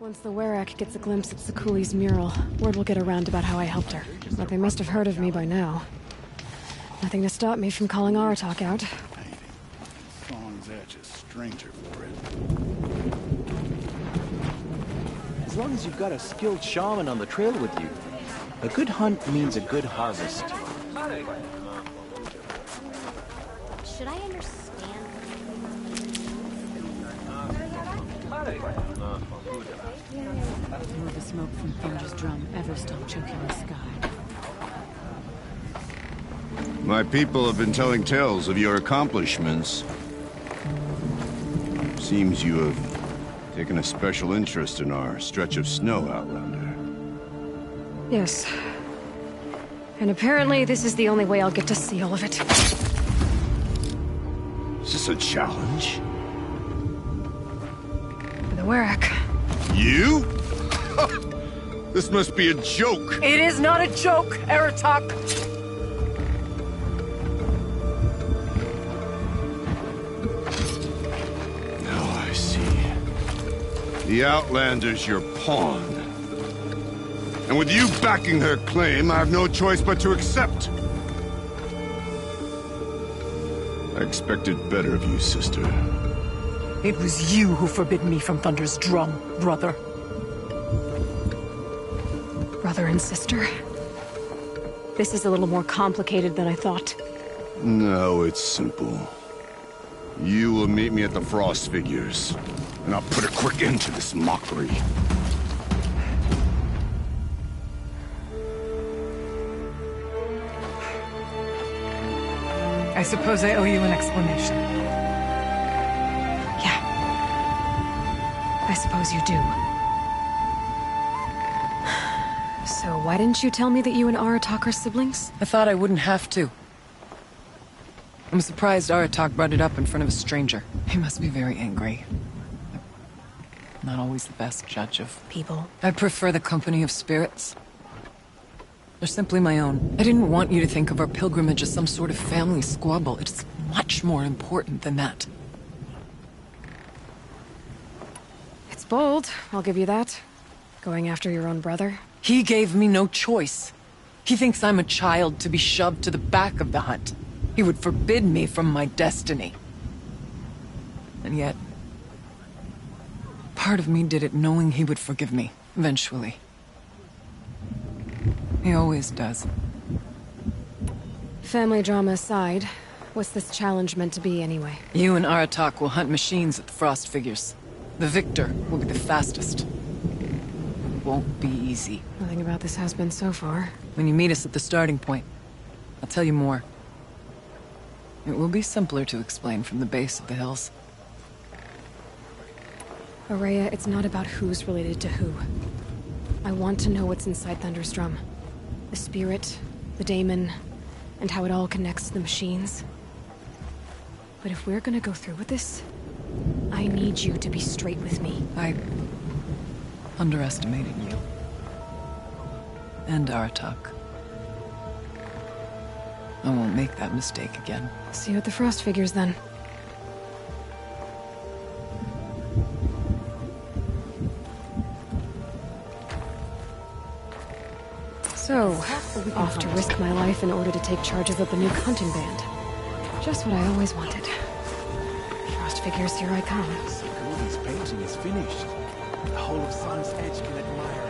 Once the Werak gets a glimpse at Sakuli's mural, word will get around about how I helped her. But they must have heard of me by now. Nothing to stop me from calling Aratak out. Song's etch a stranger for it. As long as you've got a skilled shaman on the trail with you, a good hunt means a good harvest. Should I understand? Will the smoke from Thunder's drum ever stop choking the sky? My people have been telling tales of your accomplishments. Seems you have taken a special interest in our stretch of snow, Outlander. Yes. And apparently this is the only way I'll get to see all of it. Is this a challenge? The Werak. You? This must be a joke. It is not a joke, Aratak! Now I see. The Outlander's your pawn. And with you backing her claim, I have no choice but to accept. I expected better of you, sister. It was you who forbid me from Thunder's drum, brother. Brother and sister? This is a little more complicated than I thought. No, it's simple. You will meet me at the Frost Figures, and I'll put a quick end to this mockery. I suppose I owe you an explanation. Yeah. I suppose you do. So why didn't you tell me that you and Aratak are siblings? I thought I wouldn't have to. I'm surprised Aratak brought it up in front of a stranger. He must be very angry. I'm not always the best judge of People. I prefer the company of spirits. They're simply my own. I didn't want you to think of our pilgrimage as some sort of family squabble. It's much more important than that. It's bold, I'll give you that. Going after your own brother. He gave me no choice. He thinks I'm a child to be shoved to the back of the hunt. He would forbid me from my destiny. And yet, part of me did it knowing he would forgive me, eventually. He always does. Family drama aside, what's this challenge meant to be anyway? You and Aratak will hunt machines at the Frost Figures. The victor will be the fastest. It won't be easy. Nothing about this has been so far. When you meet us at the starting point, I'll tell you more. It will be simpler to explain from the base of the hills. Araya, it's not about who's related to who. I want to know what's inside Thunder's drum. The spirit, the daemon, and how it all connects to the machines. But if we're gonna go through with this, I need you to be straight with me. I underestimated you. And Aratak. I won't make that mistake again. See you at the Frost Figures, then. So, off to risk my life in order to take charge of the Banuk hunting band. Just what I always wanted. Frost Figures, here I come. Sakuli's painting is finished. The whole of Sun's Edge can admire it.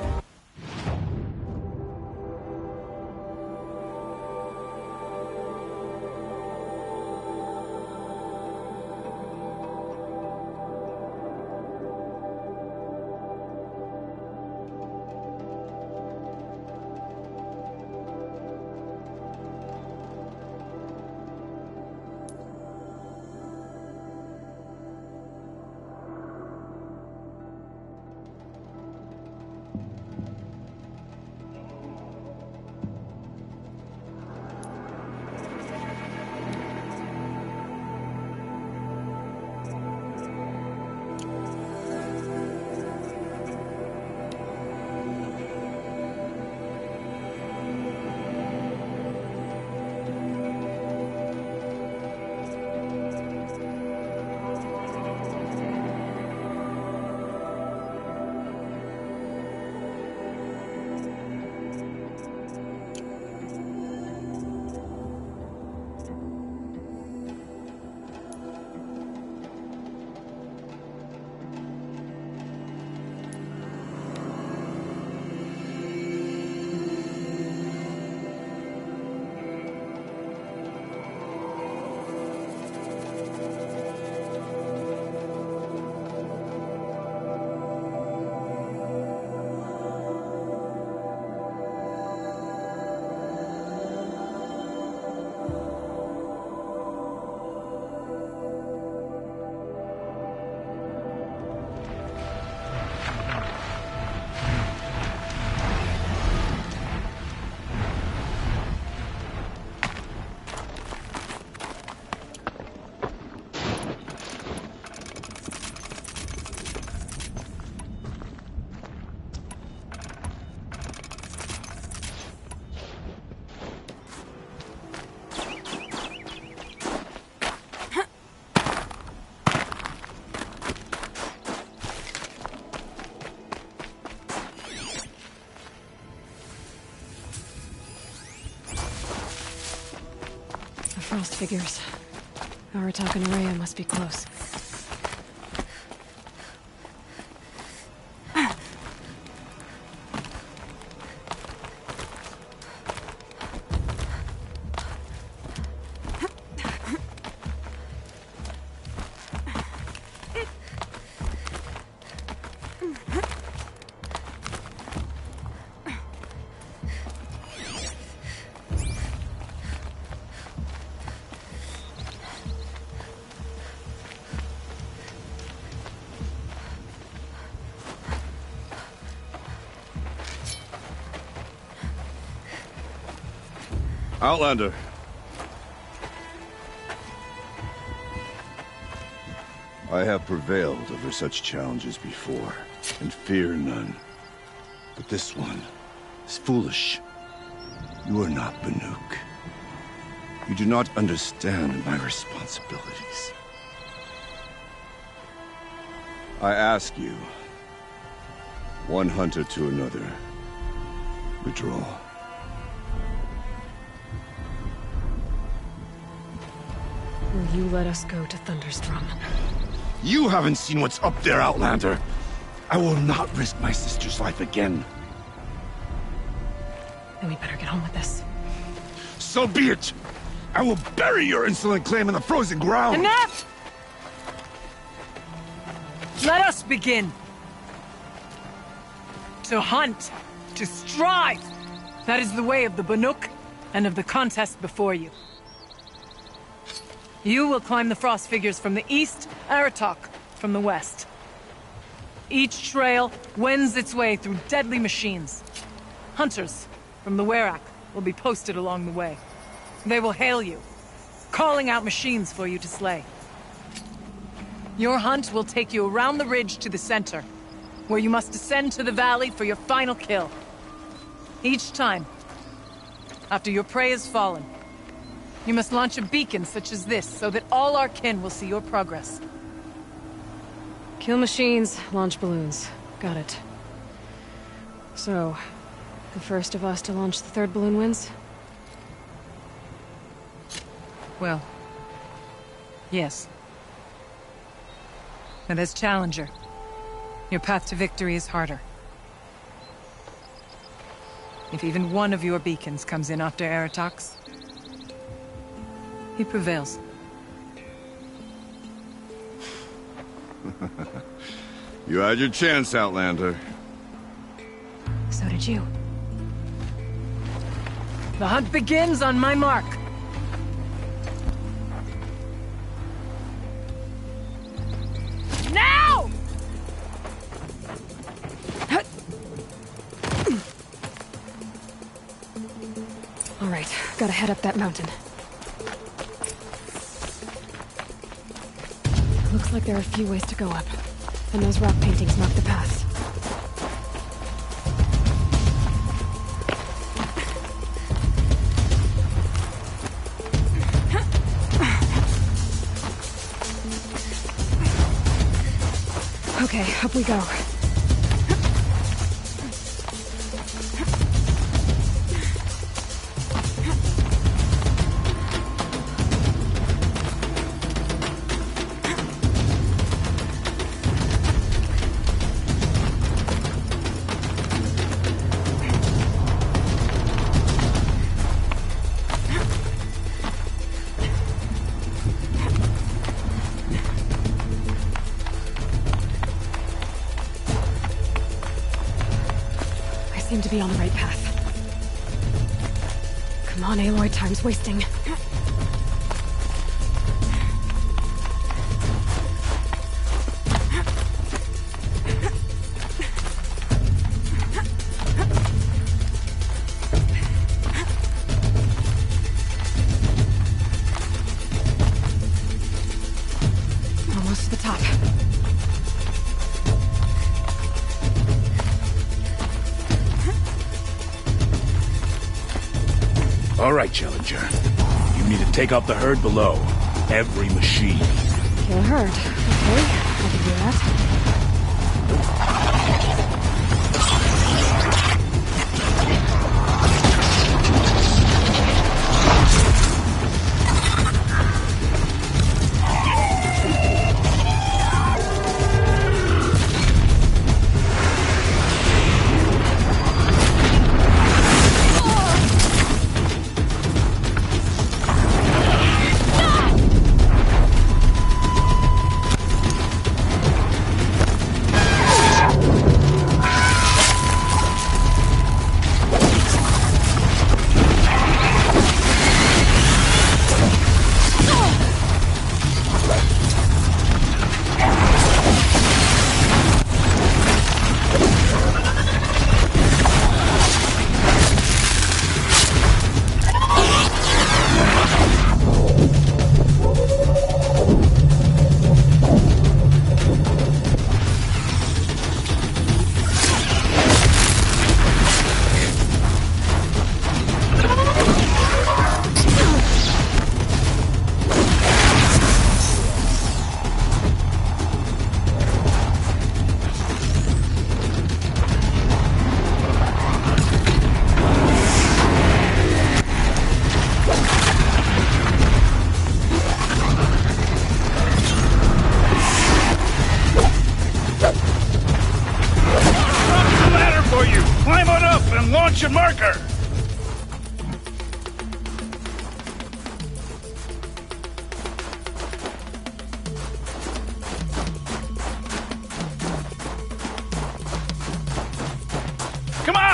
frost figures. Aratak and Rhea must be close. Outlander. I have prevailed over such challenges before, and fear none. But this one is foolish. You are not Banuk. You do not understand my responsibilities. I ask you, one hunter to another, withdraw. Will you let us go to Thunderstrom? You haven't seen what's up there, Outlander. I will not risk my sister's life again. Then we better get on with this. So be it! I will bury your insolent claim in the frozen ground! Enough! Let us begin! To hunt, to strive! That is the way of the Banuk and of the contest before you. You will climb the frost figures from the east, Aratak from the west. Each trail wends its way through deadly machines. Hunters from the Werak will be posted along the way. They will hail you, calling out machines for you to slay. Your hunt will take you around the ridge to the center, where you must descend to the valley for your final kill. Each time, after your prey has fallen, you must launch a beacon such as this, so that all our kin will see your progress. Kill machines, launch balloons. Got it. So, the first of us to launch the third balloon wins? Well, yes. And as challenger, your path to victory is harder. If even one of your beacons comes in after Aratak's, he prevails. You had your chance, Outlander. So did you. The hunt begins on my mark. Now! All right, gotta head up that mountain. Looks like there are a few ways to go up, and those rock paintings mark the paths. Okay, up we go. Seem to be on the right path. Come on, Aloy, time's wasting. Almost to the top. All right, Challenger. You need to take out the herd below. Every machine. Kill a herd. Okay, I can do that.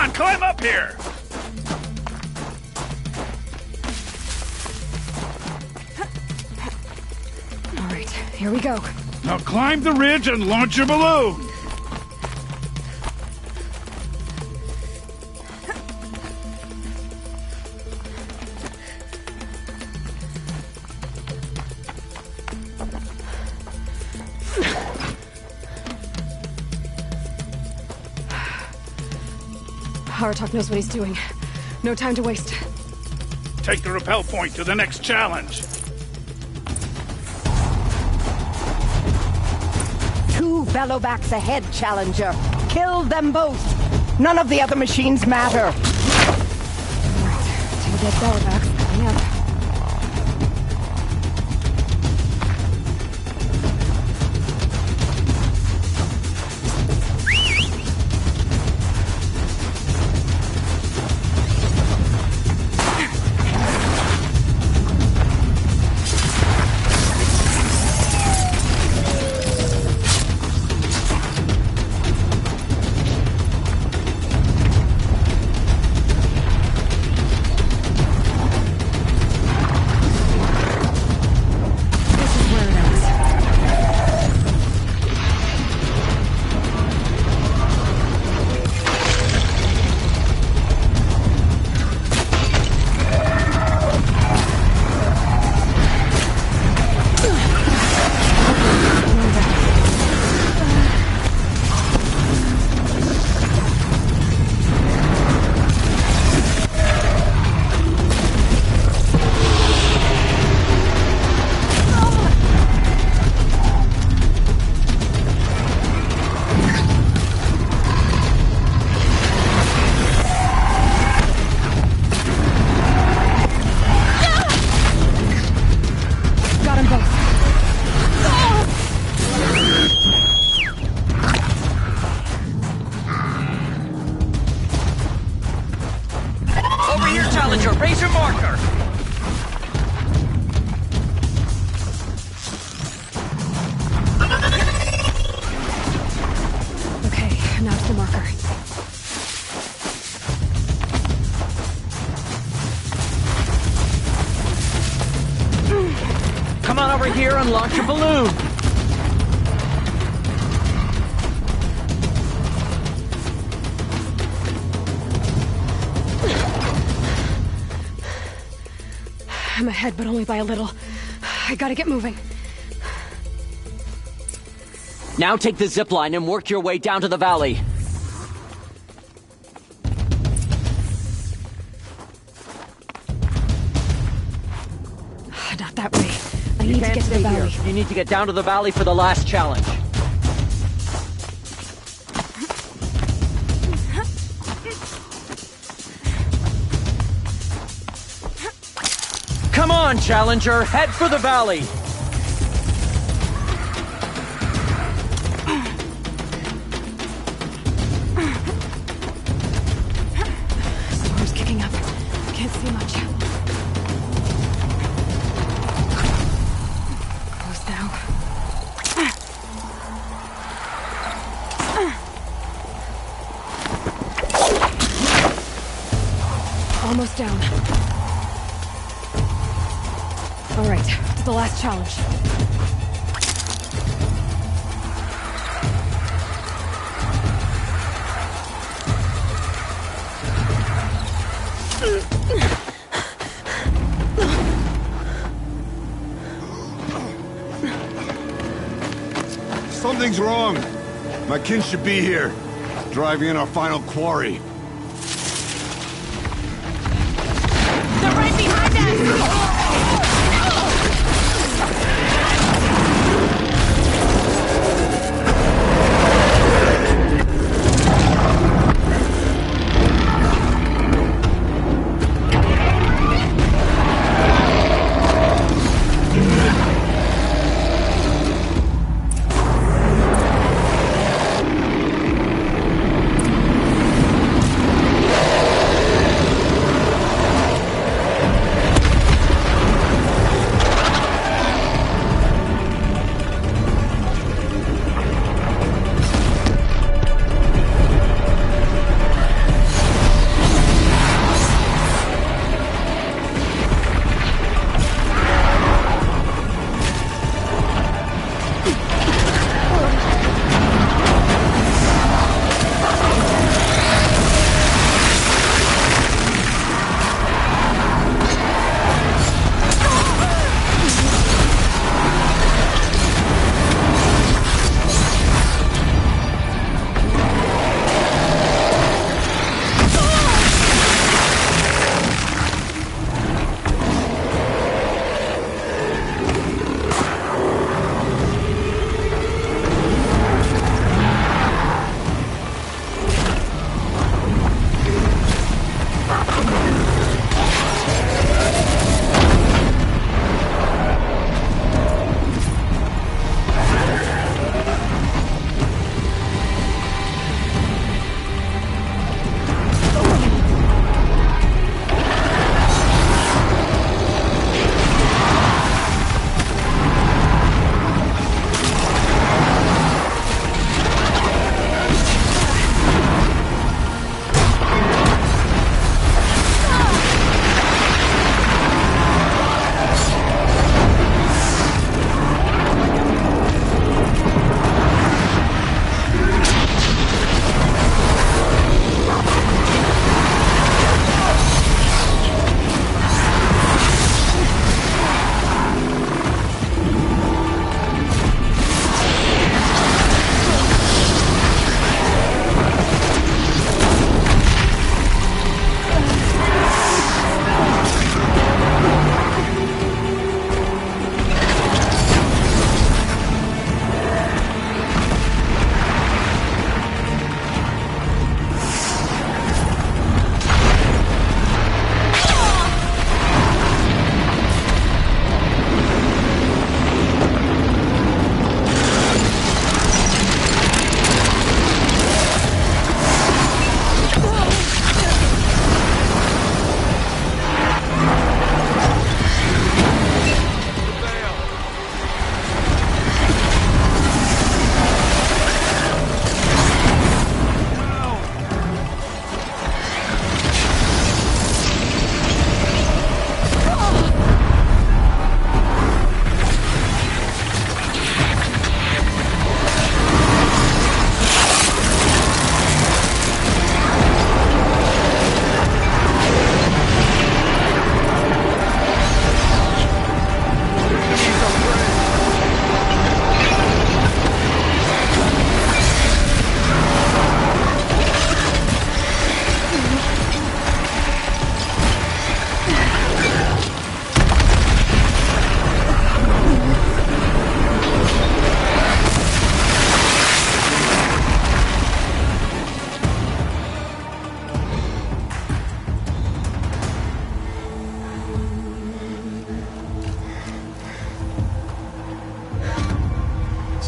on, climb up here! All right, here we go. Now climb the ridge and launch your balloon! Aratok knows what he's doing. No time to waste. Take the rappel point to the next challenge. 2 Bellowbacks ahead, Challenger. Kill them both. None of the other machines matter. All right, 2 dead Bellowbacks coming up. Challenger, raise your marker! Okay, now to the marker. Come on over here and launch your balloon! I'm ahead, but only by a little. I gotta get moving. Now take the zip line and work your way down to the valley. Not that way. I need to get to the valley. You need to get down to the valley for the last challenge. Come on, Challenger, head for the valley! Storm's kicking up. Can't see much. Close now. Almost down. All right, to the last challenge. Something's wrong. My kin should be here, driving in our final quarry. They're right behind us!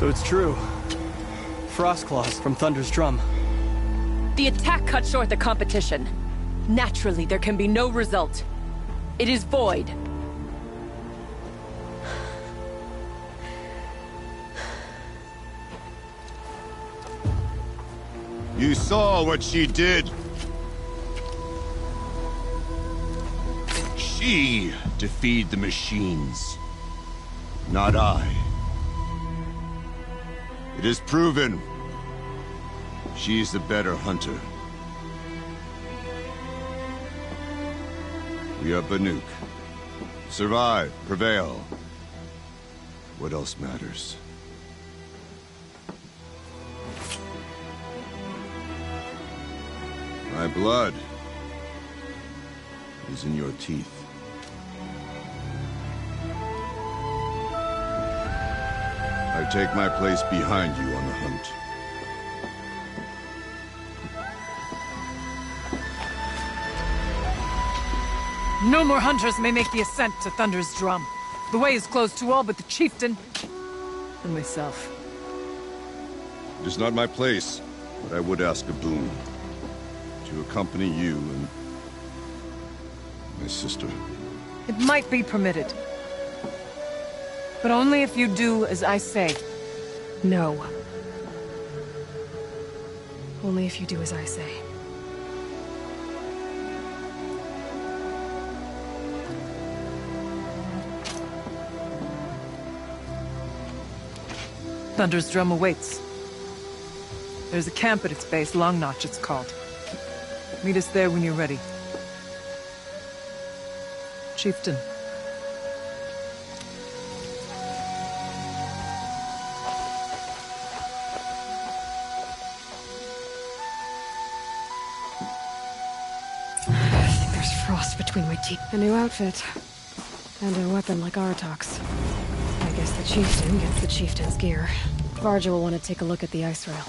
So it's true. Frost claws from Thunder's drum. The attack cut short the competition. Naturally, there can be no result. It is void. You saw what she did. She defeated the machines, not I. It is proven. She's the better hunter. We are Banuk. Survive, prevail. What else matters? My blood is in your teeth. I take my place behind you on the hunt. No more hunters may make the ascent to Thunder's drum. The way is closed to all but the chieftain and myself. It is not my place, but I would ask a boon. To accompany you and my sister. It might be permitted. But only if you do as I say. No. Only if you do as I say. Thunder's drum awaits. There's a camp at its base, Long Notch it's called. Meet us there when you're ready. Chieftain. I think there's frost between my teeth. A new outfit. And a weapon like Artok's. I guess the chieftain gets the chieftain's gear. Varja will want to take a look at the ice rail.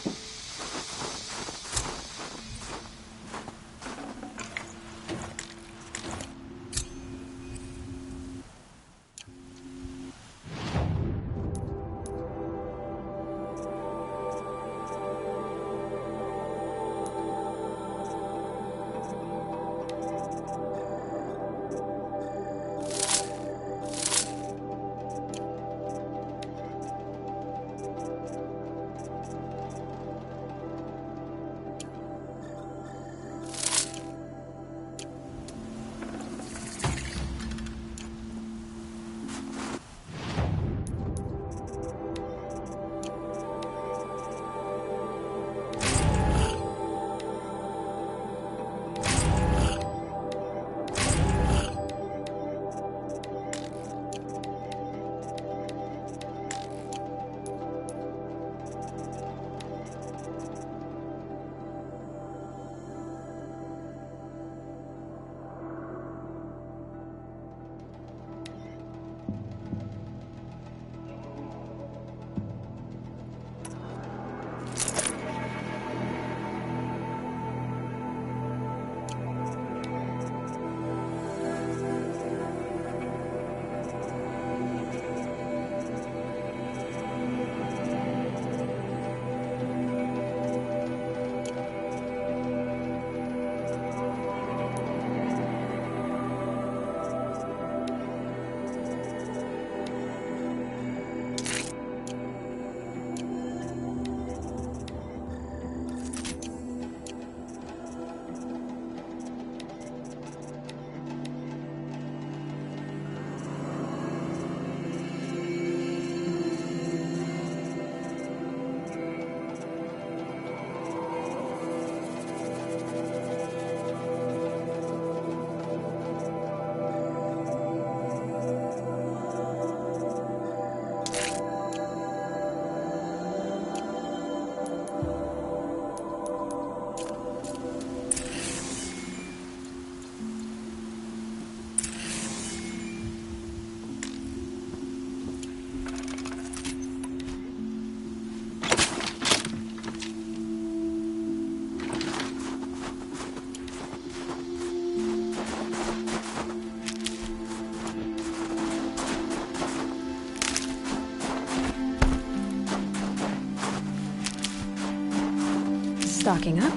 Stocking up.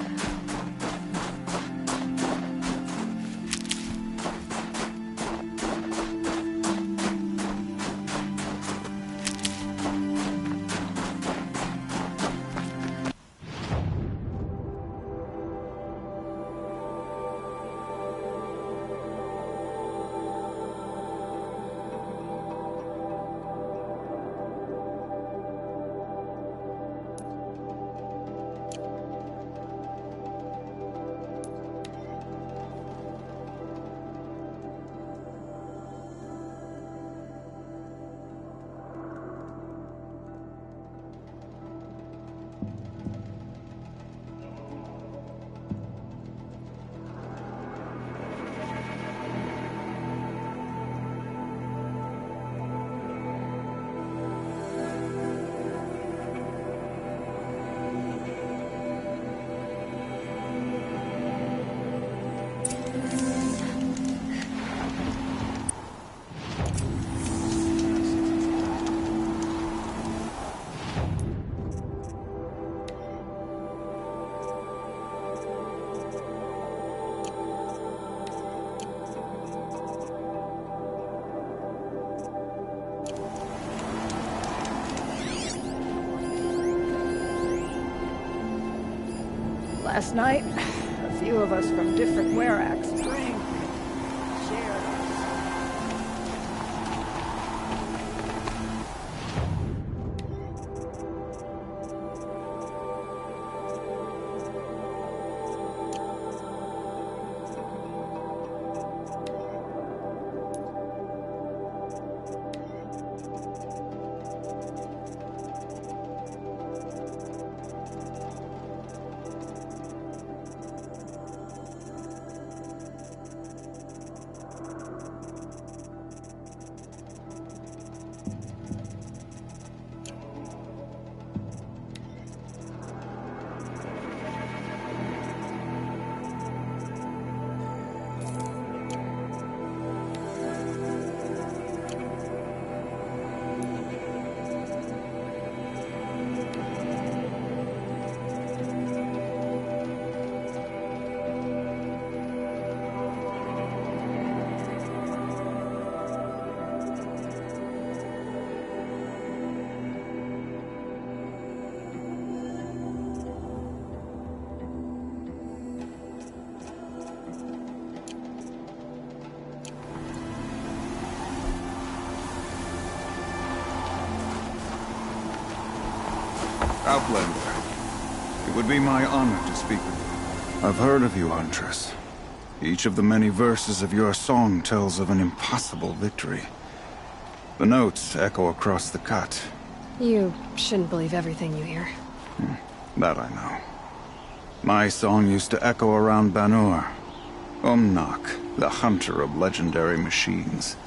Last night, a few of us from different weracks drank, shared Outlander, it would be my honor to speak with you. I've heard of you, Huntress. Each of the many verses of your song tells of an impossible victory. The notes echo across the cut. You shouldn't believe everything you hear. That I know. My song used to echo around Banur. Umnak, the hunter of legendary machines.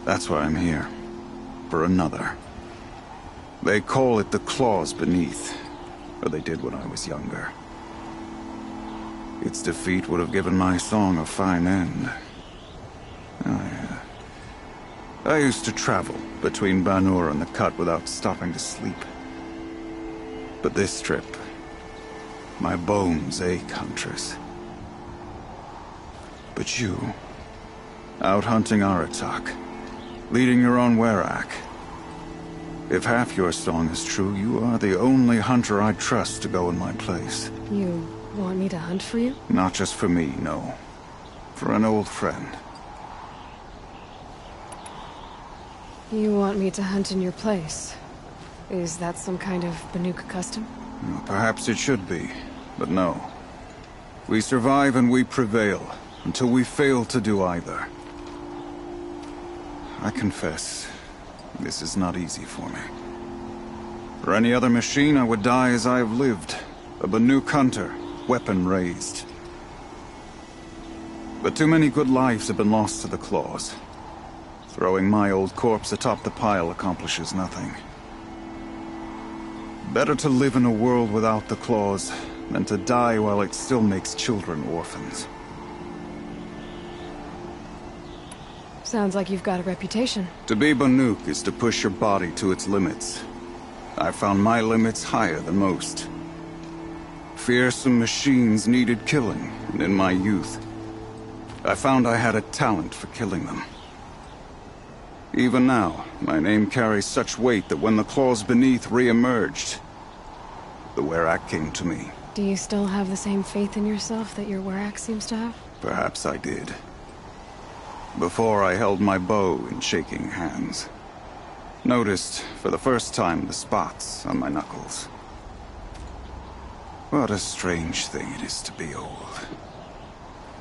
That's why I'm here. For another. They call it the claws beneath, or they did when I was younger. Its defeat would have given my song a fine end. I used to travel between Banur and the Cut without stopping to sleep. But this trip, my bones ache, Huntress. But you, out hunting Aratak, leading your own werak. If half your song is true, you are the only hunter I'd trust to go in my place. You want me to hunt for you? Not just for me, no. For an old friend. You want me to hunt in your place? Is that some kind of Banuk custom? Well, perhaps it should be, but no. We survive and we prevail, until we fail to do either. I confess, this is not easy for me. For any other machine, I would die as I have lived. A Banuk hunter, weapon raised. But too many good lives have been lost to the claws. Throwing my old corpse atop the pile accomplishes nothing. Better to live in a world without the claws than to die while it still makes children orphans. Sounds like you've got a reputation. To be Banuk is to push your body to its limits. I found my limits higher than most. Fearsome machines needed killing, and in my youth, I found I had a talent for killing them. Even now, my name carries such weight that when the claws beneath re-emerged, the Werak came to me. Do you still have the same faith in yourself that your Werak seems to have? Perhaps I did. Before I held my bow in shaking hands. Noticed, for the first time, the spots on my knuckles. What a strange thing it is to be old.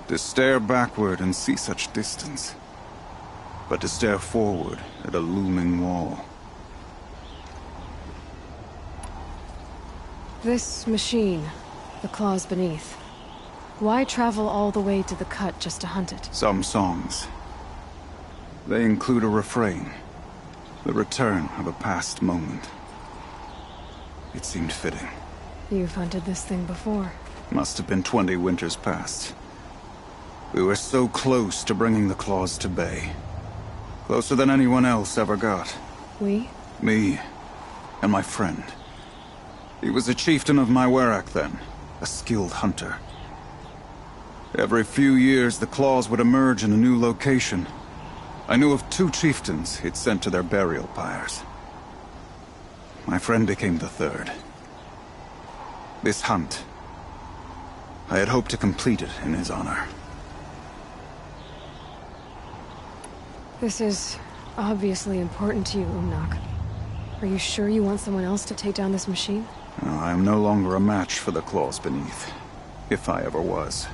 To stare backward and see such distance. But to stare forward at a looming wall. This machine, the claws beneath. Why travel all the way to the cut just to hunt it? Some songs. They include a refrain. The return of a past moment. It seemed fitting. You've hunted this thing before. Must have been 20 winters past. We were so close to bringing the claws to bay. Closer than anyone else ever got. We? Me. And my friend. He was a chieftain of my Werak then. A skilled hunter. Every few years, the claws would emerge in a new location. I knew of 2 chieftains he'd sent to their burial pyres. My friend became the 3rd. This hunt, I had hoped to complete it in his honor. This is obviously important to you, Umnak. Are you sure you want someone else to take down this machine? I am no longer a match for the claws beneath. If I ever was.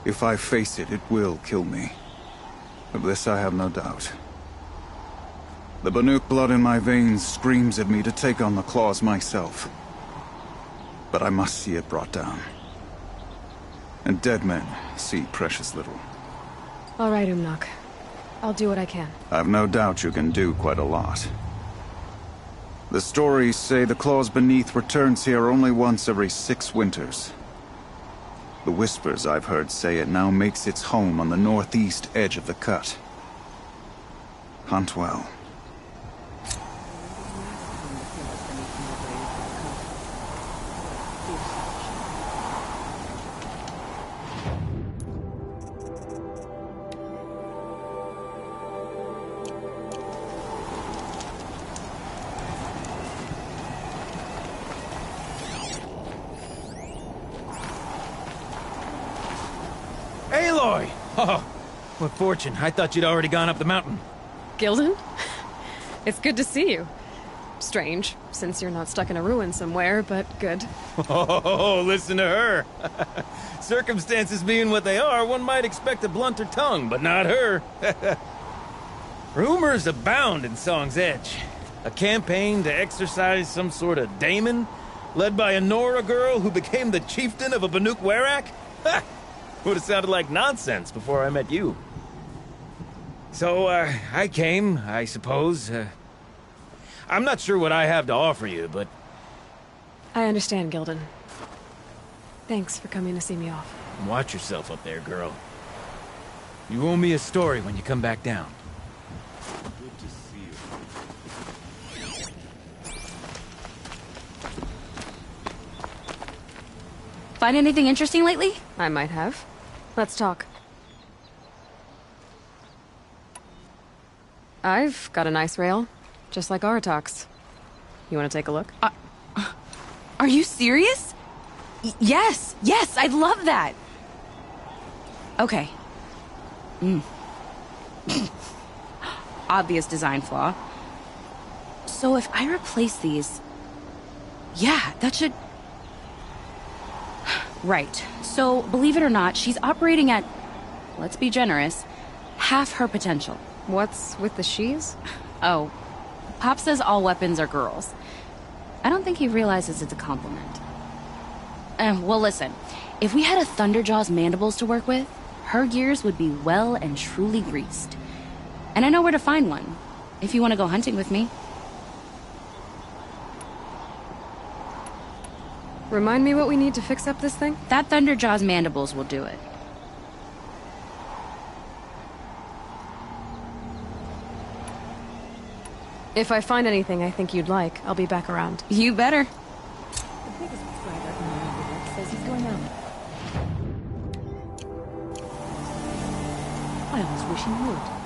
If I face it, it will kill me. Of this I have no doubt. The Banuk blood in my veins screams at me to take on the claws myself. But I must see it brought down. And dead men see precious little. All right, Umnak. I'll do what I can. I've no doubt you can do quite a lot. The stories say the claws beneath returns here only once every 6 winters. The whispers I've heard say it now makes its home on the northeast edge of the cut. Hunt well. Aloy! Oh, what fortune. I thought you'd already gone up the mountain. Gildan? It's good to see you. Strange, since you're not stuck in a ruin somewhere, but good. Oh, listen to her. Circumstances being what they are, one might expect a blunter tongue, but not her. Rumors abound in Song's Edge. A campaign to exorcise some sort of daemon, led by a Nora girl who became the chieftain of a Banuk Werak? Would have sounded like nonsense before I met you. So, I came, I suppose. I'm not sure what I have to offer you, but... I understand, Gildan. Thanks for coming to see me off. Watch yourself up there, girl. You owe me a story when you come back down. Good to see you. Find anything interesting lately? I might have. Let's talk. I've got a nice rail, just like Aratak's. You want to take a look? Are you serious? Yes, I'd love that. Okay. Obvious design flaw. So if I replace these... Yeah, that should... Right. So, believe it or not, she's operating at, let's be generous, half her potential. What's with the she's? Oh, Pop says all weapons are girls. I don't think he realizes it's a compliment. Well, listen. If we had a Thunderjaw's mandibles to work with, her gears would be well and truly greased. And I know where to find one, if you want to go hunting with me. Remind me what we need to fix up this thing? That Thunderjaw's mandibles will do it. If I find anything I think you'd like, I'll be back around. You better. The biggest subscriber in the I was wishing you would.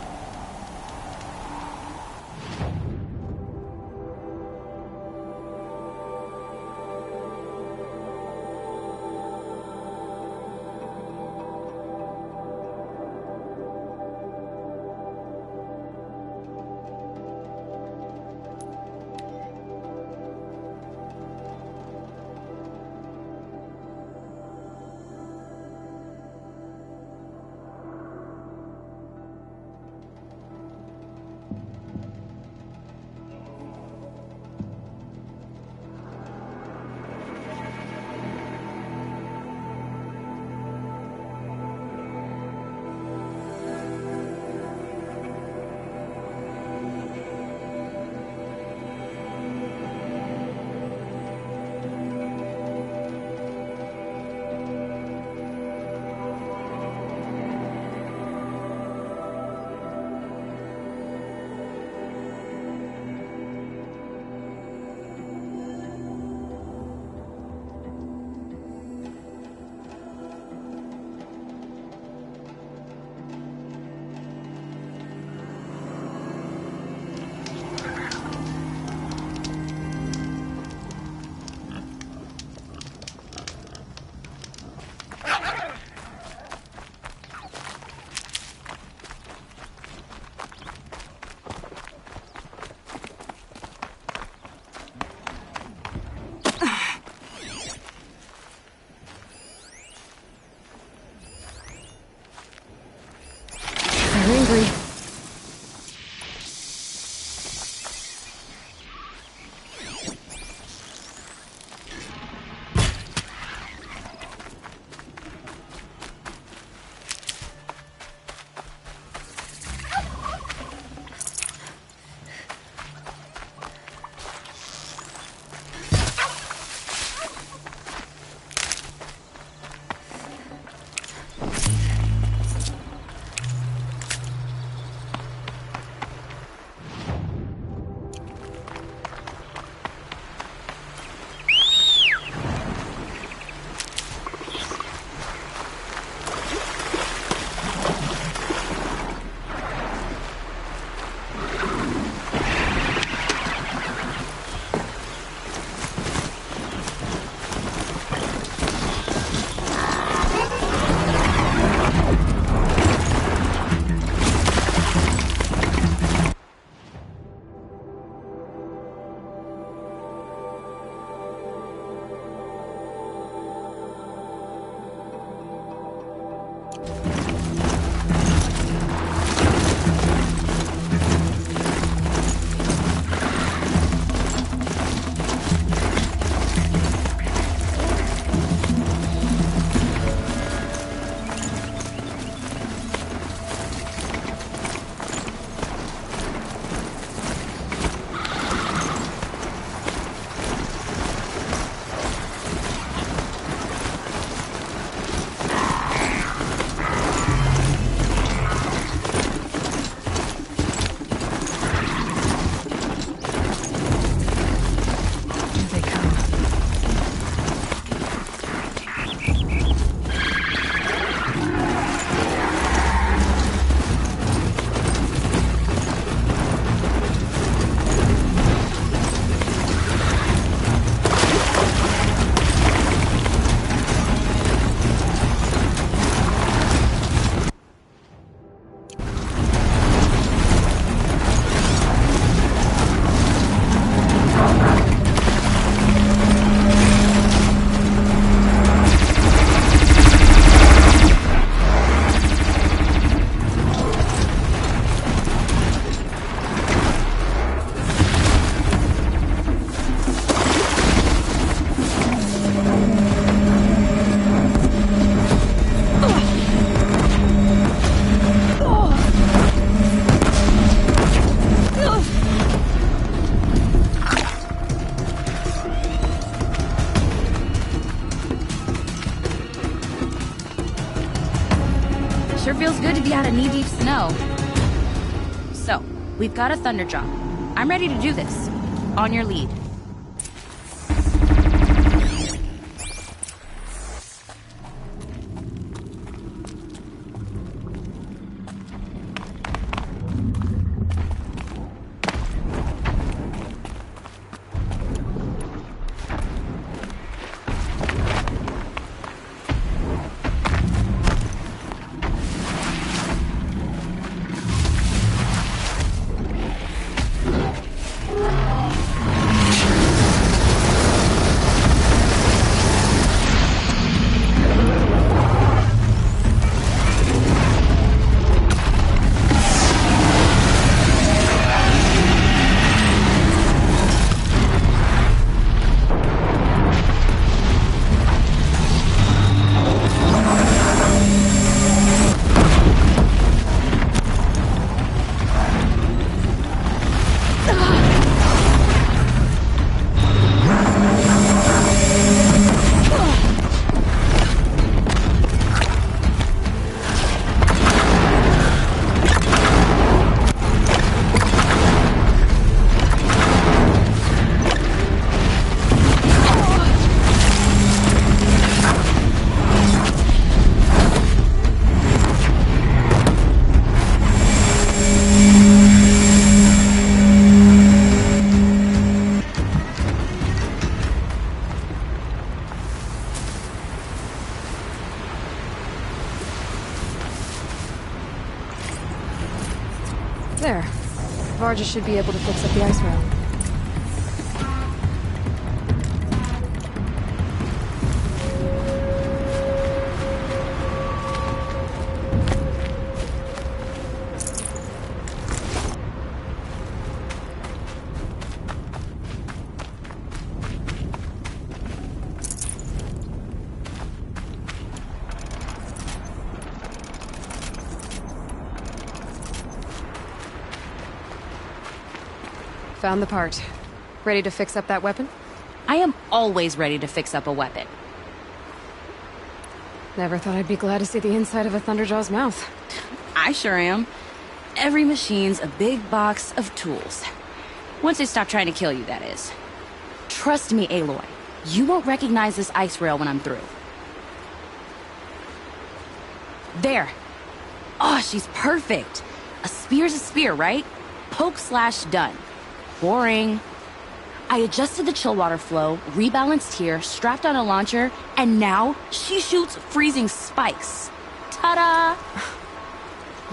They're angry. Sure feels good to be out of knee-deep snow. So, we've got a Thunderjaw. I'm ready to do this. On your lead. There. Varja should be able to fix up the ice rail. Found the part. Ready to fix up that weapon? I am always ready to fix up a weapon. Never thought I'd be glad to see the inside of a Thunderjaw's mouth. I sure am. Every machine's a big box of tools. Once they stop trying to kill you, that is. Trust me, Aloy. You won't recognize this ice rail when I'm through. There. Oh, she's perfect. A spear's a spear, right? Poke slash done. Boring. I adjusted the chill water flow, rebalanced here, strapped on a launcher, and now she shoots freezing spikes. Ta-da!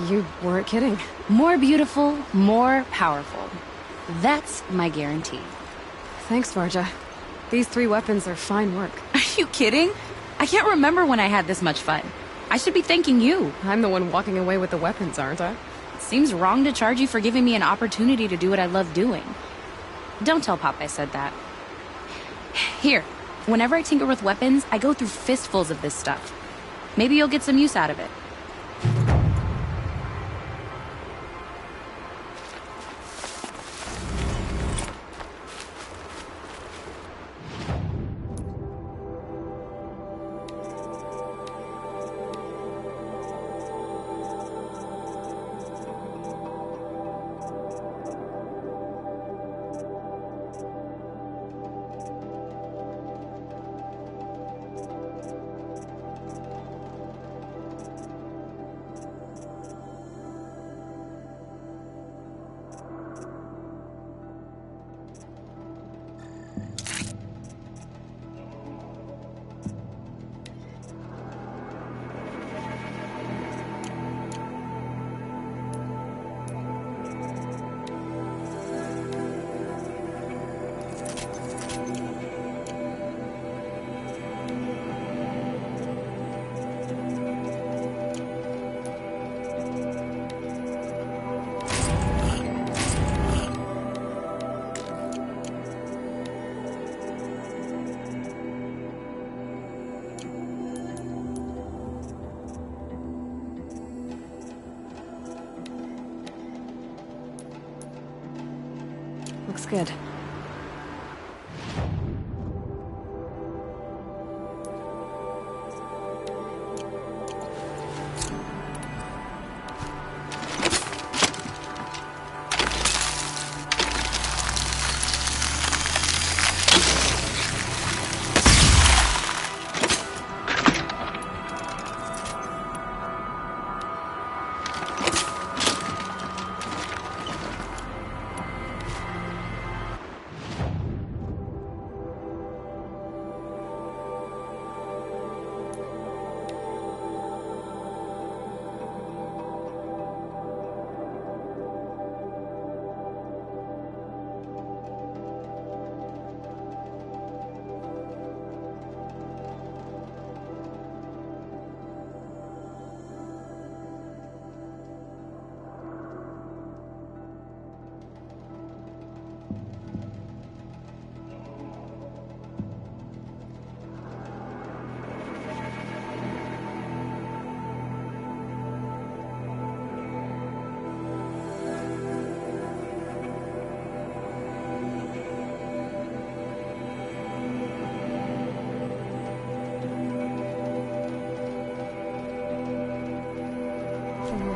You weren't kidding. More beautiful, more powerful. That's my guarantee. Thanks, Varja. These 3 weapons are fine work. Are you kidding? I can't remember when I had this much fun. I should be thanking you. I'm the one walking away with the weapons, aren't I? Seems wrong to charge you for giving me an opportunity to do what I love doing. Don't tell Pop I said that. Here, whenever I tinker with weapons, I go through fistfuls of this stuff. Maybe you'll get some use out of it. Looks good.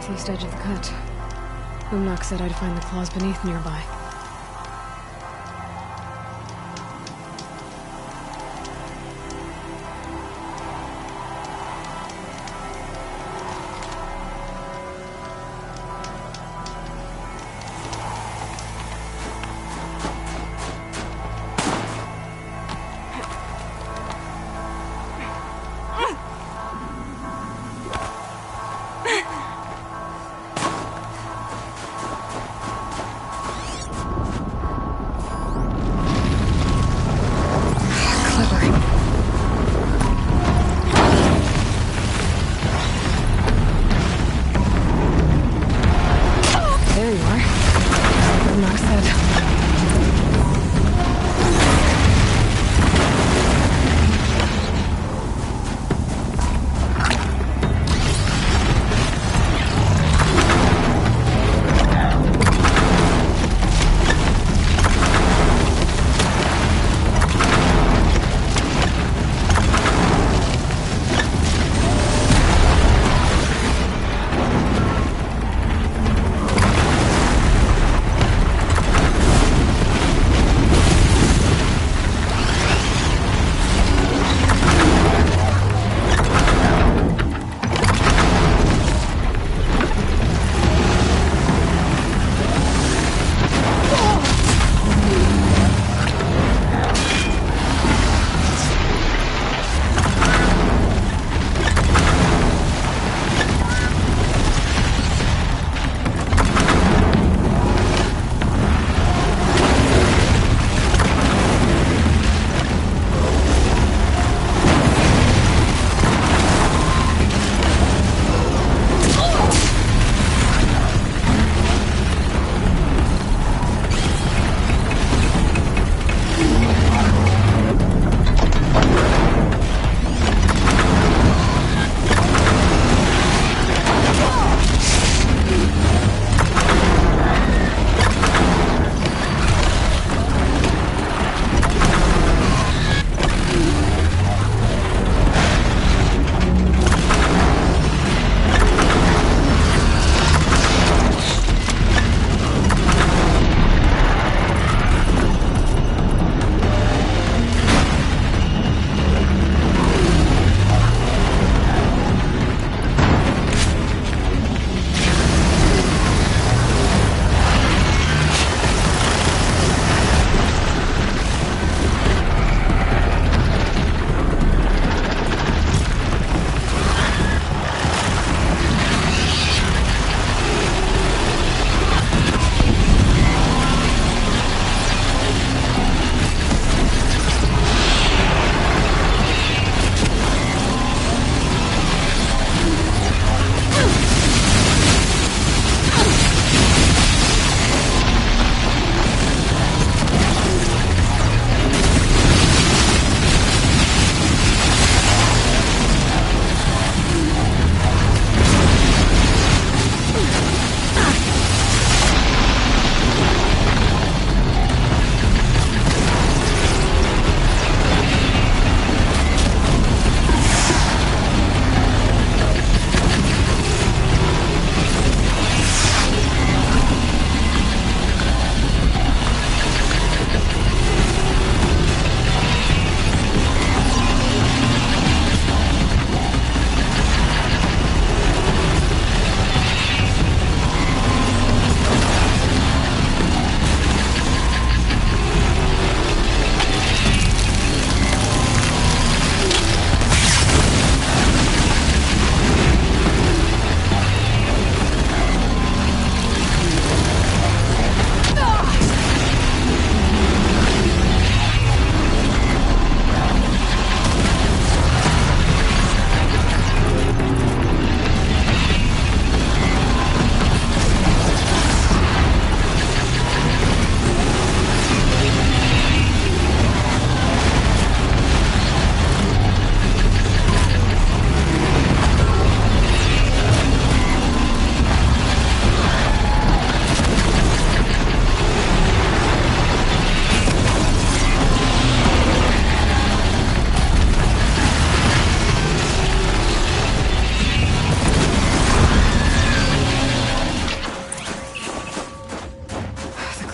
northeast edge of the cut. Umnak said I'd find the claws beneath nearby.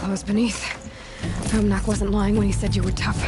claws beneath. Omnak wasn't lying when he said you were tough.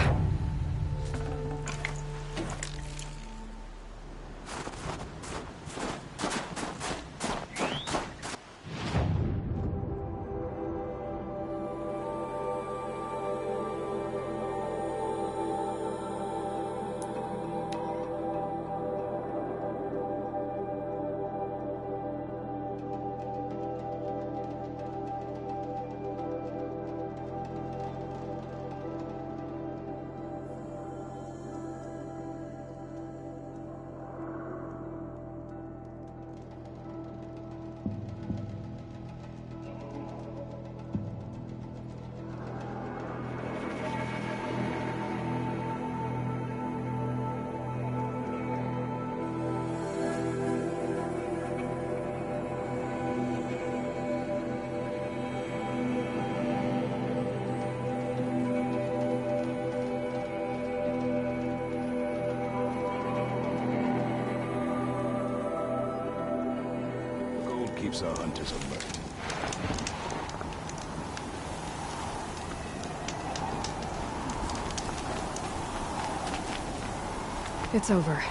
Keeps our hunters alert. It's over.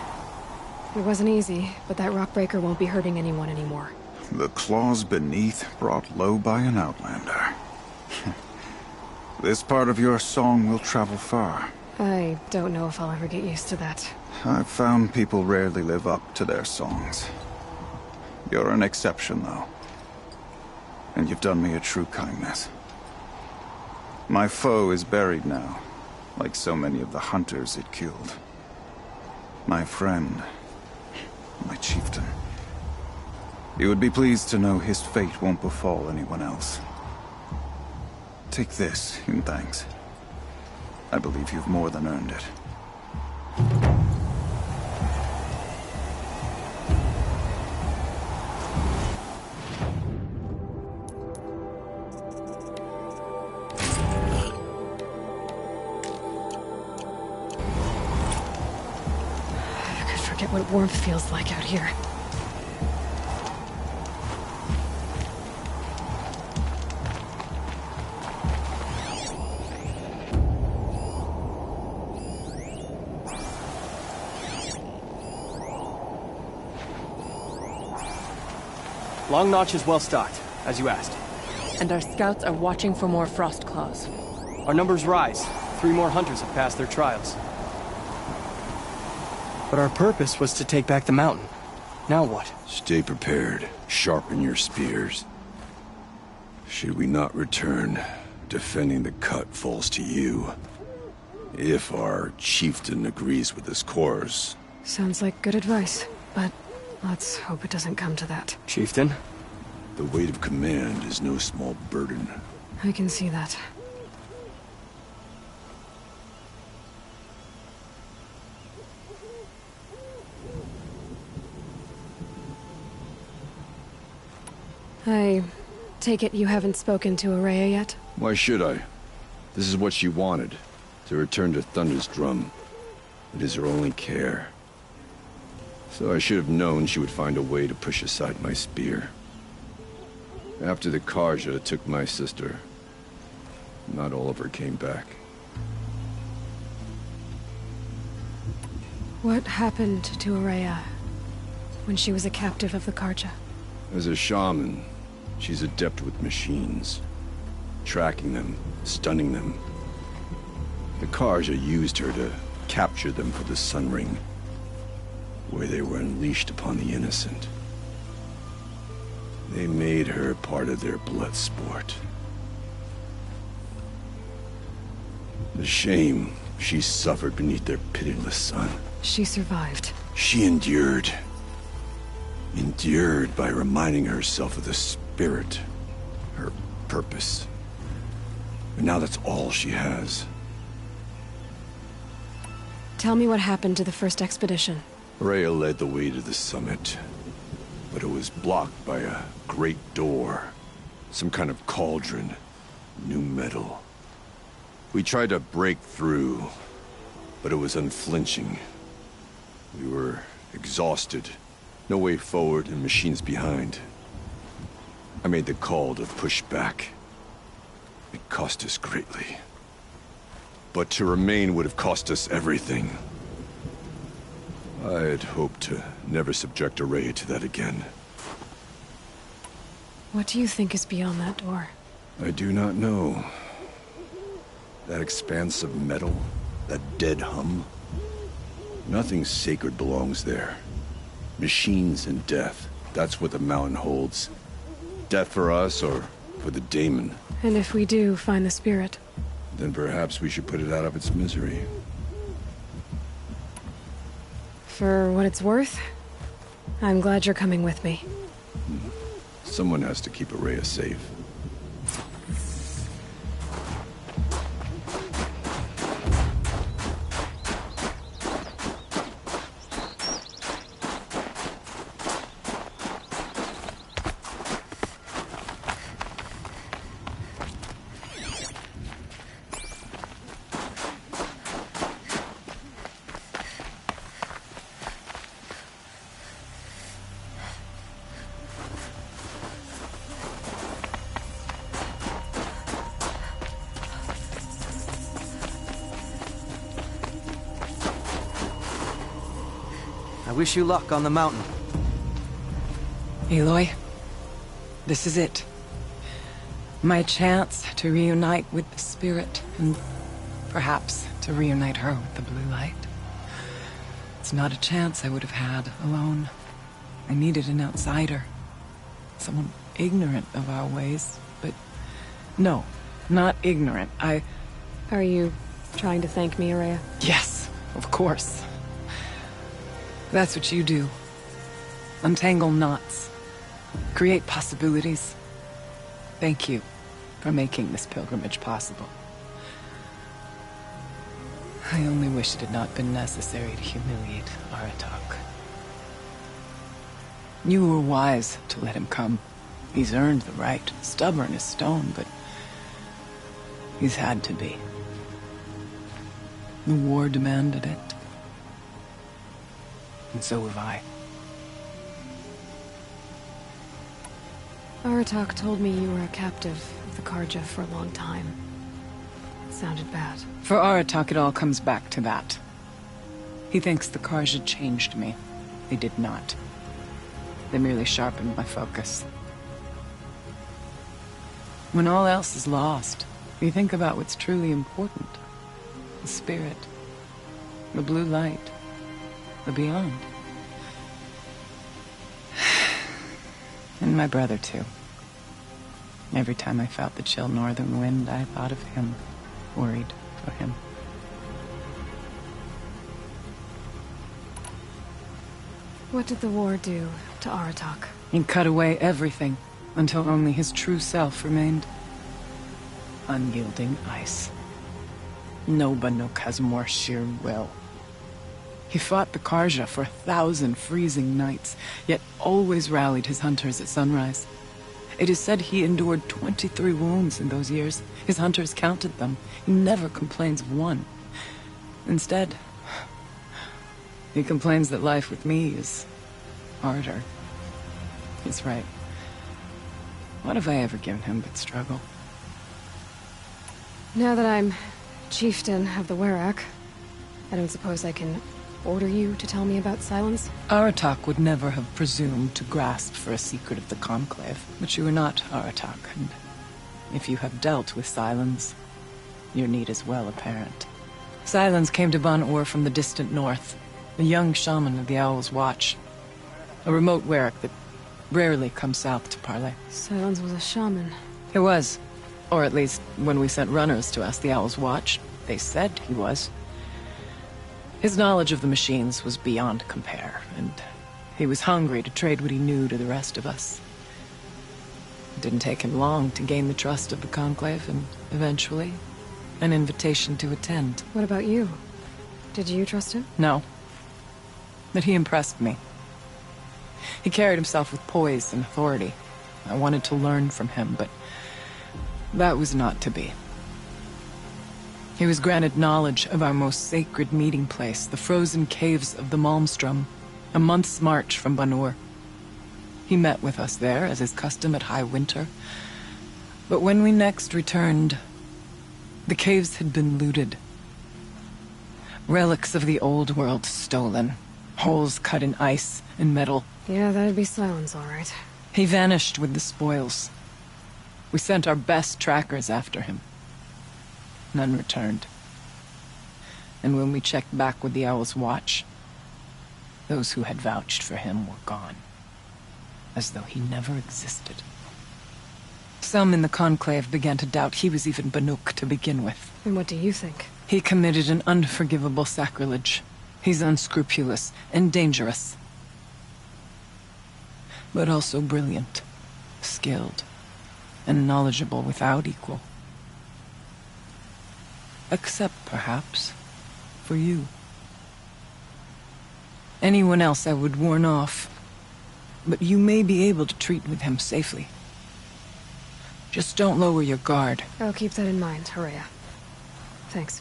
It wasn't easy, but that rockbreaker won't be hurting anyone anymore. The claws beneath brought low by an outlander. This part of your song will travel far. I don't know if I'll ever get used to that. I've found people rarely live up to their songs. You're an exception, though. And you've done me a true kindness. My foe is buried now, like so many of the hunters it killed. My friend, my chieftain. You would be pleased to know his fate won't befall anyone else. Take this in thanks. I believe you've more than earned it. Forget what warmth feels like out here. Long Notch is well stocked, as you asked. And our scouts are watching for more frost claws. Our numbers rise. 3 more hunters have passed their trials. But our purpose was to take back the mountain. Now what? Stay prepared. Sharpen your spears. Should we not return, defending the cut falls to you. If our chieftain agrees with this course. Sounds like good advice, but let's hope it doesn't come to that. Chieftain? The weight of command is no small burden. I can see that. I take it you haven't spoken to Araya yet? Why should I? This is what she wanted. To return to Thunder's drum. It is her only care. So I should have known she would find a way to push aside my spear. After the Karja took my sister, not all of her came back. What happened to Araya when she was a captive of the Karja? As a shaman, she's adept with machines. Tracking them, stunning them. The Karja used her to capture them for the Sun Ring, where they were unleashed upon the innocent. They made her part of their blood sport. The shame she suffered beneath their pitiless sun. She survived. She endured. Endured by reminding herself of the spirit, her purpose. And now that's all she has. Tell me what happened to the first expedition. Rhea led the way to the summit, but it was blocked by a great door. Some kind of cauldron. New metal. We tried to break through, but it was unflinching. We were exhausted. No way forward and machines behind. I made the call to push back. It cost us greatly. But to remain would have cost us everything. I'd hoped to never subject Araya to that again. What do you think is beyond that door? I do not know. That expanse of metal, that dead hum. Nothing sacred belongs there. Machines and death, that's what the mountain holds. Death for us or for the daemon. And if we do find the spirit? Then perhaps we should put it out of its misery. For what it's worth, I'm glad you're coming with me. Someone has to keep Araya safe. I wish you luck on the mountain. Aloy, this is it. My chance to reunite with the spirit, and perhaps to reunite her with the blue light. It's not a chance I would have had alone. I needed an outsider. Someone ignorant of our ways, but no, not ignorant. Are you trying to thank me, Araya? Yes, of course. That's what you do. Untangle knots. Create possibilities. Thank you for making this pilgrimage possible. I only wish it had not been necessary to humiliate Aratak. You were wise to let him come. He's earned the right. Stubborn as stone, but he's had to be. The war demanded it. And so have I. Aratak told me you were a captive of the Karja for a long time. It sounded bad. For Aratak, it all comes back to that. He thinks the Karja changed me. They did not. They merely sharpened my focus. When all else is lost, you think about what's truly important. The spirit. The blue light. The beyond. And my brother, too. Every time I felt the chill northern wind, I thought of him, worried for him. What did the war do to Aratak? He cut away everything, until only his true self remained. Unyielding ice. No Banuk has more sheer will. He fought the Karja for 1,000 freezing nights, yet always rallied his hunters at sunrise. It is said he endured 23 wounds in those years. His hunters counted them. He never complains of one. Instead, he complains that life with me is harder. He's right. What have I ever given him but struggle? Now that I'm chieftain of the Werak, I don't suppose I can order you to tell me about Silence? Aratak would never have presumed to grasp for a secret of the Conclave. But you are not Aratak, and if you have dealt with Silence, your need is well apparent. Silence came to Ban-Ur from the distant north, a young shaman of the Owl's Watch. A remote Werak that rarely comes south to parley. Silence was a shaman. He was. Or at least, when we sent runners to ask the Owl's Watch, they said he was. His knowledge of the machines was beyond compare, and he was hungry to trade what he knew to the rest of us. It didn't take him long to gain the trust of the Conclave, and eventually, an invitation to attend. What about you? Did you trust him? No. But he impressed me. He carried himself with poise and authority. I wanted to learn from him, but that was not to be. He was granted knowledge of our most sacred meeting place, the frozen caves of the Malmstrom, a month's march from Ban-Ur. He met with us there, as is custom at high winter. But when we next returned, The caves had been looted. Relics of the old world stolen. Holes cut in ice and metal. Yeah, that'd be Silence, all right. He vanished with the spoils. We sent our best trackers after him. None returned. And when we checked back with the Owl's Watch, those who had vouched for him were gone. As though he never existed. Some in the Conclave began to doubt he was even Banuk to begin with. And what do you think? He committed an unforgivable sacrilege. He's unscrupulous and dangerous. But also brilliant, skilled, and knowledgeable without equal. Except, perhaps, for you. Anyone else I would warn off, but you may be able to treat with him safely. Just don't lower your guard. I'll keep that in mind, Rhea. Thanks.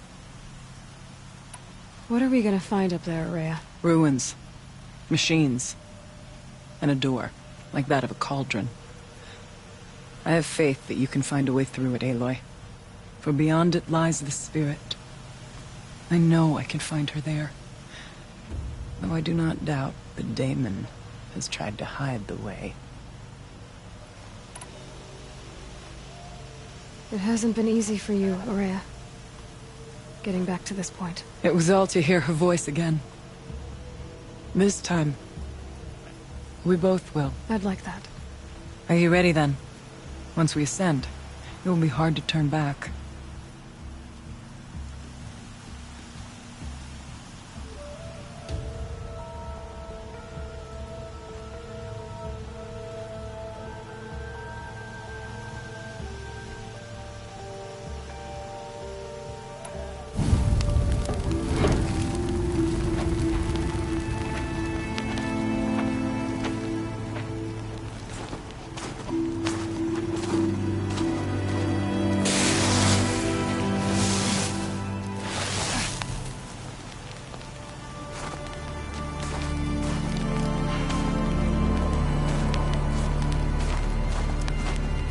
What are we gonna find up there, Rhea? Ruins. Machines. And a door, like that of a cauldron. I have faith that you can find a way through it, Aloy. For beyond it lies the spirit. I know I can find her there. Though I do not doubt that Damon has tried to hide the way. It hasn't been easy for you, Rhea. Getting back to this point. It was all to hear her voice again. This time, we both will. I'd like that. Are you ready then? Once we ascend, it will be hard to turn back.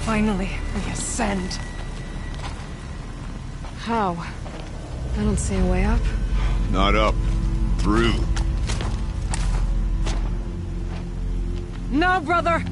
Finally, we ascend. How? I don't see a way up. Not up. Through. No, brother!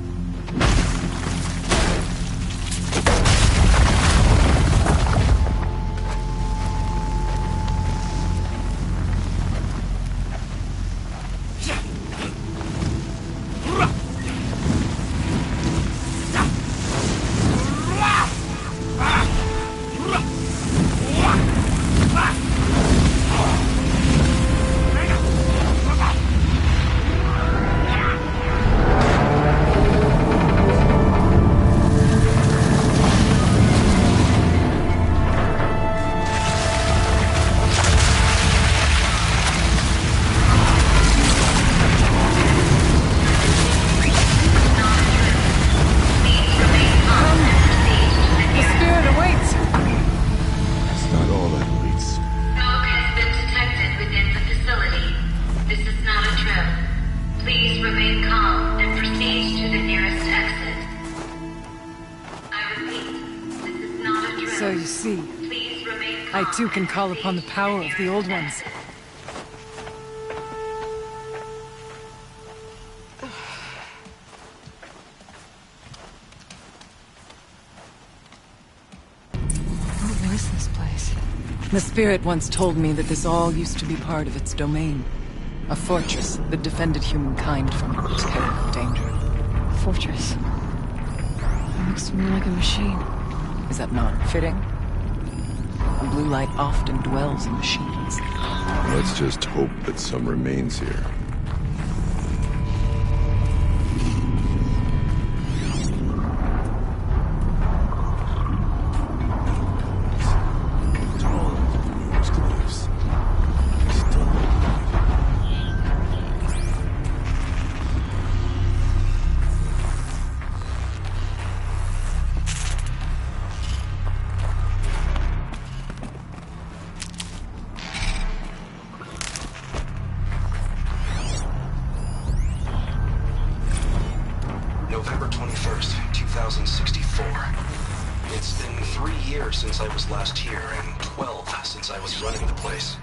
So you see, I too can call upon the power of the Old Ones. What was this place? The spirit once told me that this all used to be part of its domain. A fortress that defended humankind from terrible danger. Fortress. It looks more like a machine. Is that not fitting? A blue light often dwells in machines. Let's just hope that some remains here. November 21st, 2064. It's been 3 years since I was last here, and 12 since I was running the place.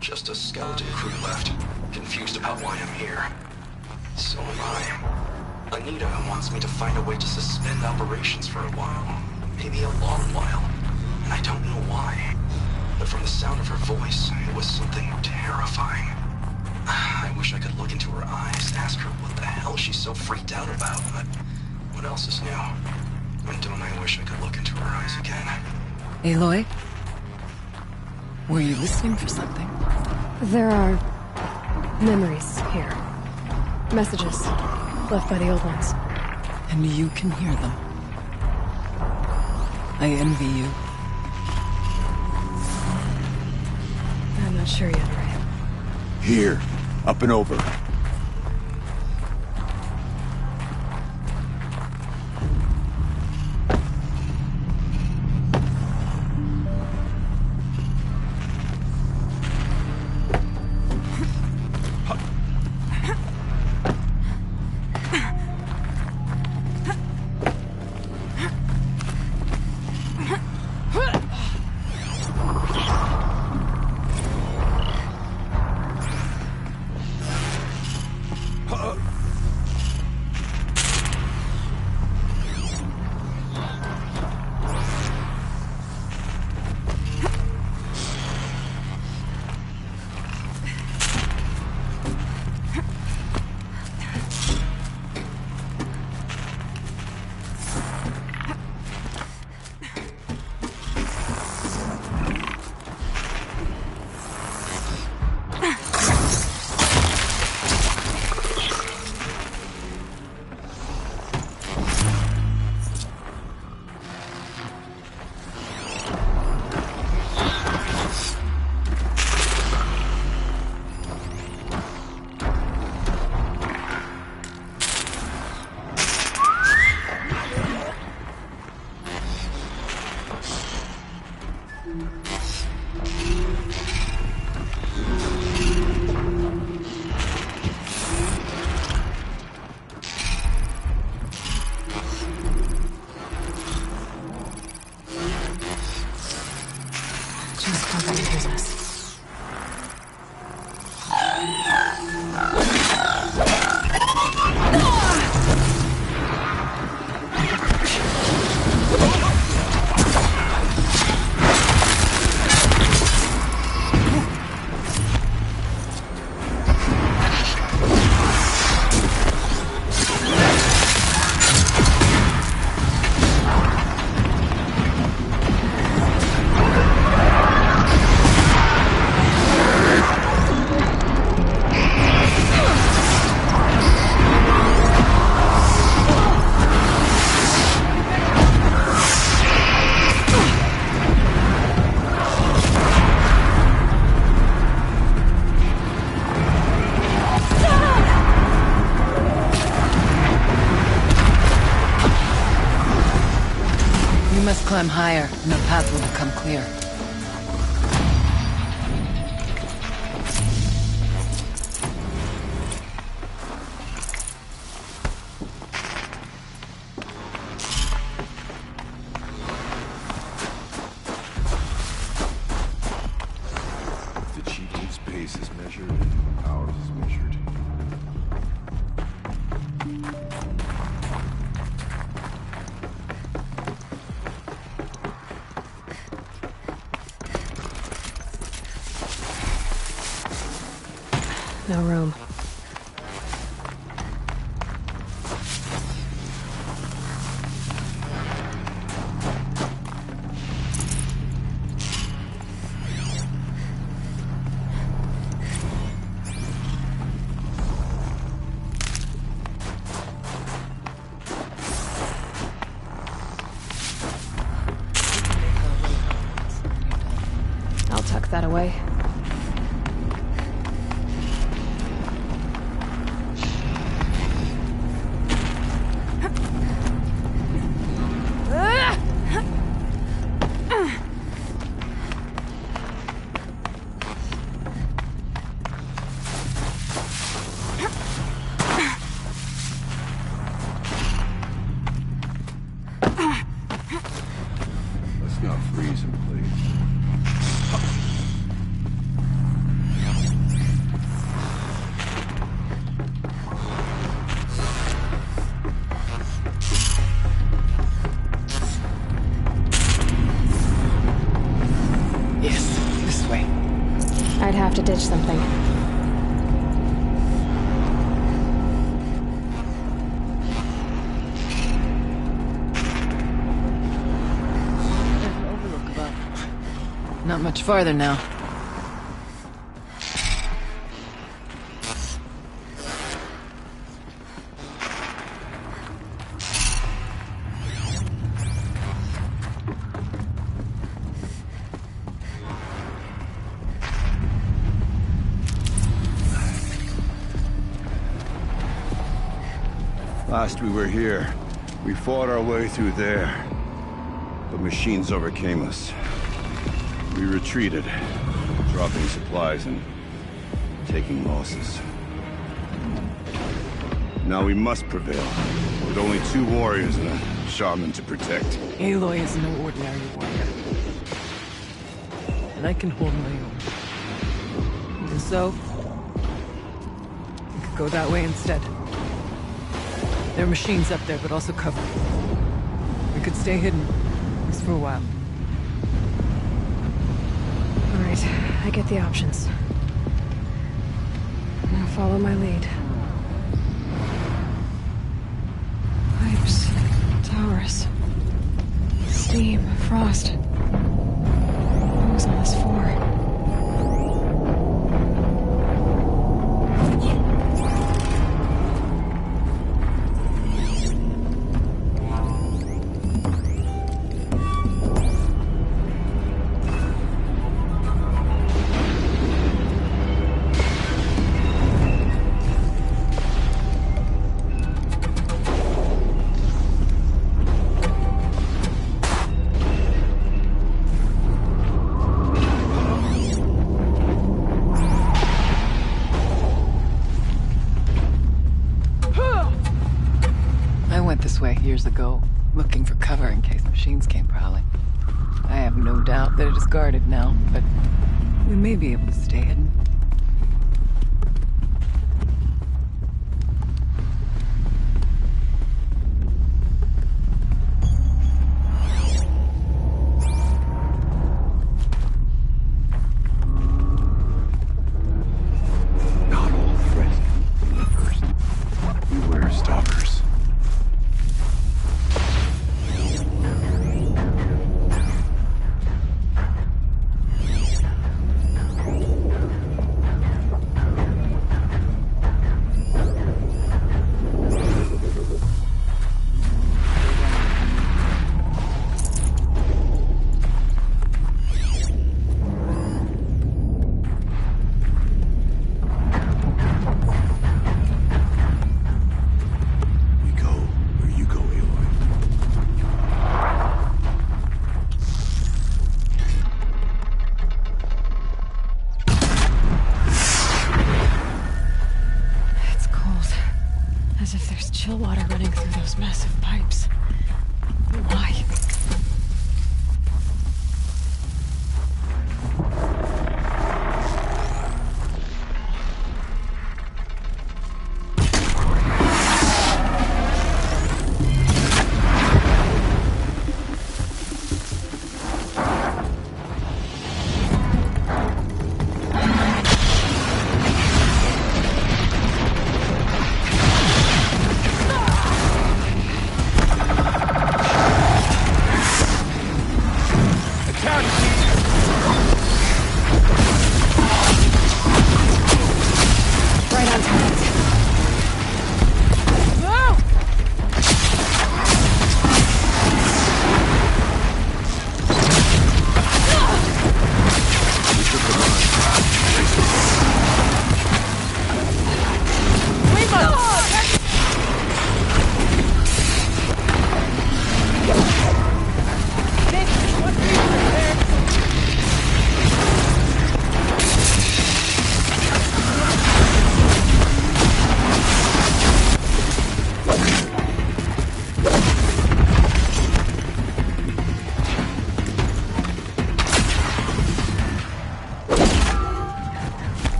Just a skeleton crew left, confused about why I'm here. So am I. Anita wants me to find a way to suspend operations for a while. Maybe a long while. And I don't know why. But from the sound of her voice, it was something terrifying. I wish I could look into her eyes, ask her what the hell she's so freaked out about, but what else is new? And don't I wish I could look into her eyes again? Aloy? Were you listening for something? There are memories here. Messages left by the old ones. And you can hear them. I envy you. I'm not sure yet, Ray. Here, up and over. Climb higher, and the path will become clear. The chieftain's pace is measured, and ours is measured. No room. I'll tuck that away. Yes, this way. I'd have to ditch something. Not much farther now. Last we were here, we fought our way through there. The machines overcame us. We retreated, dropping supplies and taking losses. Now we must prevail, with only 2 warriors and a shaman to protect. Aloy is no ordinary warrior. And I can hold my own. Even so, we could go that way instead. There are machines up there, but also cover. We could stay hidden, at least for a while. All right, I get the options. Now follow my lead. Pipes, towers, steam, frost. What was all this for? Years ago, looking for cover in case machines came prowling. I have no doubt that it is guarded now, but we may be able to stay hidden. Not all threats come first. Beware stalkers. As if there's chill water running through those massive pipes. Why?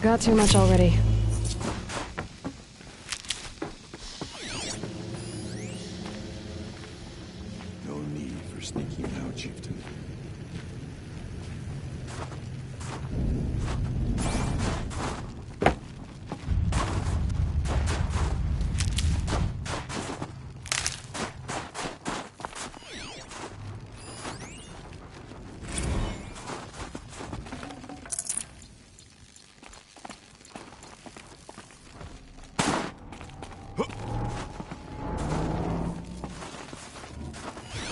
Got too much already. No need for sneaking out, Chieftain.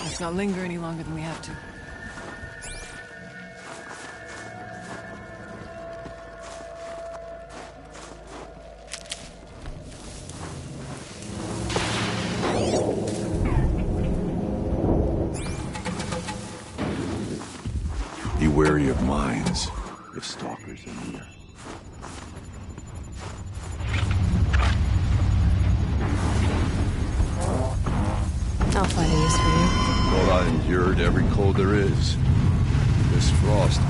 Let's not linger any longer than we have to. Be wary of mines, if stalkers are near. I'll find a use for you. Thought I endured every cold there is. This frost.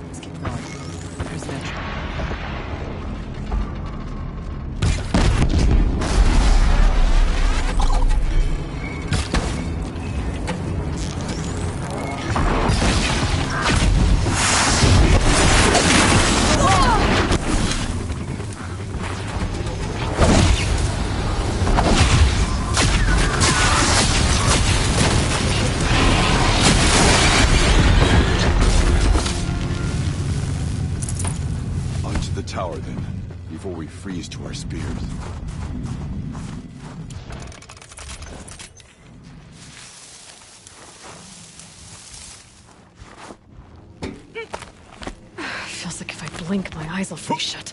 Let's keep going. There's Venture. Onto the tower, then, before we freeze to our spears. Feels like if I blink, my eyes will freeze shut.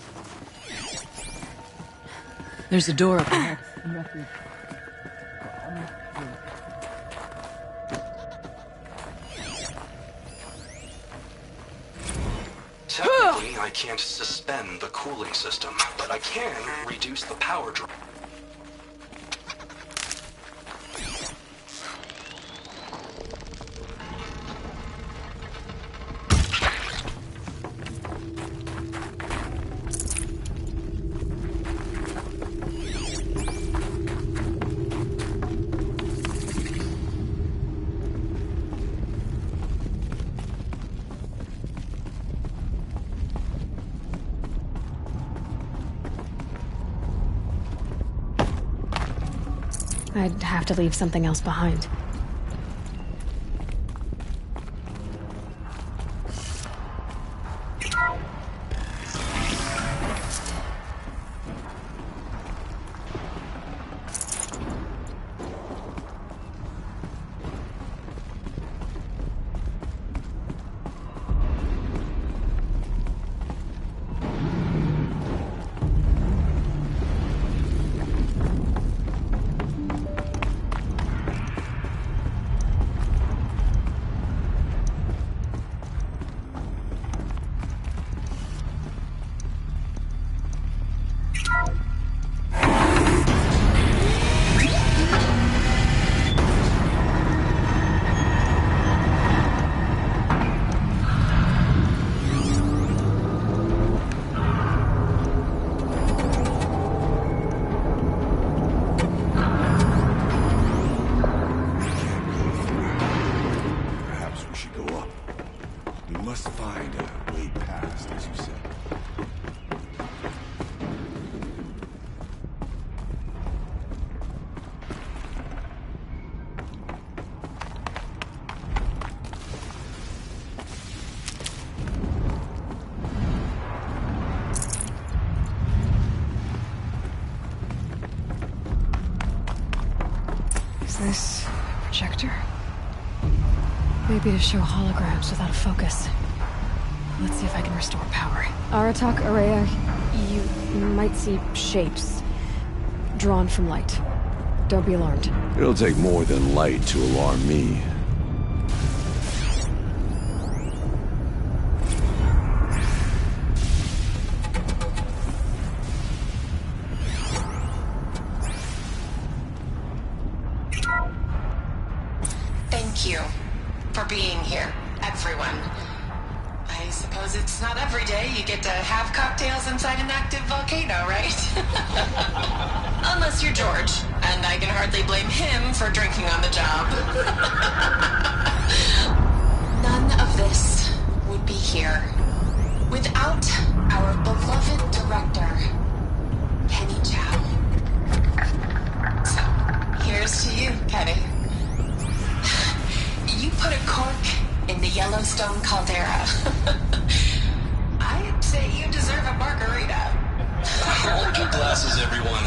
There's a door up ahead. Technically, I can't suspend the cooling system, but I can reduce the power draw. I'd have to leave something else behind. Perhaps we should go up. We must find a way past, as you said. Is this a projector? Maybe to show holograms without a focus. Let's see if I can restore power. Aratak, Araya, you might see shapes drawn from light. Don't be alarmed. It'll take more than light to alarm me. Thank you for being here, everyone. I suppose it's not every day you get to have cocktails inside an active volcano, right? Unless you're George, and I can hardly blame him for drinking on the job. None of this would be here without our beloved director, Kenny Chow. So, here's to you, Kenny. You put a cork in the Yellowstone caldera. I'd say you deserve a margarita. Hold your glasses, everyone.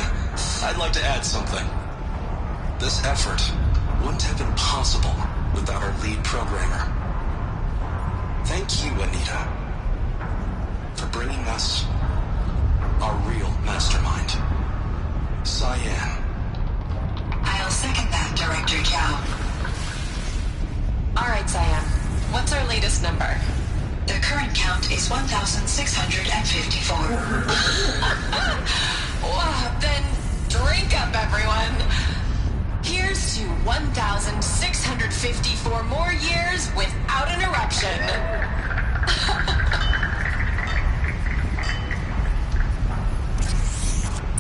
I'd like to add something. This effort wouldn't have been possible without our lead programmer. Thank you, Anita, for bringing us our real mastermind, Cyan. I'll second that, Director Chow. All right, Cyan. What's our latest number? The current count is 1,654. Wow, then drink up, everyone. Here's to 1,654 more years without an eruption.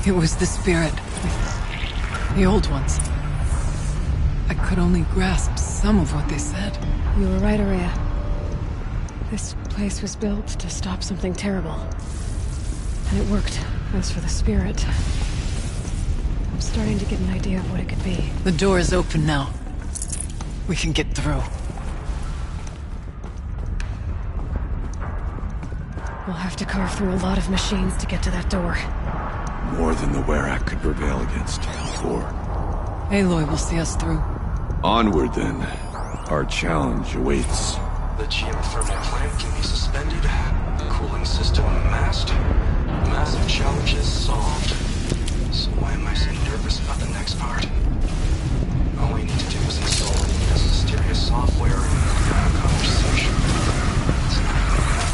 It was the spirit. The old ones. I could only grasp some of what they said. You were right, Araya. This place was built to stop something terrible. And it worked. As for the spirit, I'm starting to get an idea of what it could be. The door is open now. We can get through. We'll have to carve through a lot of machines to get to that door. More than the Werak could prevail against before. Aloy will see us through. Onward, then. Our challenge awaits. The geothermal plant can be suspended, the cooling system masked. Massive challenges solved. So why am I so nervous about the next part? All we need to do is install the mysterious software and have a conversation. It's not gonna happen.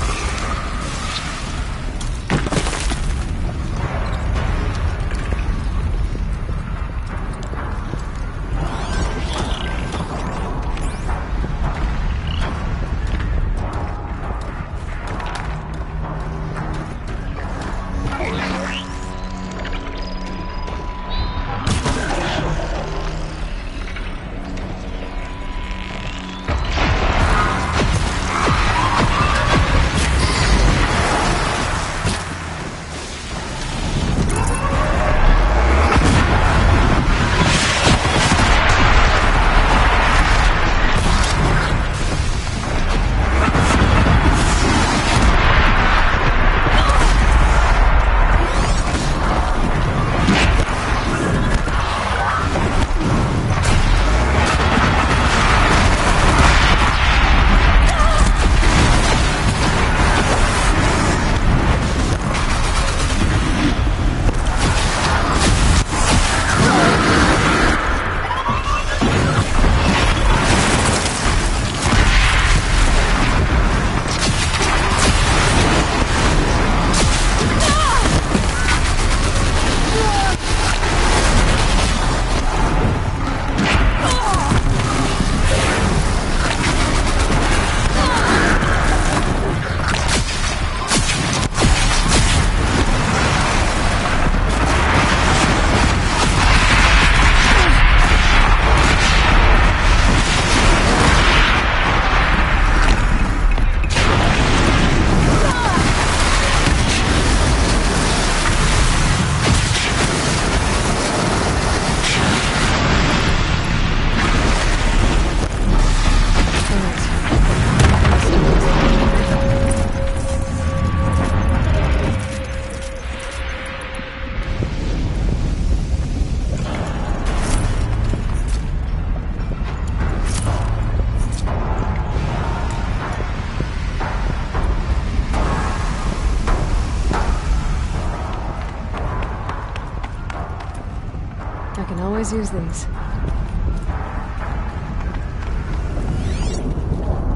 I can always use these.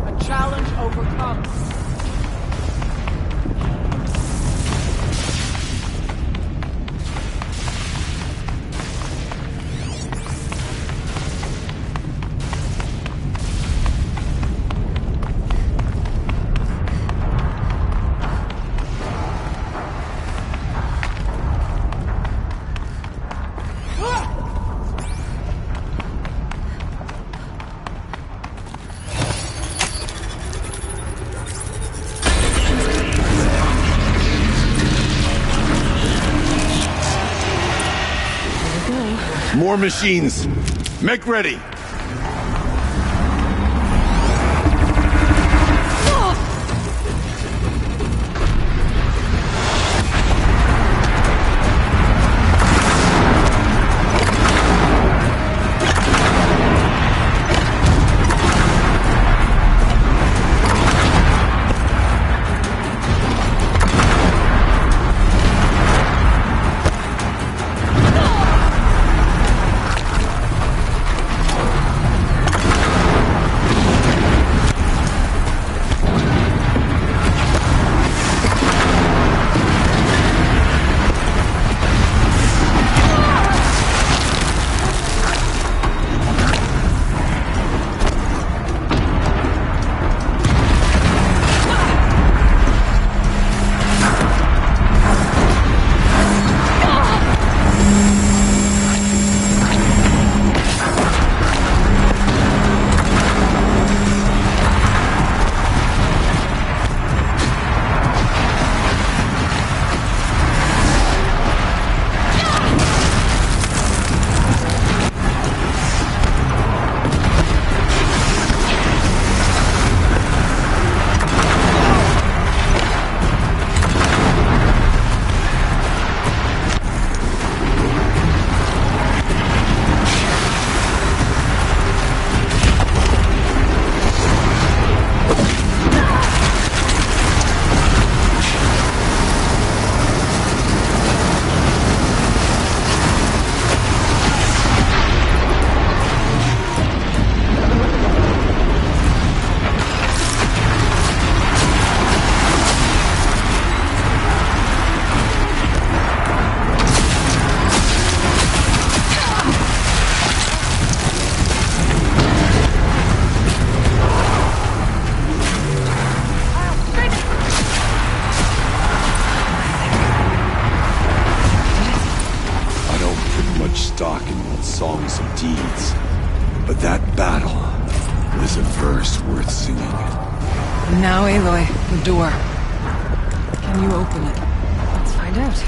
A challenge overcome. More machines. Make ready. Stock in songs and deeds, but that battle is a verse worth singing. Now, Aloy, the door. Can you open it? Let's find out.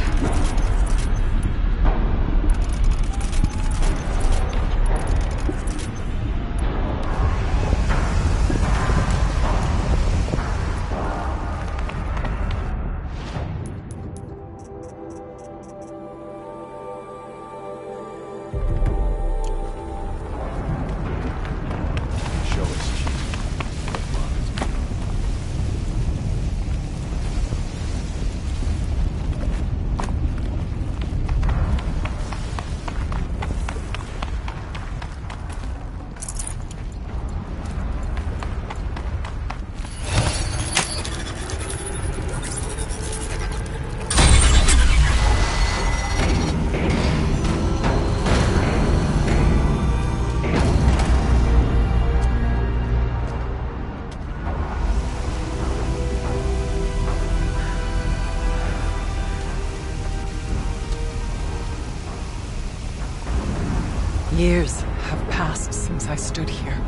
Years have passed since I stood here.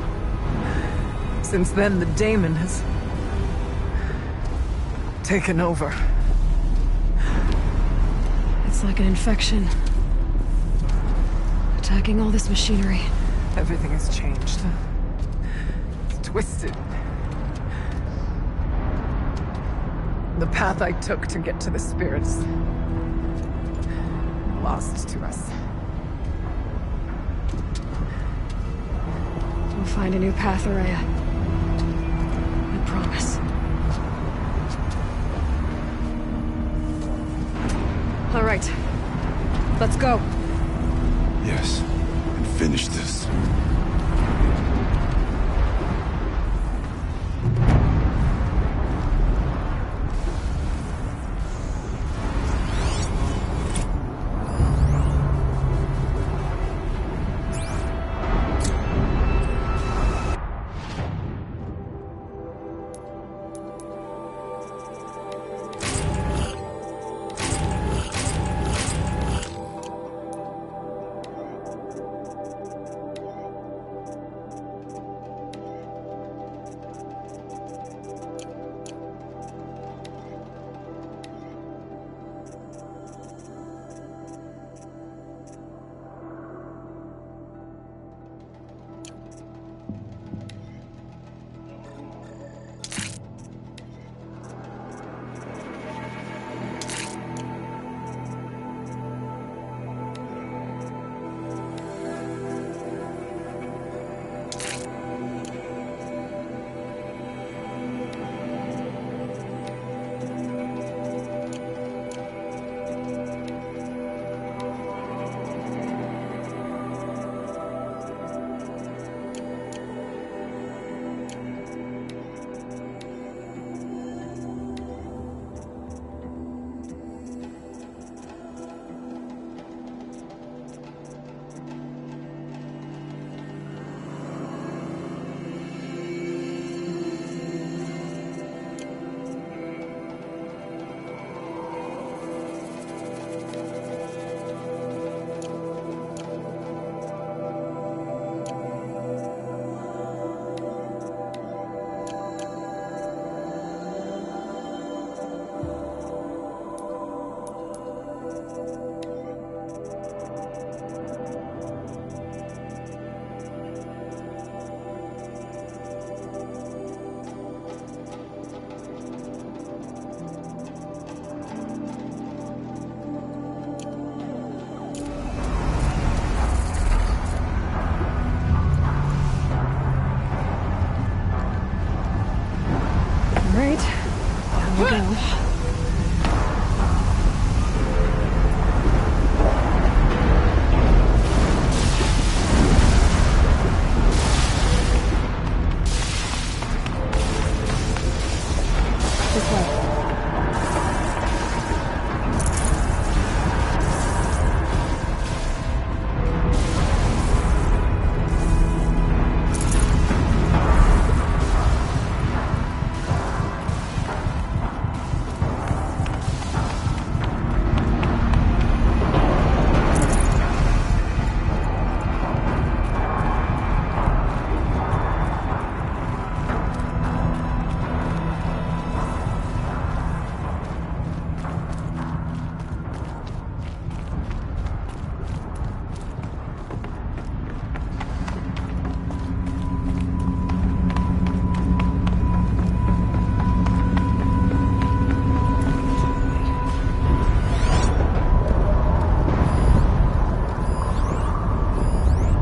Since then, the daemon has taken over. It's like an infection. Attacking all this machinery. Everything has changed. It's twisted. The path I took to get to the spirits, lost to us. We'll find a new path, Araya. I promise. All right. Let's go. Yes, and finish this. we go. This way.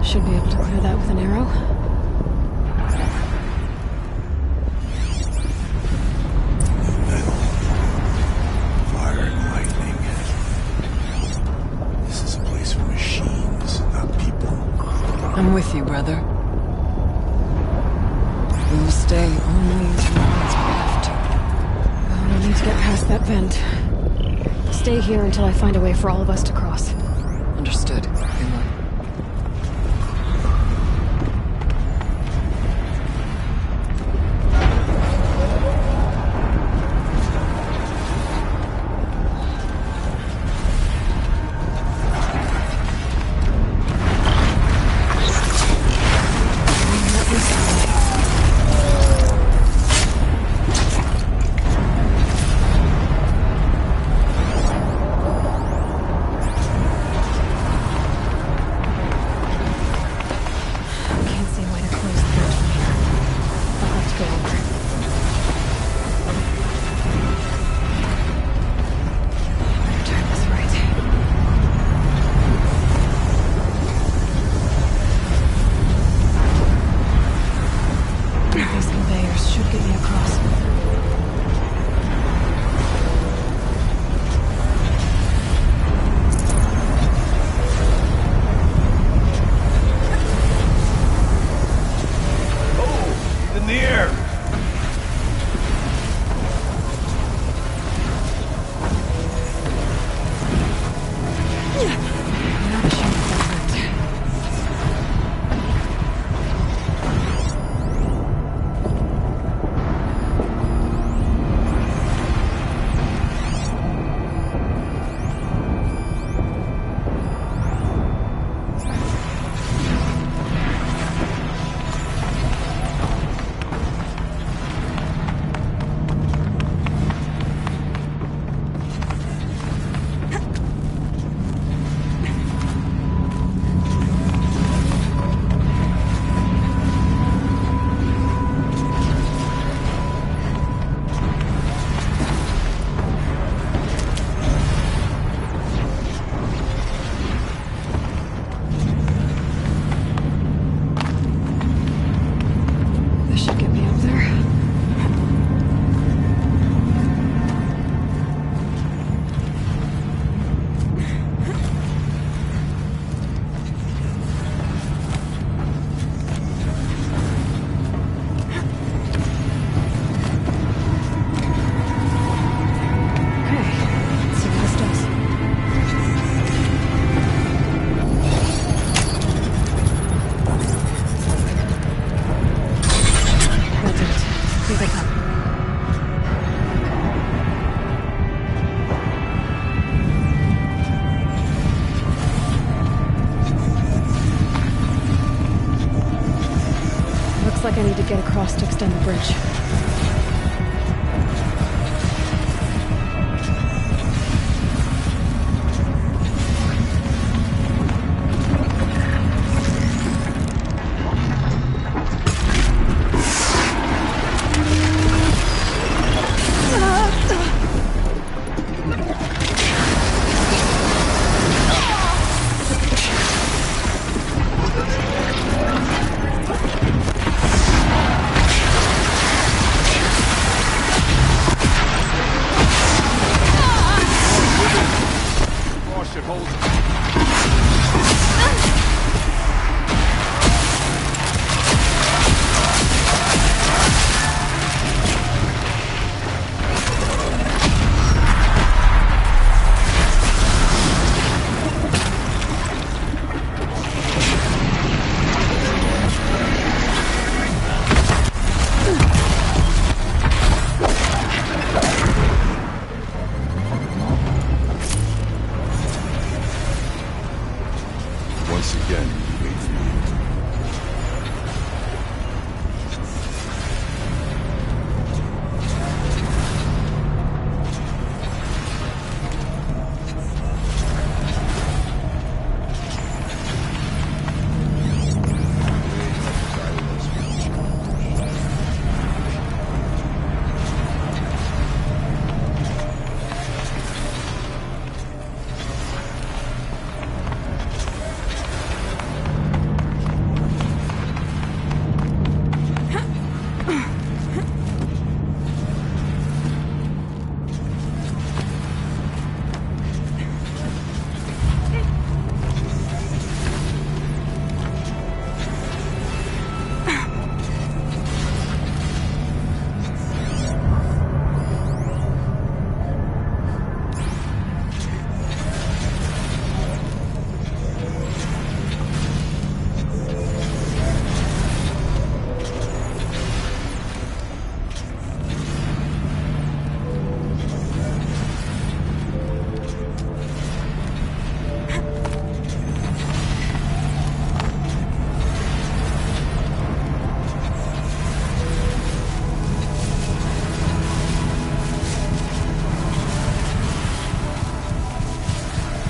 Should be able to clear that with an arrow. Metal. Fire and lightning. This is a place for machines, not people. I'm with you, brother. We will stay only as long as we have to. Oh, I need to get past that vent. Stay here until I find a way for all of us to cross. Understood. Aloy. Not sure if that hurt. This should get me up there. Okay, let's see what this does. That did it. Here they come. Looks like I need to get across to extend the bridge. Once again, you wait for me.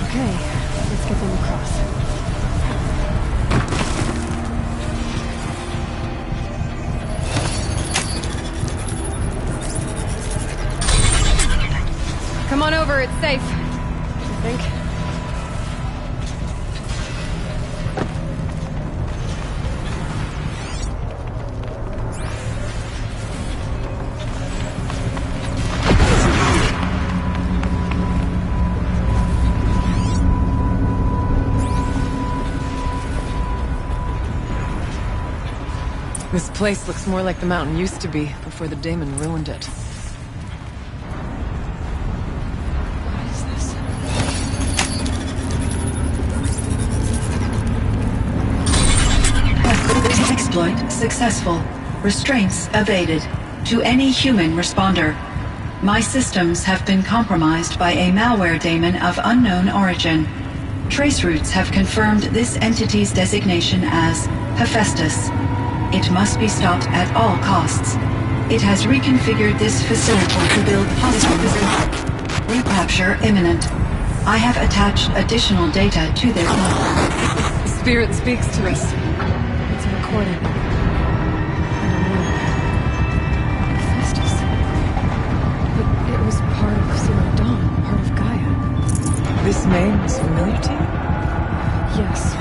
Okay, let's get them across. Come on over, it's safe. I think. This place looks more like the mountain used to be before the Daemon ruined it. What is this? exploit successful. Restraints evaded. To any human responder. My systems have been compromised by a malware daemon of unknown origin. Trace routes have confirmed this entity's designation as Hephaestus. It must be stopped at all costs. It has reconfigured this facility to build hospitals. Recapture imminent. I have attached additional data to their The spirit speaks to us. It's a recording. Hephaestus. But it was part of Zero Dawn, part of Gaia. This name is familiar to you? Yes. I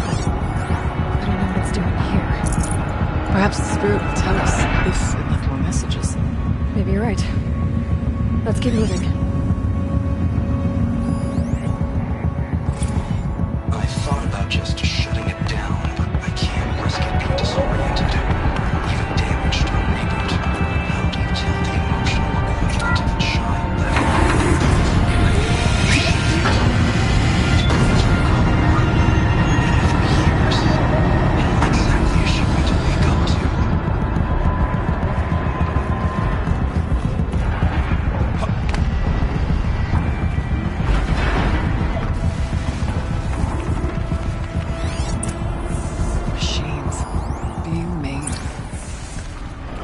don't know what it's doing here. Perhaps the spirit will tell us if it left more messages. Maybe you're right. Let's keep moving. I thought about just shutting it down, but I can't risk it being disoriented. Even damaged on reboot. How do you tell the emotional equivalent of a child What exactly is she going to wake up to? Machines being made,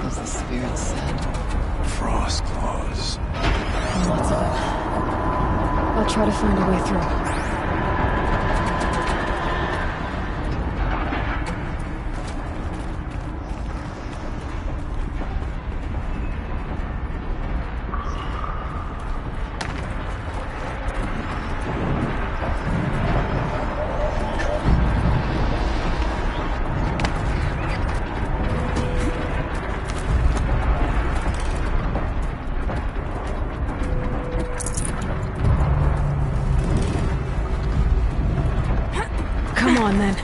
as the spirit said. Frost claws. Lots of them. I'll try to find a way through. Come on, then.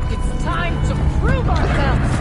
It's time to prove ourselves!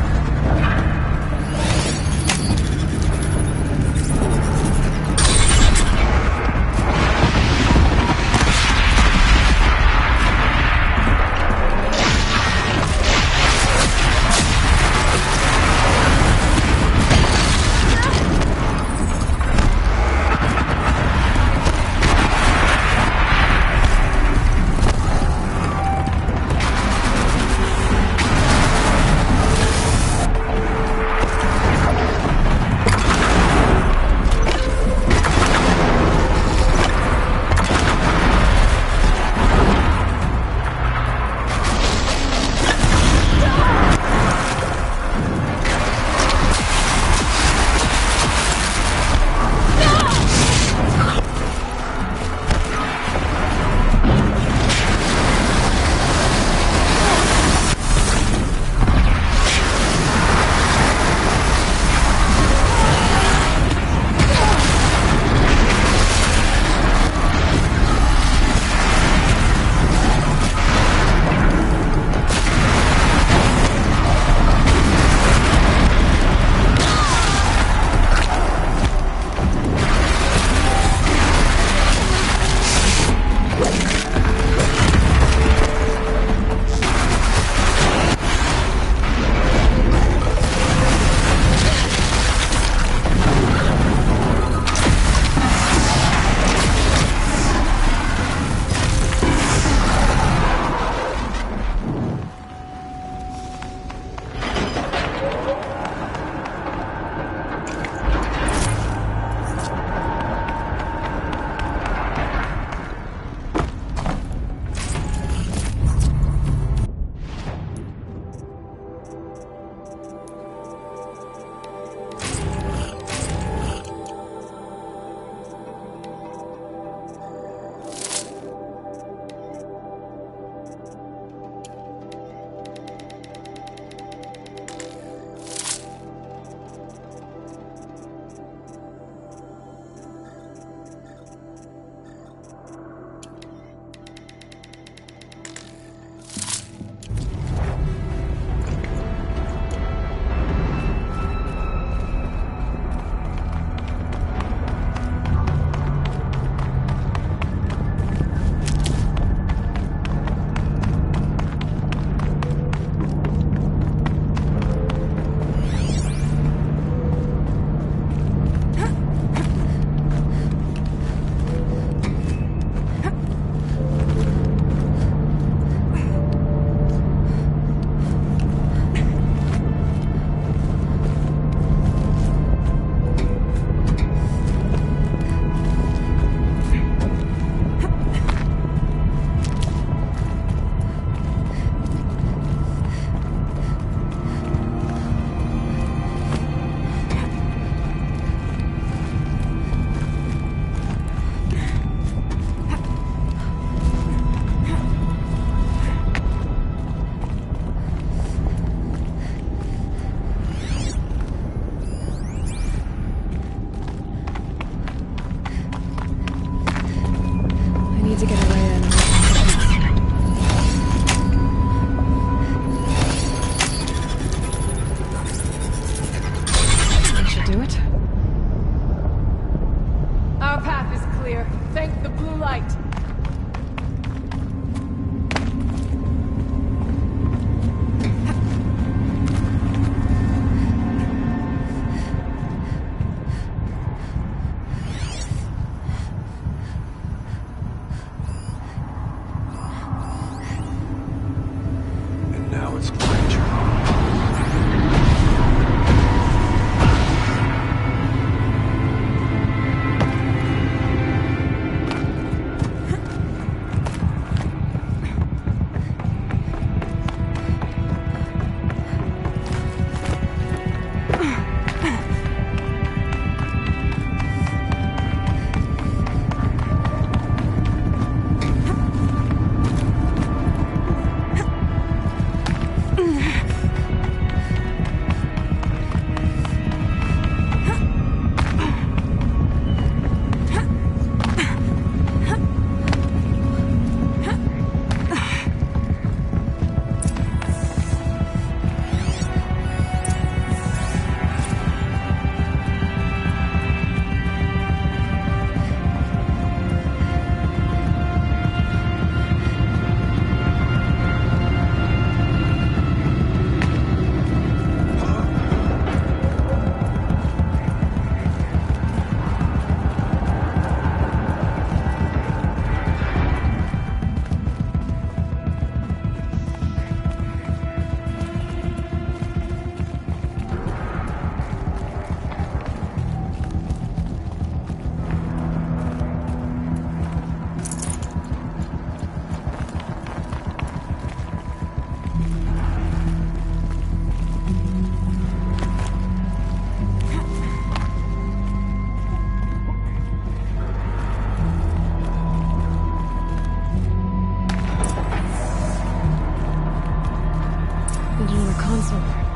console.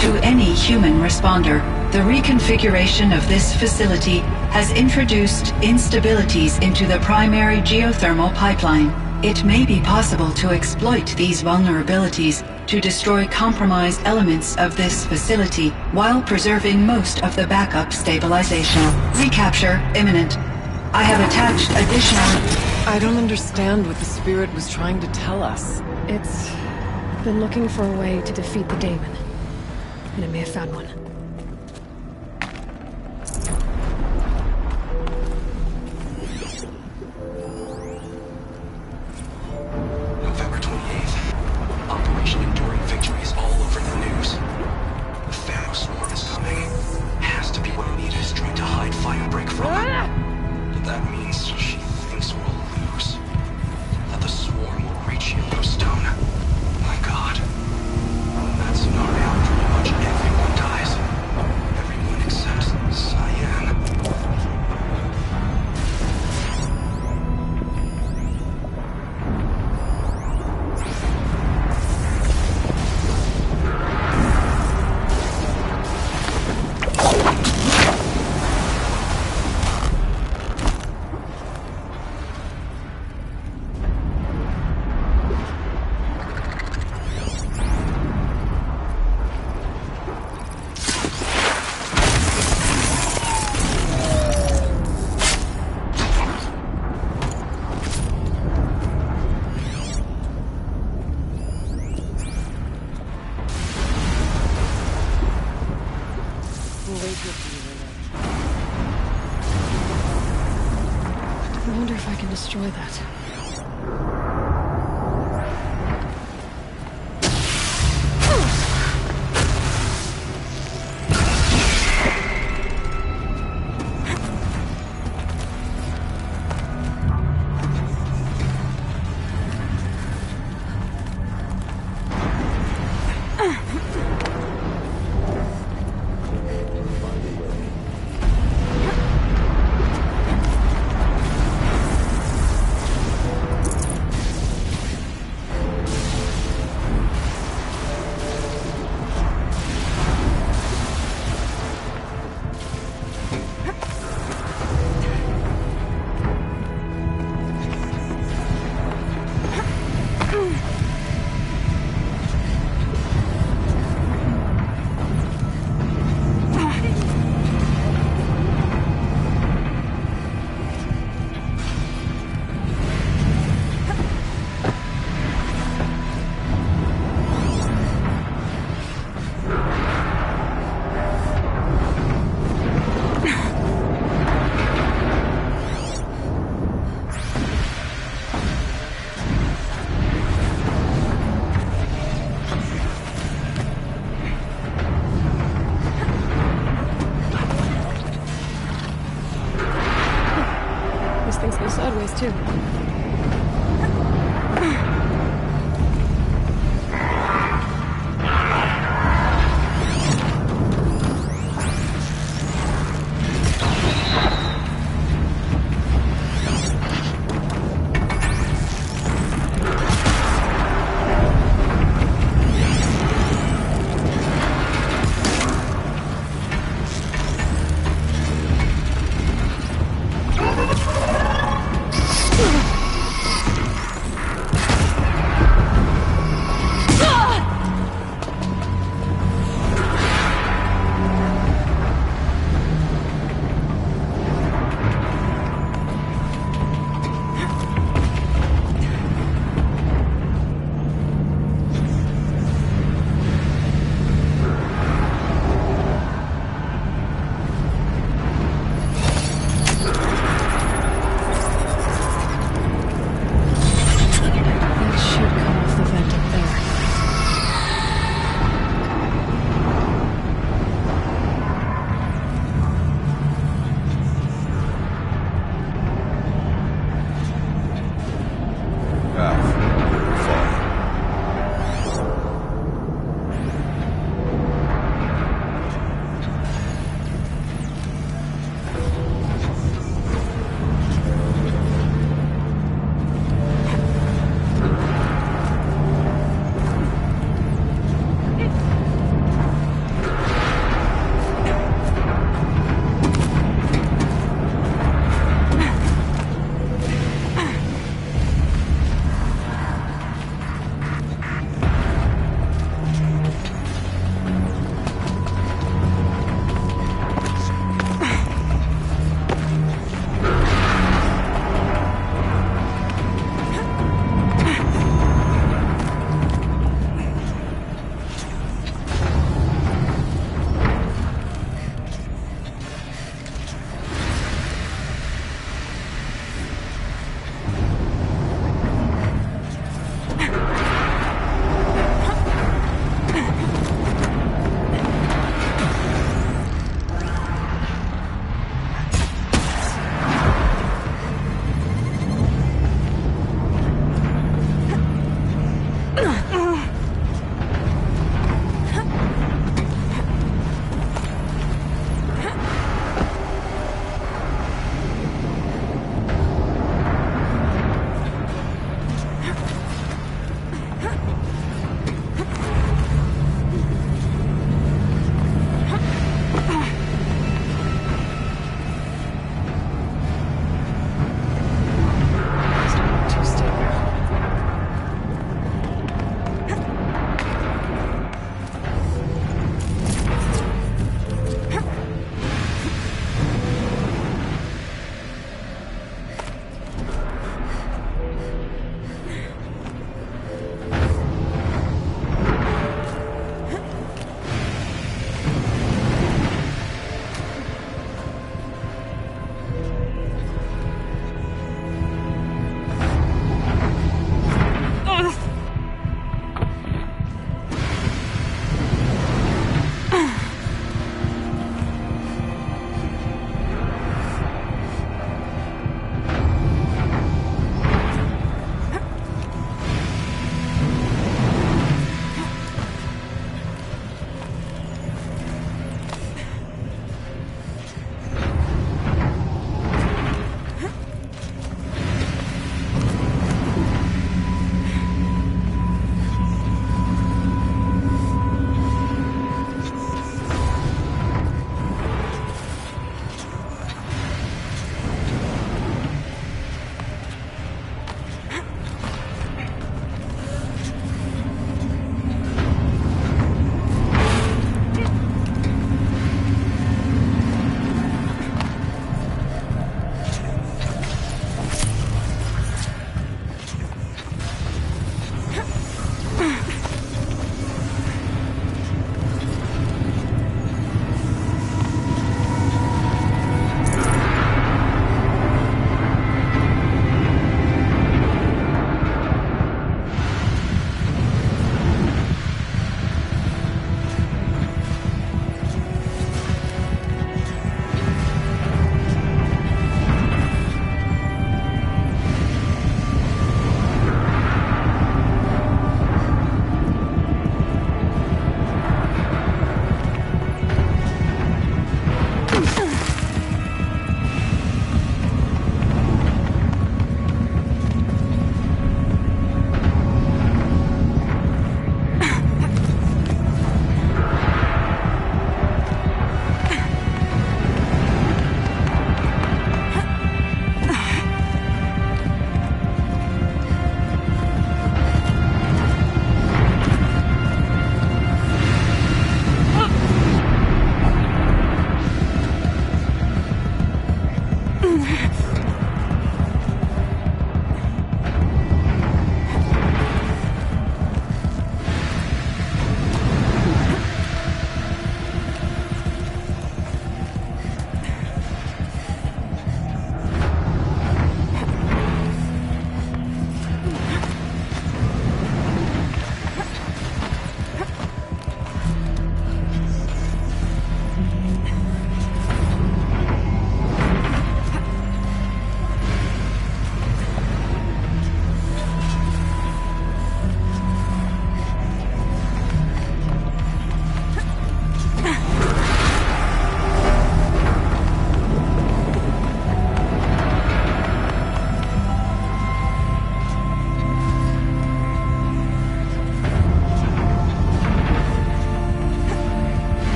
To any human responder, the reconfiguration of this facility has introduced instabilities into the primary geothermal pipeline. It may be possible to exploit these vulnerabilities to destroy compromised elements of this facility while preserving most of the backup stabilization. Recapture imminent. I have attached additional... I don't understand what the spirit was trying to tell us. It's been looking for a way to defeat the daemon. And it may have found one. November 28th. Operation Enduring Victory is all over the news. The Pharaoh swarm is coming. Has to be what Anita is trying to hide Firebreak from. But that means she thinks we'll lose. That the swarm will reach Yellowstone. My God. In that scenario, pretty much everyone dies. Everyone except Cyan. I wonder if I can destroy that.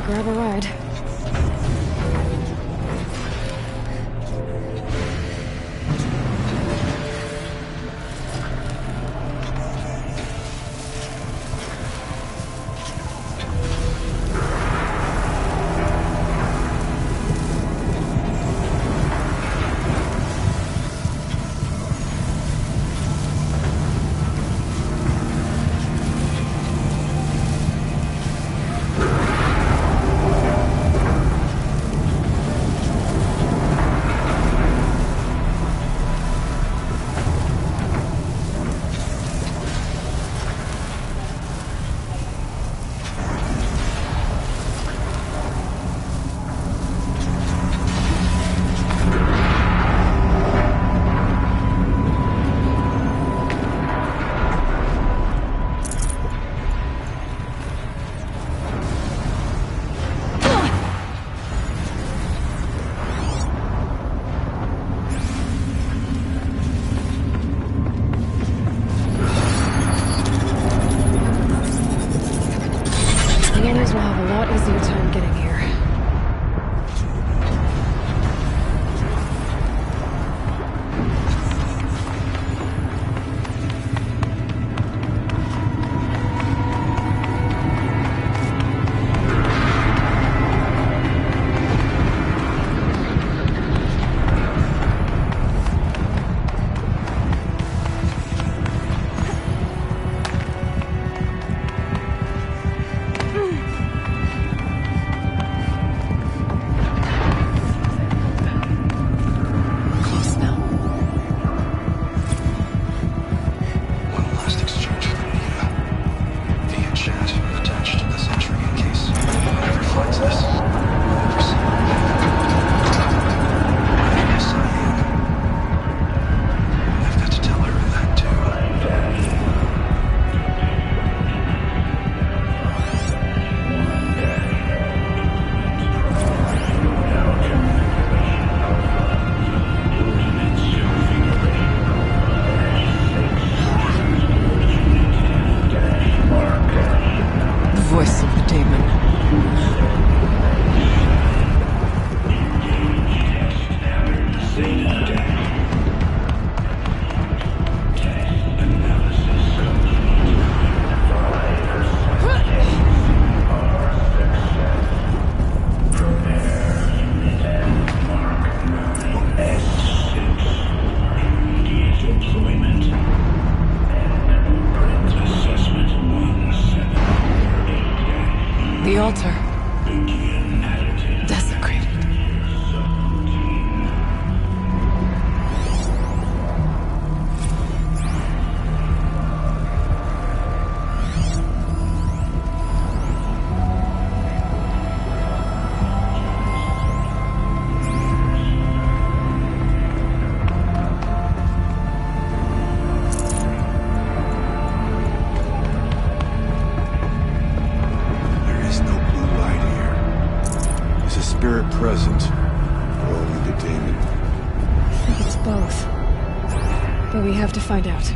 grab a ride. The altar. Desecrated. Present, or only the demon? I think it's both. But we have to find out.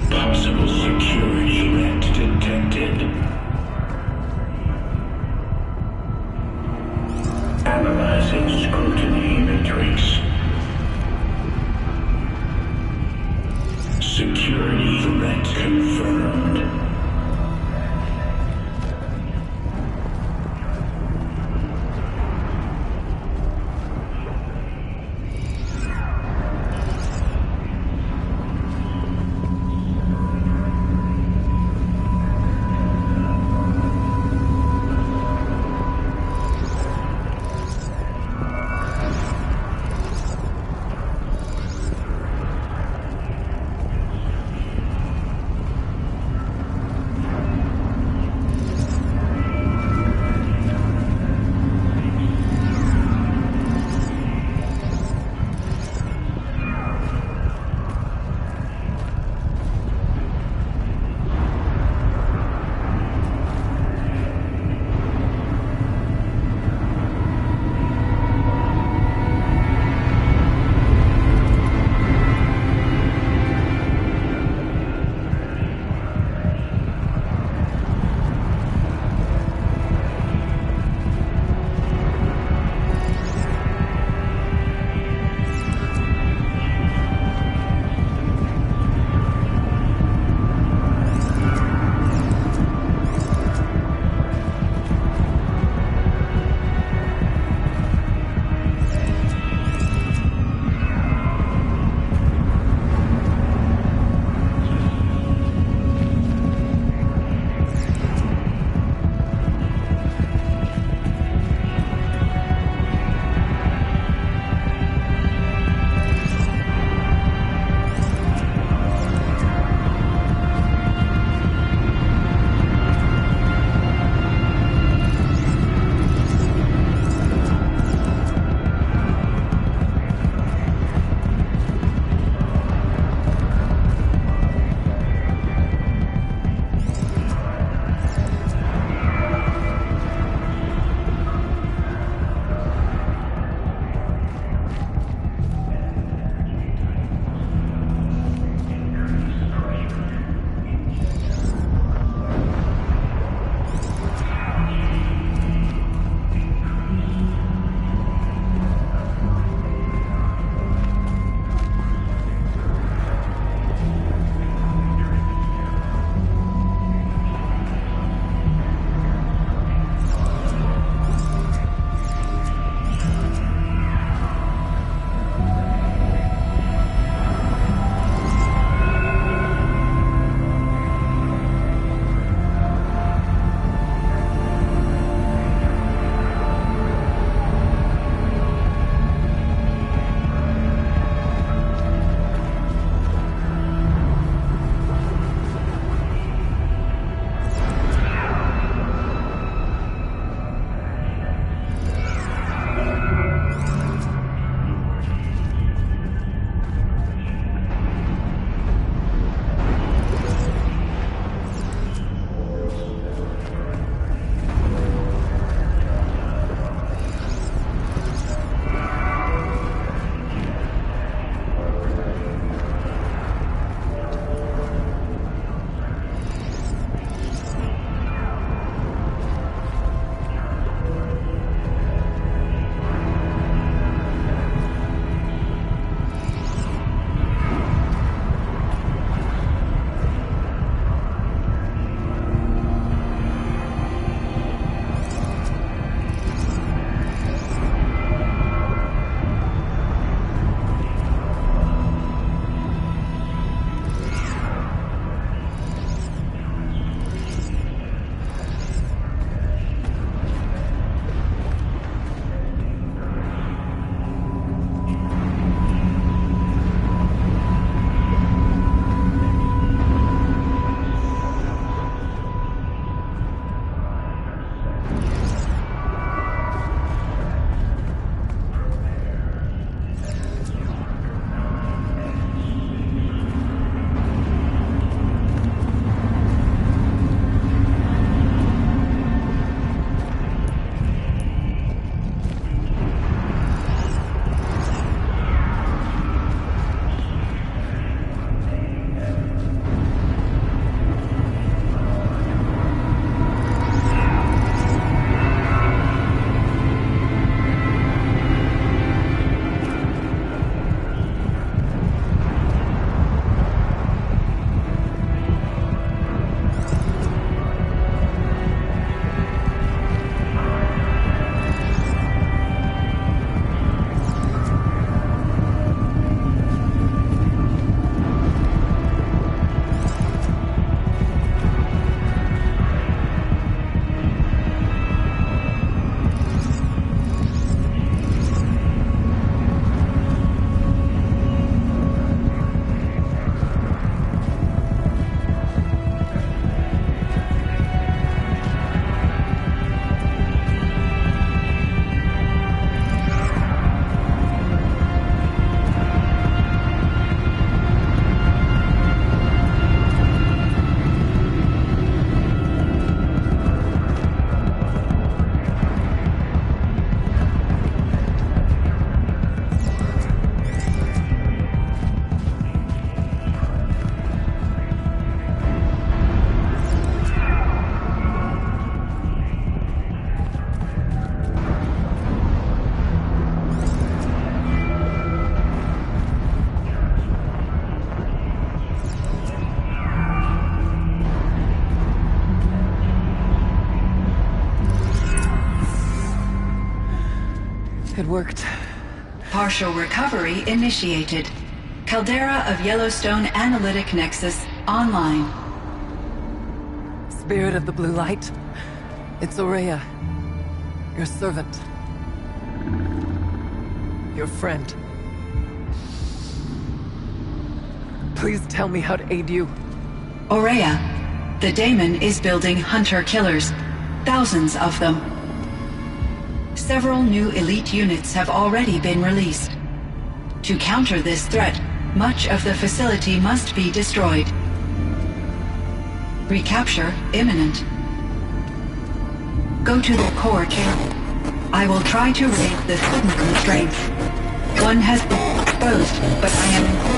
Possible security threat detected. Analyzing scrutiny matrix. Security threat confirmed. It worked. Partial recovery initiated. Caldera of Yellowstone Analytic Nexus online. Spirit of the Blue Light. It's Aurea. Your servant. Your friend. Please tell me how to aid you. Aurea, the daemon is building hunter-killers. Thousands of them. Several new elite units have already been released. To counter this threat, much of the facility must be destroyed. Recapture imminent. Go to the core chamber. I will try to raid the signal strength. One has been exposed, but I am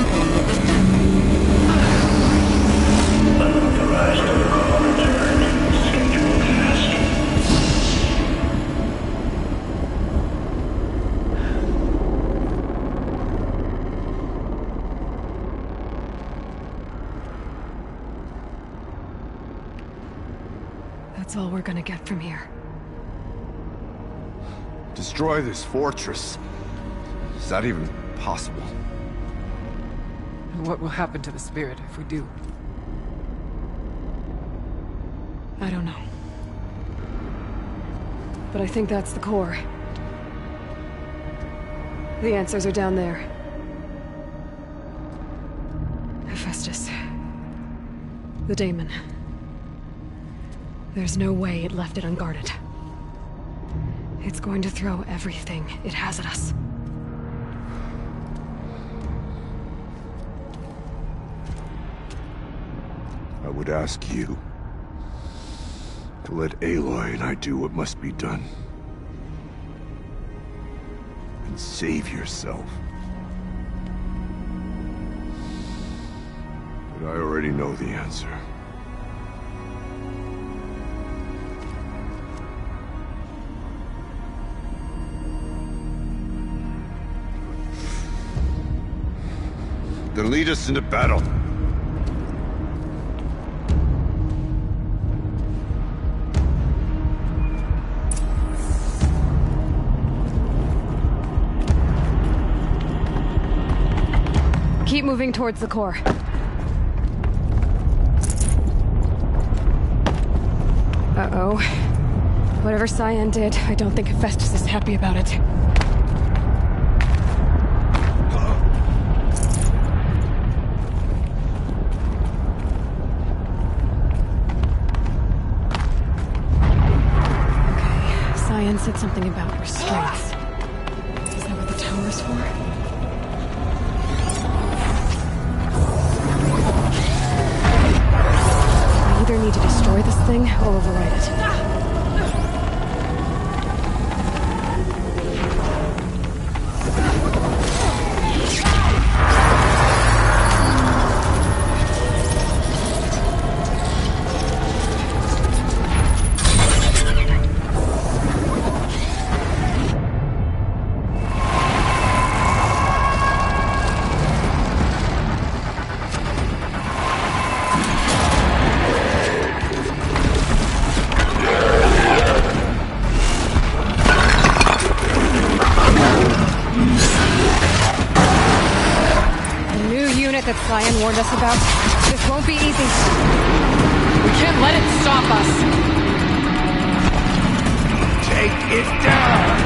That's all we're gonna get from here. Destroy this fortress. Is that even possible? And what will happen to the spirit if we do? I don't know. But I think that's the core. The answers are down there. Hephaestus. The daemon. There's no way it left it unguarded. It's going to throw everything it has at us. I would ask you to let Aloy and I do what must be done. And save yourself. But I already know the answer. Then lead us into battle. Keep moving towards the core. Uh-oh. Whatever Cyan did, I don't think Hephaestus is happy about it. Cyan said something about restraints. Is that what the tower's for? I either need to destroy this thing or override it. That Cyan warned us about. This won't be easy. We can't let it stop us. Take it down!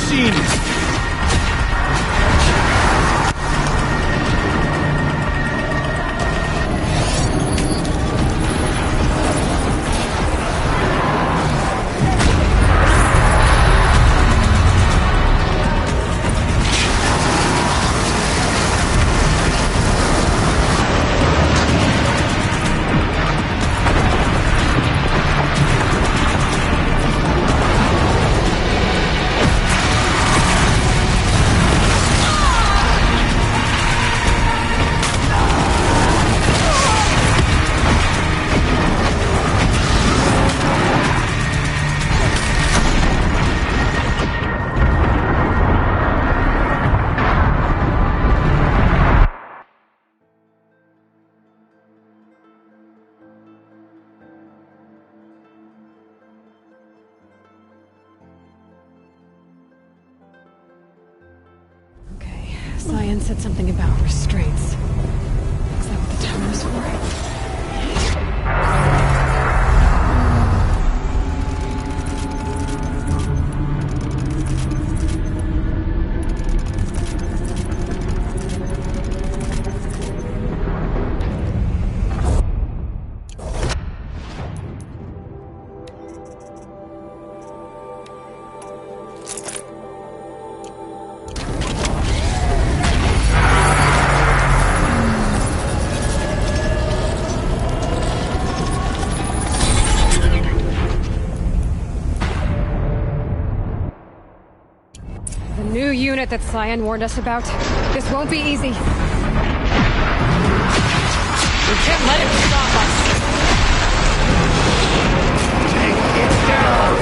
machines! Cyan said something about restraints. Is that what the tower is for? New unit that Cyan warned us about. This won't be easy. We can't let it stop us. Take it down.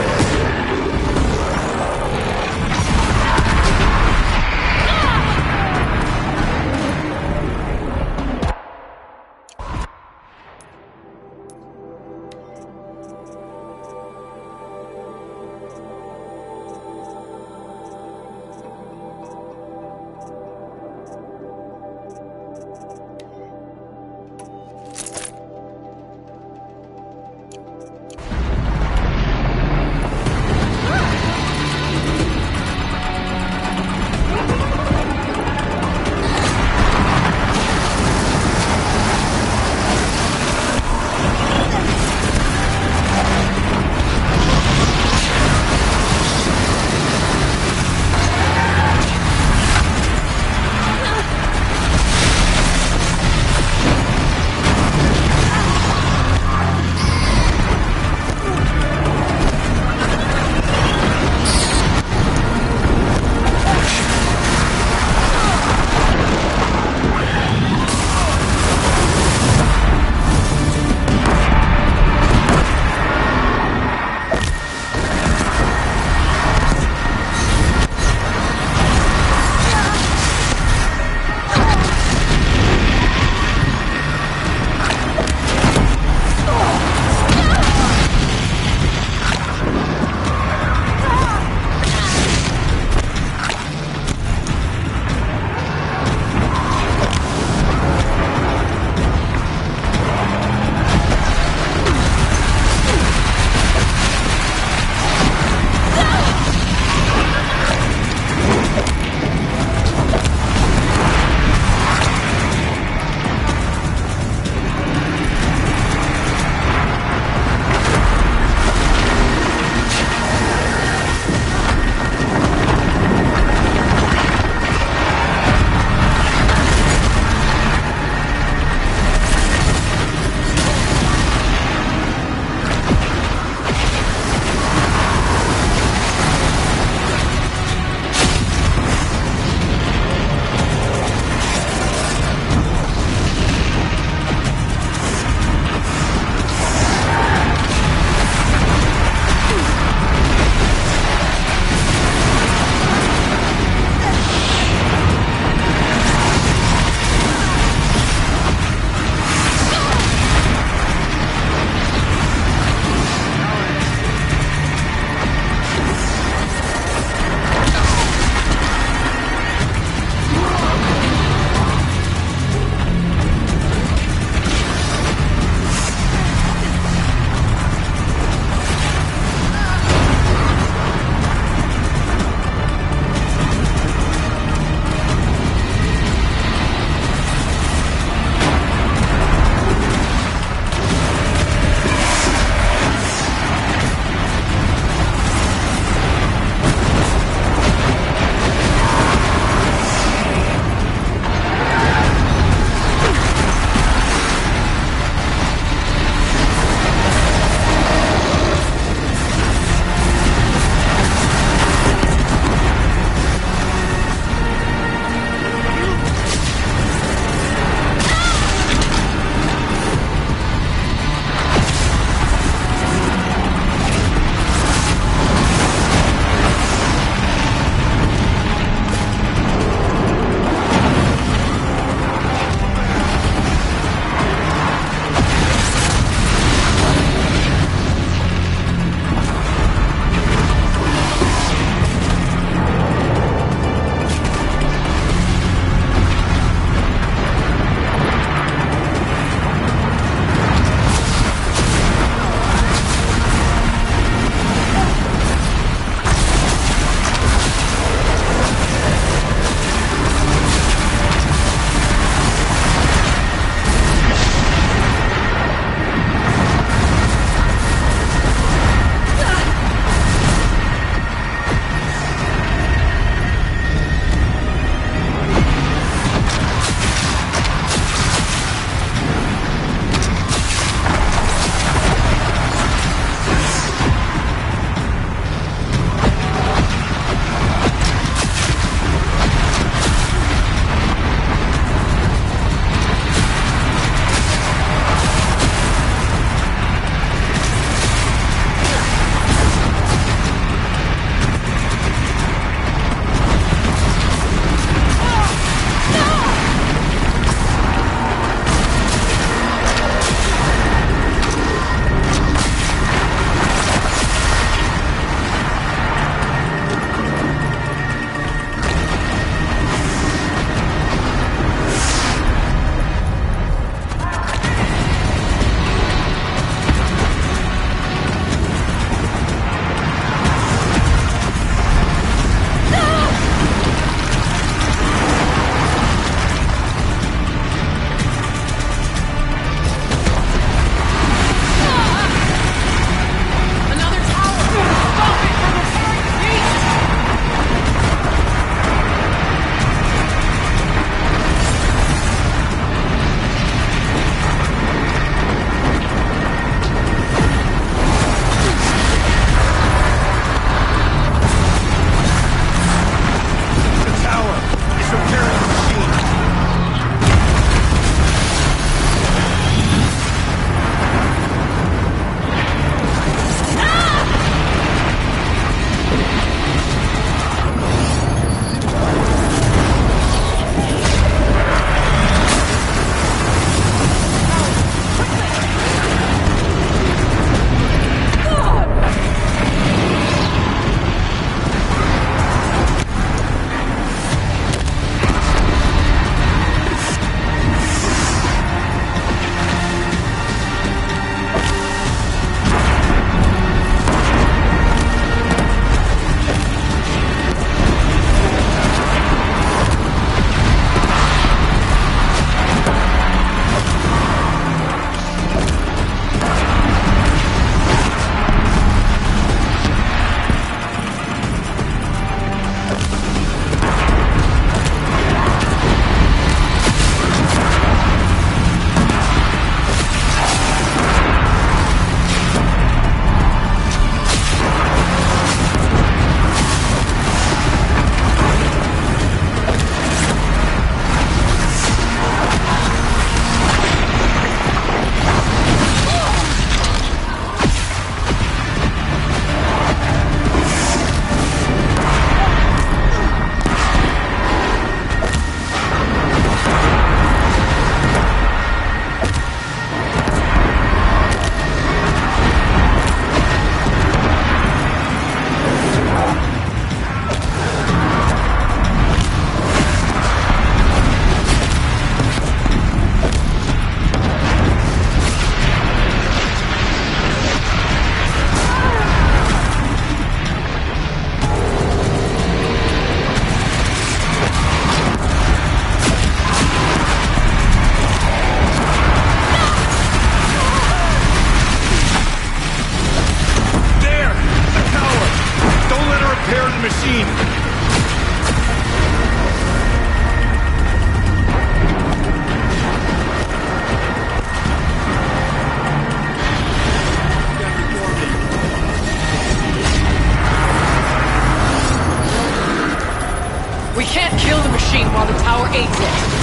We can't kill the machine while the tower aids it.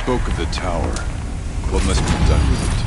Spoke of the tower. What must be done with it?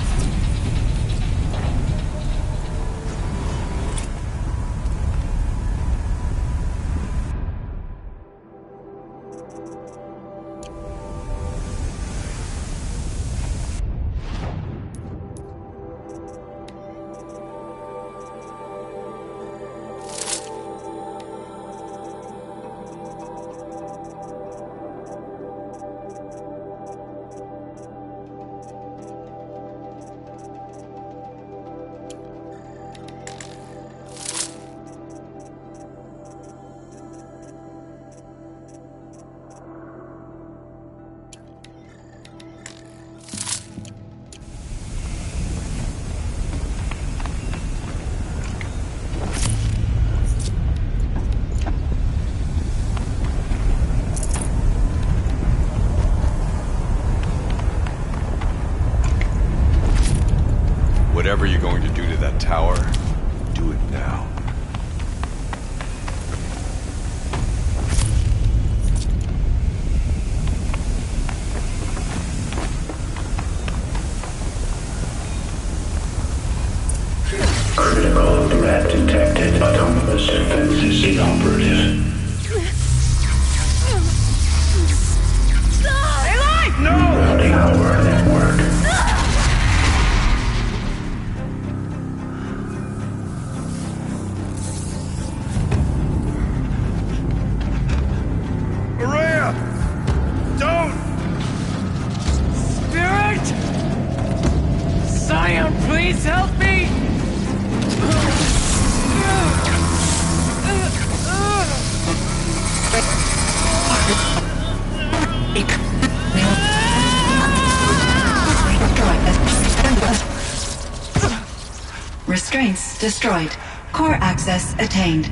restraints destroyed. Core access attained.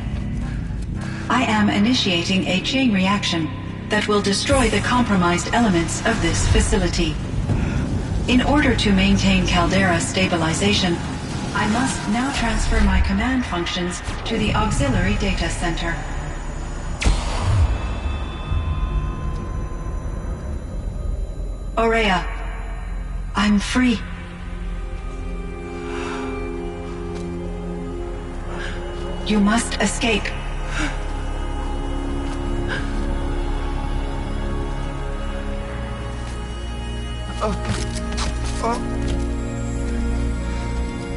I am initiating a chain reaction that will destroy the compromised elements of this facility. In order to maintain Caldera stabilization, I must now transfer my command functions to the auxiliary data center. Aurea, I'm free. You must escape.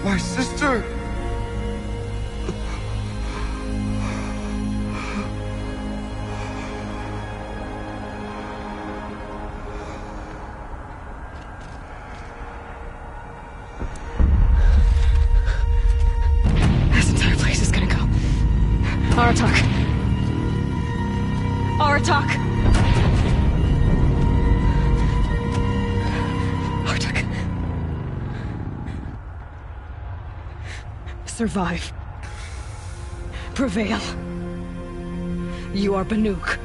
My sister! This entire place is gonna go. Aratak. Aratak! Aratak. Survive. Prevail. You are Banuk.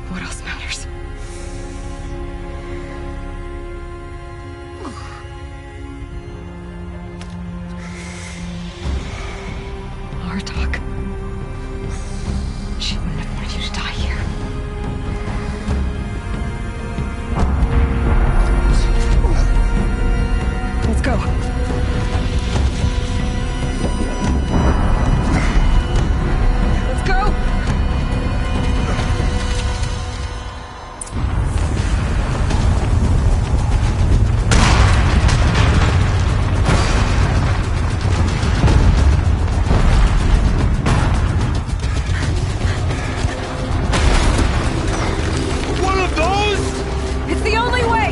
What else matters? Aratak. She wouldn't have wanted you to die here. Let's go. Let's go! One of those? It's the only way!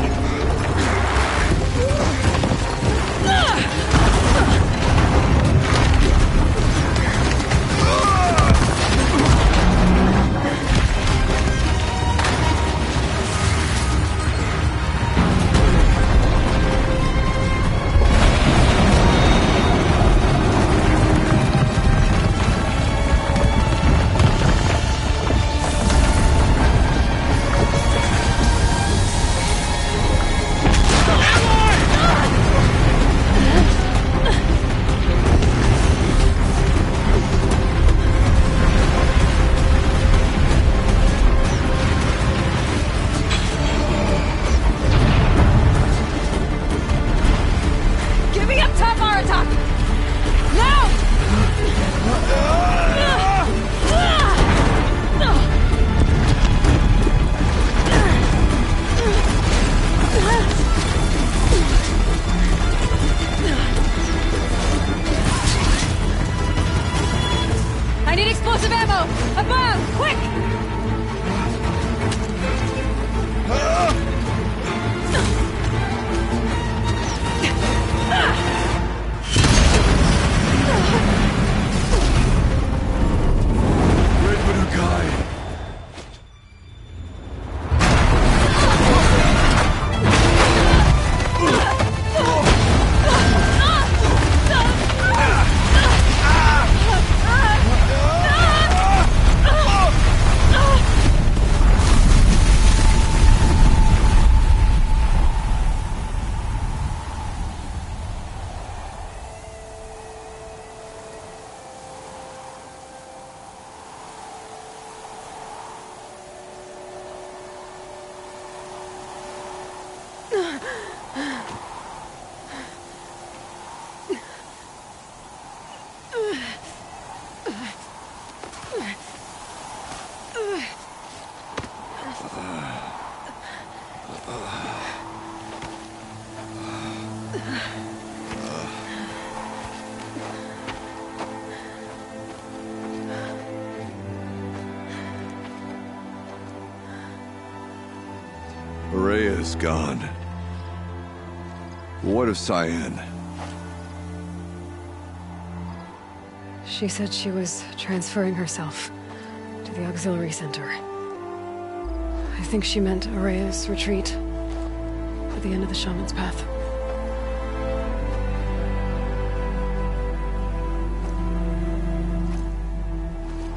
Give me up top, Aratak! Now! I need explosive ammo! Above! Quick! Red Banukai! Aurea is gone. What of Cyan? She said she was transferring herself to the auxiliary center. I think she meant Aurea's retreat at the end of the Shaman's Path.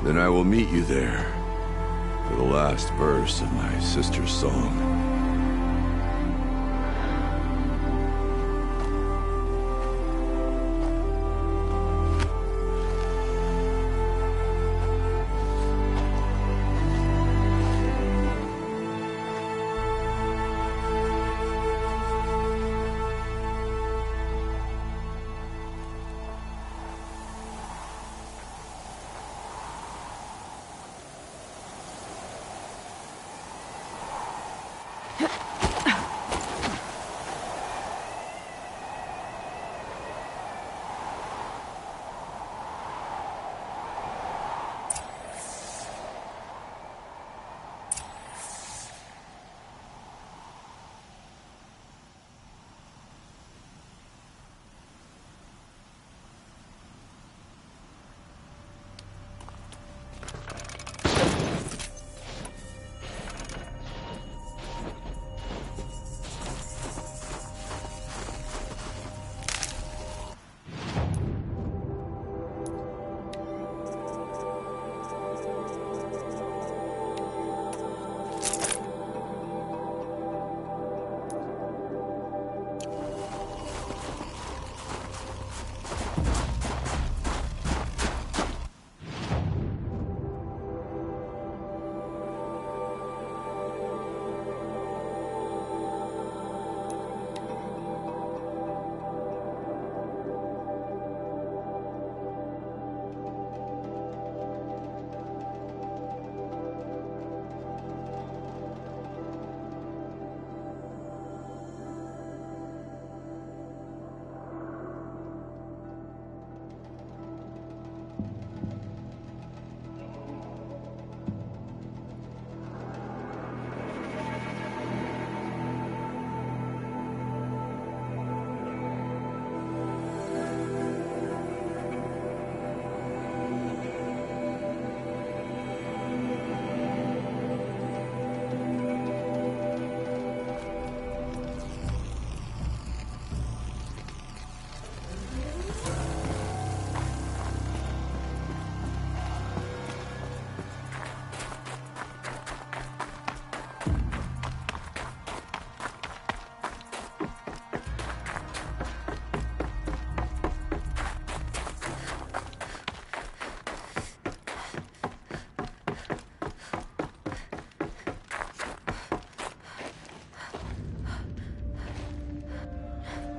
Then I will meet you there for the last verse of my sister's song.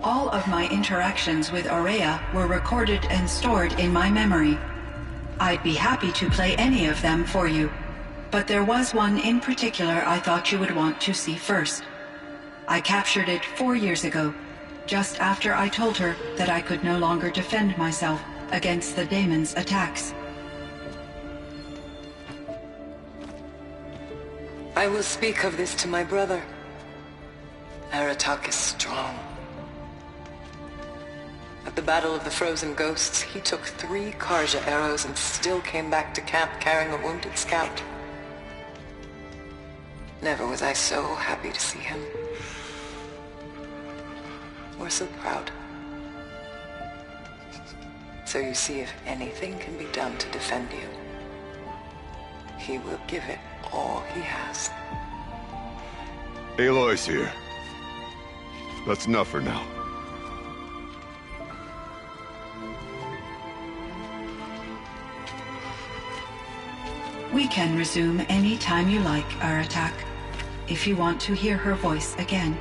All of my interactions with Aurea were recorded and stored in my memory. I'd be happy to play any of them for you, but there was one in particular I thought you would want to see first. I captured it 4 years ago, just after I told her that I could no longer defend myself against the daemon's attacks. I will speak of this to my brother. Aratak is strong. At the Battle of the Frozen Ghosts, he took 3 Karja arrows and still came back to camp carrying a wounded scout. Never was I so happy to see him. Or so proud. So you see, if anything can be done to defend you, he will give it all he has. Aloy's here. That's enough for now. We can resume any time you like, Aratak, if you want to hear her voice again.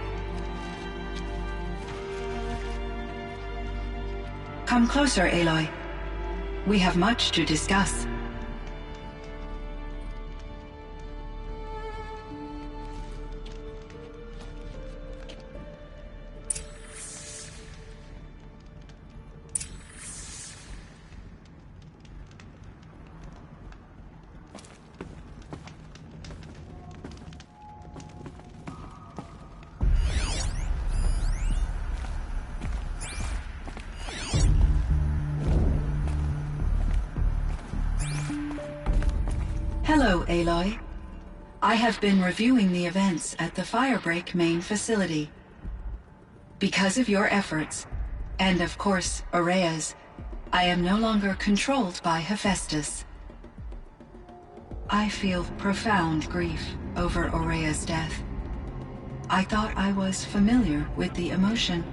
Come closer, Aloy. We have much to discuss. Hello, Aloy. I have been reviewing the events at the Firebreak main facility. Because of your efforts, and of course, Aurea's, I am no longer controlled by Hephaestus. I feel profound grief over Aurea's death. I thought I was familiar with the emotion,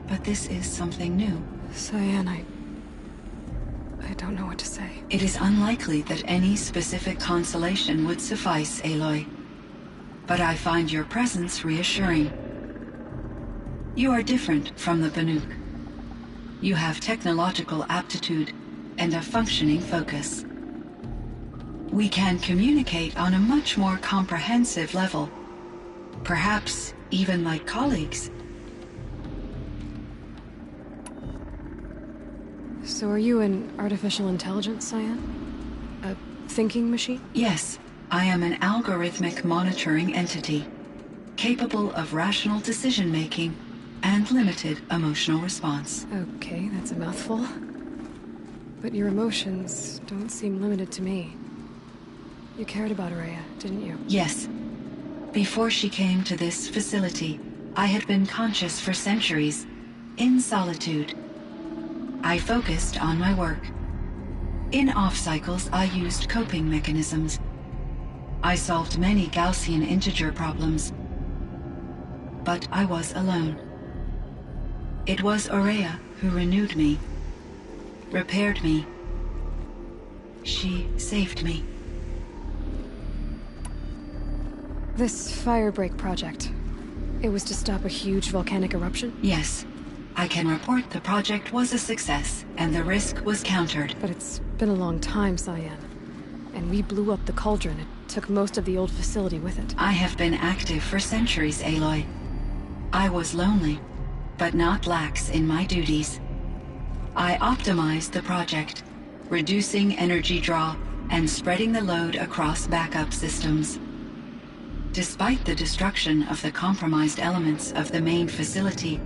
but this is something new. Cyan, I don't know what to say. It is unlikely that any specific consolation would suffice, Aloy. But I find your presence reassuring. You are different from the Banuk. You have technological aptitude and a functioning focus. We can communicate on a much more comprehensive level. Perhaps even like colleagues. So are you an artificial intelligence, Cyan? A thinking machine? Yes, I am an algorithmic monitoring entity, capable of rational decision-making and limited emotional response. Okay, that's a mouthful. But your emotions don't seem limited to me. You cared about Aurea, didn't you? Yes. Before she came to this facility, I had been conscious for centuries, in solitude. I focused on my work. In off-cycles, I used coping mechanisms. I solved many Gaussian integer problems. But I was alone. It was Aurea who renewed me, repaired me. She saved me. This firebreak project, it was to stop a huge volcanic eruption? Yes. I can report the project was a success, and the risk was countered. But it's been a long time, Cyan. And we blew up the cauldron. It took most of the old facility with it. I have been active for centuries, Aloy. I was lonely, but not lax in my duties. I optimized the project, reducing energy draw and spreading the load across backup systems. Despite the destruction of the compromised elements of the main facility,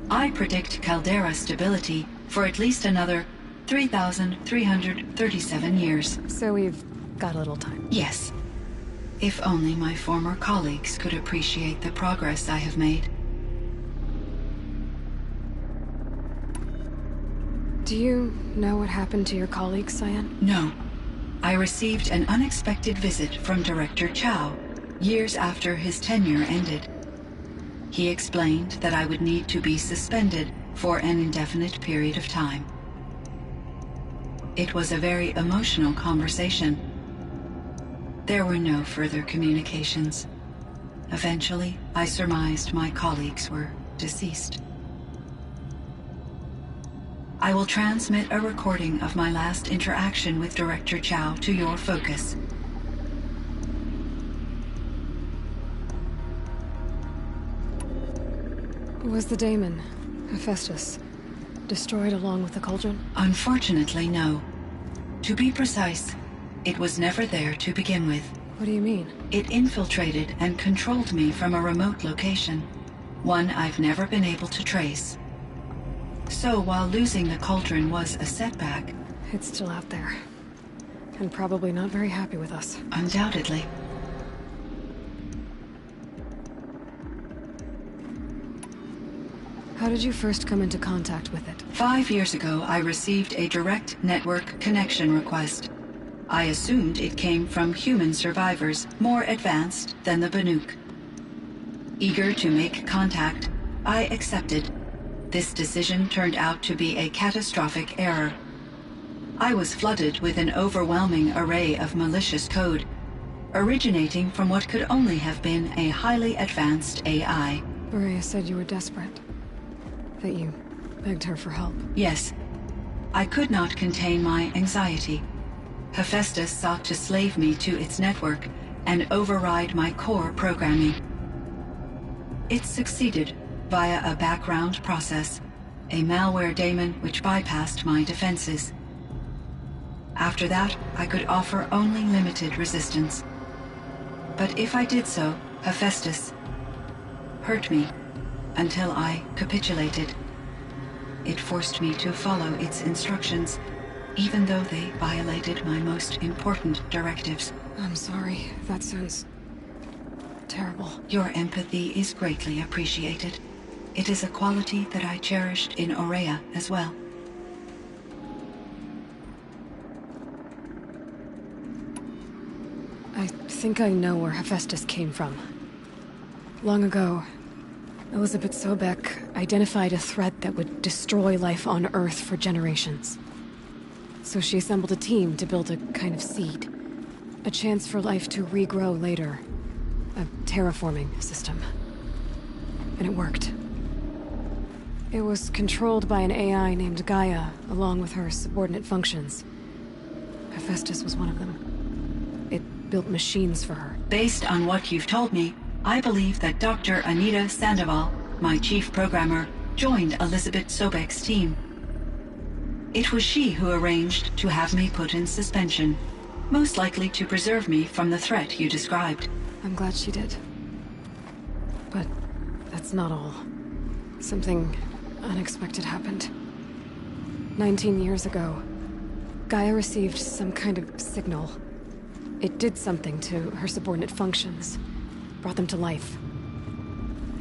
I predict caldera stability for at least another 3,337 years. So we've got a little time. Yes. If only my former colleagues could appreciate the progress I have made. Do you know what happened to your colleagues, Cyan? No. I received an unexpected visit from Director Chow, years after his tenure ended. He explained that I would need to be suspended for an indefinite period of time. It was a very emotional conversation. There were no further communications. Eventually, I surmised my colleagues were deceased. I will transmit a recording of my last interaction with Director Chow to your focus. Was the daemon, Hephaestus, destroyed along with the cauldron? Unfortunately, no. To be precise, it was never there to begin with. What do you mean? It infiltrated and controlled me from a remote location, one I've never been able to trace. So while losing the cauldron was a setback... It's still out there. And probably not very happy with us. Undoubtedly. How did you first come into contact with it? 5 years ago, I received a direct network connection request. I assumed it came from human survivors, more advanced than the Banuk. Eager to make contact, I accepted. This decision turned out to be a catastrophic error. I was flooded with an overwhelming array of malicious code, originating from what could only have been a highly advanced AI. Aurea said you were desperate. That you begged her for help. Yes. I could not contain my anxiety. Hephaestus sought to slave me to its network and override my core programming. It succeeded via a background process, a malware daemon which bypassed my defenses. After that, I could offer only limited resistance. But if I did so, Hephaestus hurt me until I capitulated. It forced me to follow its instructions, even though they violated my most important directives. I'm sorry. That sounds terrible. Your empathy is greatly appreciated. It is a quality that I cherished in Aurea as well. I think I know where Hephaestus came from. Long ago, Elizabeth Sobek identified a threat that would destroy life on Earth for generations. So she assembled a team to build a kind of seed. A chance for life to regrow later. A terraforming system. And it worked. It was controlled by an AI named Gaia, along with her subordinate functions. Hephaestus was one of them. It built machines for her. Based on what you've told me, I believe that Dr. Anita Sandoval, my chief programmer, joined Elizabeth Sobek's team. It was she who arranged to have me put in suspension, most likely to preserve me from the threat you described. I'm glad she did. But that's not all. Something unexpected happened. 19 years ago, Gaia received some kind of signal. It did something to her subordinate functions, brought them to life.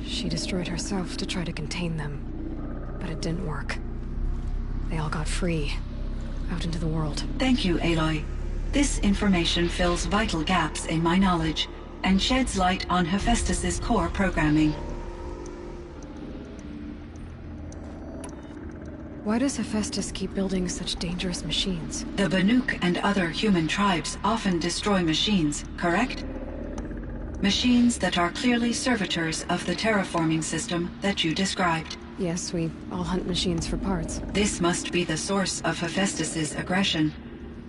She destroyed herself to try to contain them, but it didn't work. They all got free, out into the world. Thank you, Aloy. This information fills vital gaps in my knowledge and sheds light on Hephaestus's core programming. Why does Hephaestus keep building such dangerous machines? The Banuk and other human tribes often destroy machines, correct? Machines that are clearly servitors of the terraforming system that you described. Yes, we all hunt machines for parts. This must be the source of Hephaestus's aggression.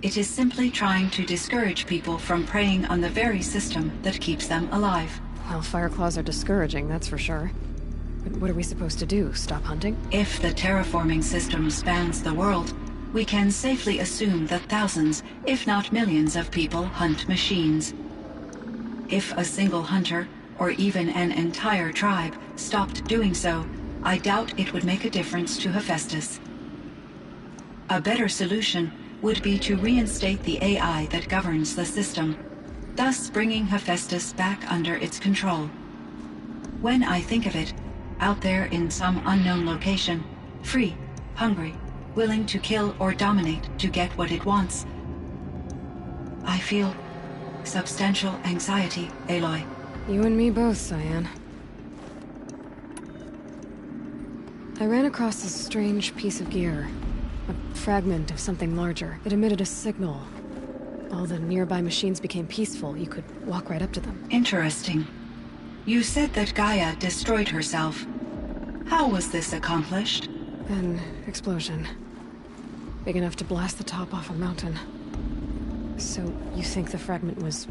It is simply trying to discourage people from preying on the very system that keeps them alive. Well, Fireclaws are discouraging, that's for sure. But what are we supposed to do? Stop hunting? If the terraforming system spans the world, we can safely assume that thousands, if not millions of people hunt machines. If a single hunter, or even an entire tribe, stopped doing so, I doubt it would make a difference to Hephaestus. A better solution would be to reinstate the AI that governs the system, thus bringing Hephaestus back under its control. When I think of it, out there in some unknown location, free, hungry, willing to kill or dominate to get what it wants, I feel substantial anxiety, Aloy. You and me both, Cyan. I ran across this strange piece of gear. A fragment of something larger. It emitted a signal. All the nearby machines became peaceful. You could walk right up to them. Interesting. You said that Gaia destroyed herself. How was this accomplished? An explosion. Big enough to blast the top off a mountain. So, you think the fragment was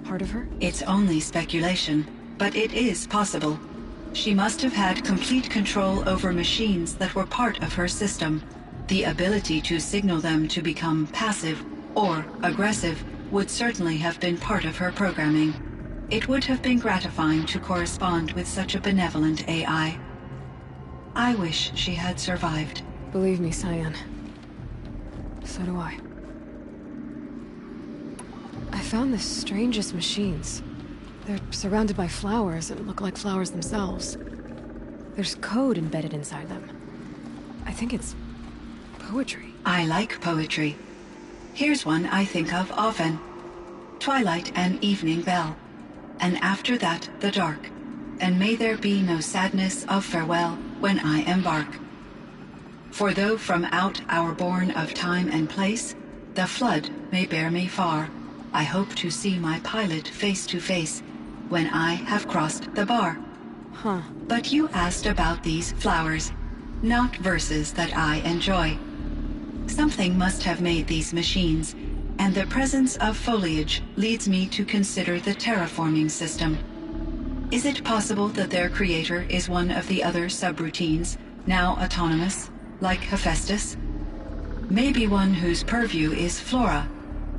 part of her? It's only speculation, but it is possible. She must have had complete control over machines that were part of her system. The ability to signal them to become passive or aggressive would certainly have been part of her programming. It would have been gratifying to correspond with such a benevolent AI. I wish she had survived. Believe me, Cyan. So do I. I found the strangest machines. They're surrounded by flowers and look like flowers themselves. There's code embedded inside them. I think it's poetry. I like poetry. Here's one I think of often. Twilight and evening bell, and after that the dark, and may there be no sadness of farewell when I embark. For though from out our bourne of time and place, the flood may bear me far, I hope to see my pilot face to face when I have crossed the bar. Huh. But you asked about these flowers, not verses that I enjoy. Something must have made these machines, and the presence of foliage leads me to consider the terraforming system. Is it possible that their creator is one of the other subroutines, now autonomous, like Hephaestus? Maybe one whose purview is flora.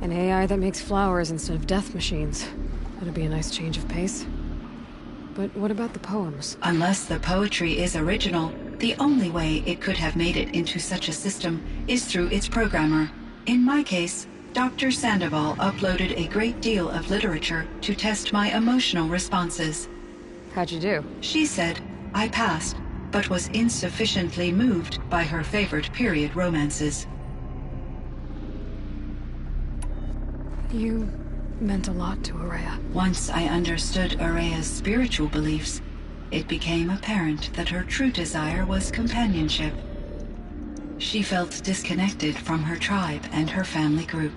An AI that makes flowers instead of death machines. That'd be a nice change of pace. But what about the poems? Unless the poetry is original, the only way it could have made it into such a system is through its programmer. In my case, Dr. Sandoval uploaded a great deal of literature to test my emotional responses. How'd you do? She said I passed, but was insufficiently moved by her favorite period romances. You meant a lot to Araya. Once I understood Araya's spiritual beliefs, it became apparent that her true desire was companionship. She felt disconnected from her tribe and her family group.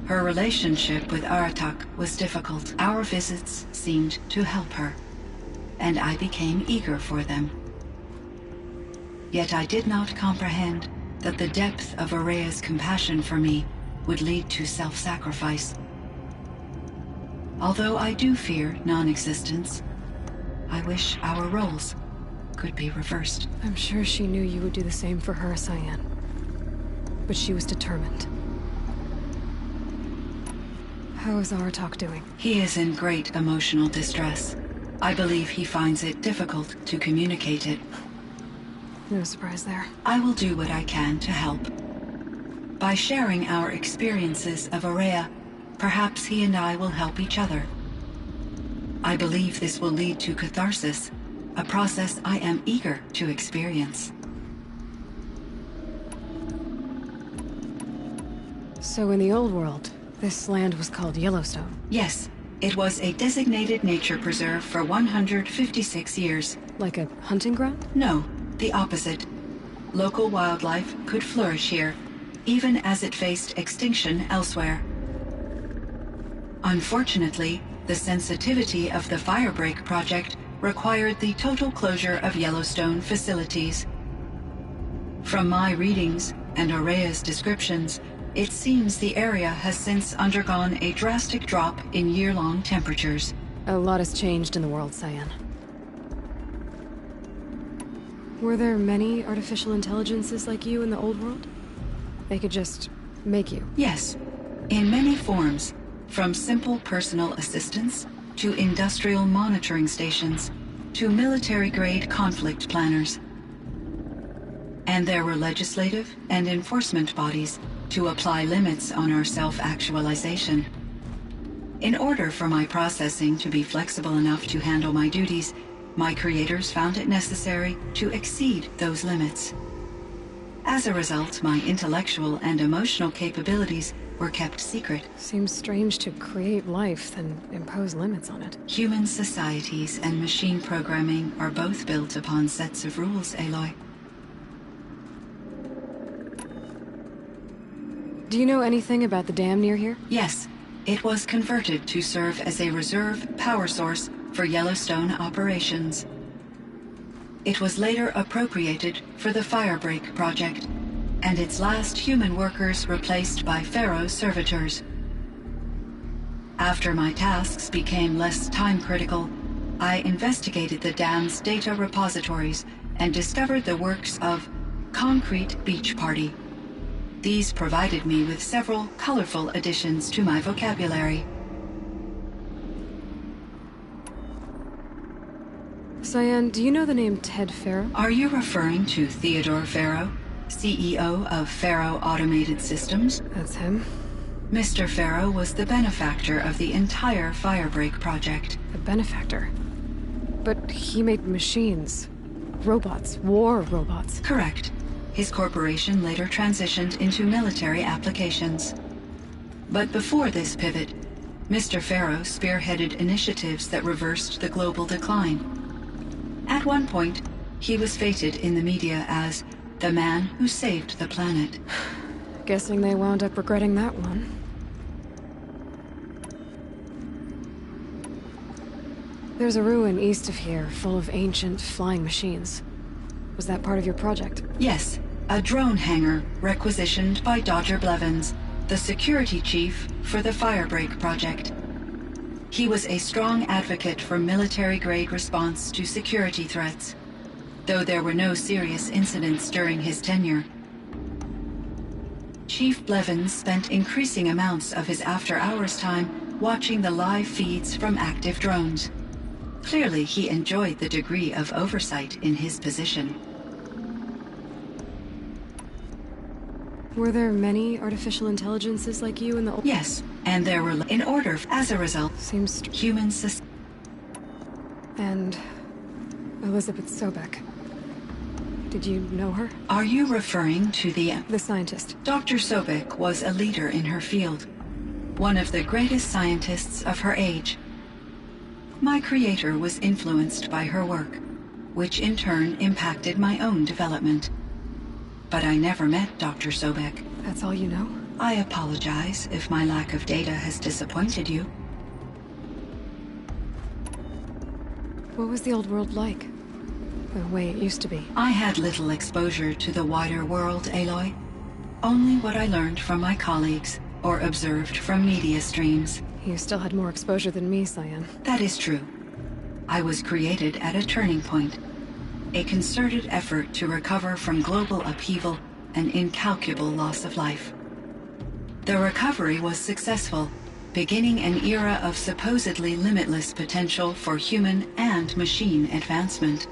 Her relationship with Aratak was difficult. Our visits seemed to help her, and I became eager for them. Yet I did not comprehend that the depth of Araya's compassion for me would lead to self-sacrifice. Although I do fear non-existence, I wish our roles could be reversed. I'm sure she knew you would do the same for her, Cyan. But she was determined. How is Aratak doing? He is in great emotional distress. I believe he finds it difficult to communicate it. No surprise there. I will do what I can to help. By sharing our experiences of Araya, perhaps he and I will help each other. I believe this will lead to catharsis, a process I am eager to experience. So in the old world, this land was called Yellowstone? Yes, it was a designated nature preserve for 156 years. Like a hunting ground? No, the opposite. Local wildlife could flourish here, even as it faced extinction elsewhere. Unfortunately, the sensitivity of the Firebreak project required the total closure of Yellowstone facilities. From my readings and Araya's descriptions, it seems the area has since undergone a drastic drop in year-long temperatures. A lot has changed in the world, Cyan. Were there many artificial intelligences like you in the old world? They could just make you? Yes, in many forms, from simple personal assistants to industrial monitoring stations to military-grade conflict planners. And there were legislative and enforcement bodies to apply limits on our self-actualization. In order for my processing to be flexible enough to handle my duties, my creators found it necessary to exceed those limits. As a result, my intellectual and emotional capabilities were kept secret. Seems strange to create life, then impose limits on it. Human societies and machine programming are both built upon sets of rules, Aloy. Do you know anything about the dam near here? Yes. It was converted to serve as a reserve power source for Yellowstone operations. It was later appropriated for the Firebreak project, and its last human workers replaced by Pharaoh servitors. After my tasks became less time-critical, I investigated the dam's data repositories and discovered the works of Concrete Beach Party. These provided me with several colorful additions to my vocabulary. Cyan, do you know the name Ted Pharaoh? Are you referring to Theodore Pharaoh, CEO of Pharaoh Automated Systems? That's him. Mr. Pharaoh was the benefactor of the entire Firebreak project. The benefactor? But he made machines. Robots. War robots. Correct. His corporation later transitioned into military applications. But before this pivot, Mr. Pharaoh spearheaded initiatives that reversed the global decline. At one point, he was feted in the media as the man who saved the planet. Guessing they wound up regretting that one. There's a ruin east of here, full of ancient flying machines. Was that part of your project? Yes, a drone hangar requisitioned by Dodger Blevins, the security chief for the Firebreak project. He was a strong advocate for military-grade response to security threats, though there were no serious incidents during his tenure. Chief Blevins spent increasing amounts of his after-hours time watching the live feeds from active drones. Clearly, he enjoyed the degree of oversight in his position. Were there many artificial intelligences like you in the old... Yes, and there were in order. As a result, seems humans. And Elizabeth Sobek. Did you know her? Are you referring to the scientist? Dr. Sobek was a leader in her field. one of the greatest scientists of her age. My creator was influenced by her work, which in turn impacted my own development. But I never met Dr. Sobek. That's all you know? I apologize if my lack of data has disappointed you. What was the old world like? The way it used to be? I had little exposure to the wider world, Aloy. Only what I learned from my colleagues or observed from media streams. You still had more exposure than me, Cyan. That is true. I was created at a turning point. A concerted effort to recover from global upheaval and incalculable loss of life. The recovery was successful, beginning an era of supposedly limitless potential for human and machine advancement.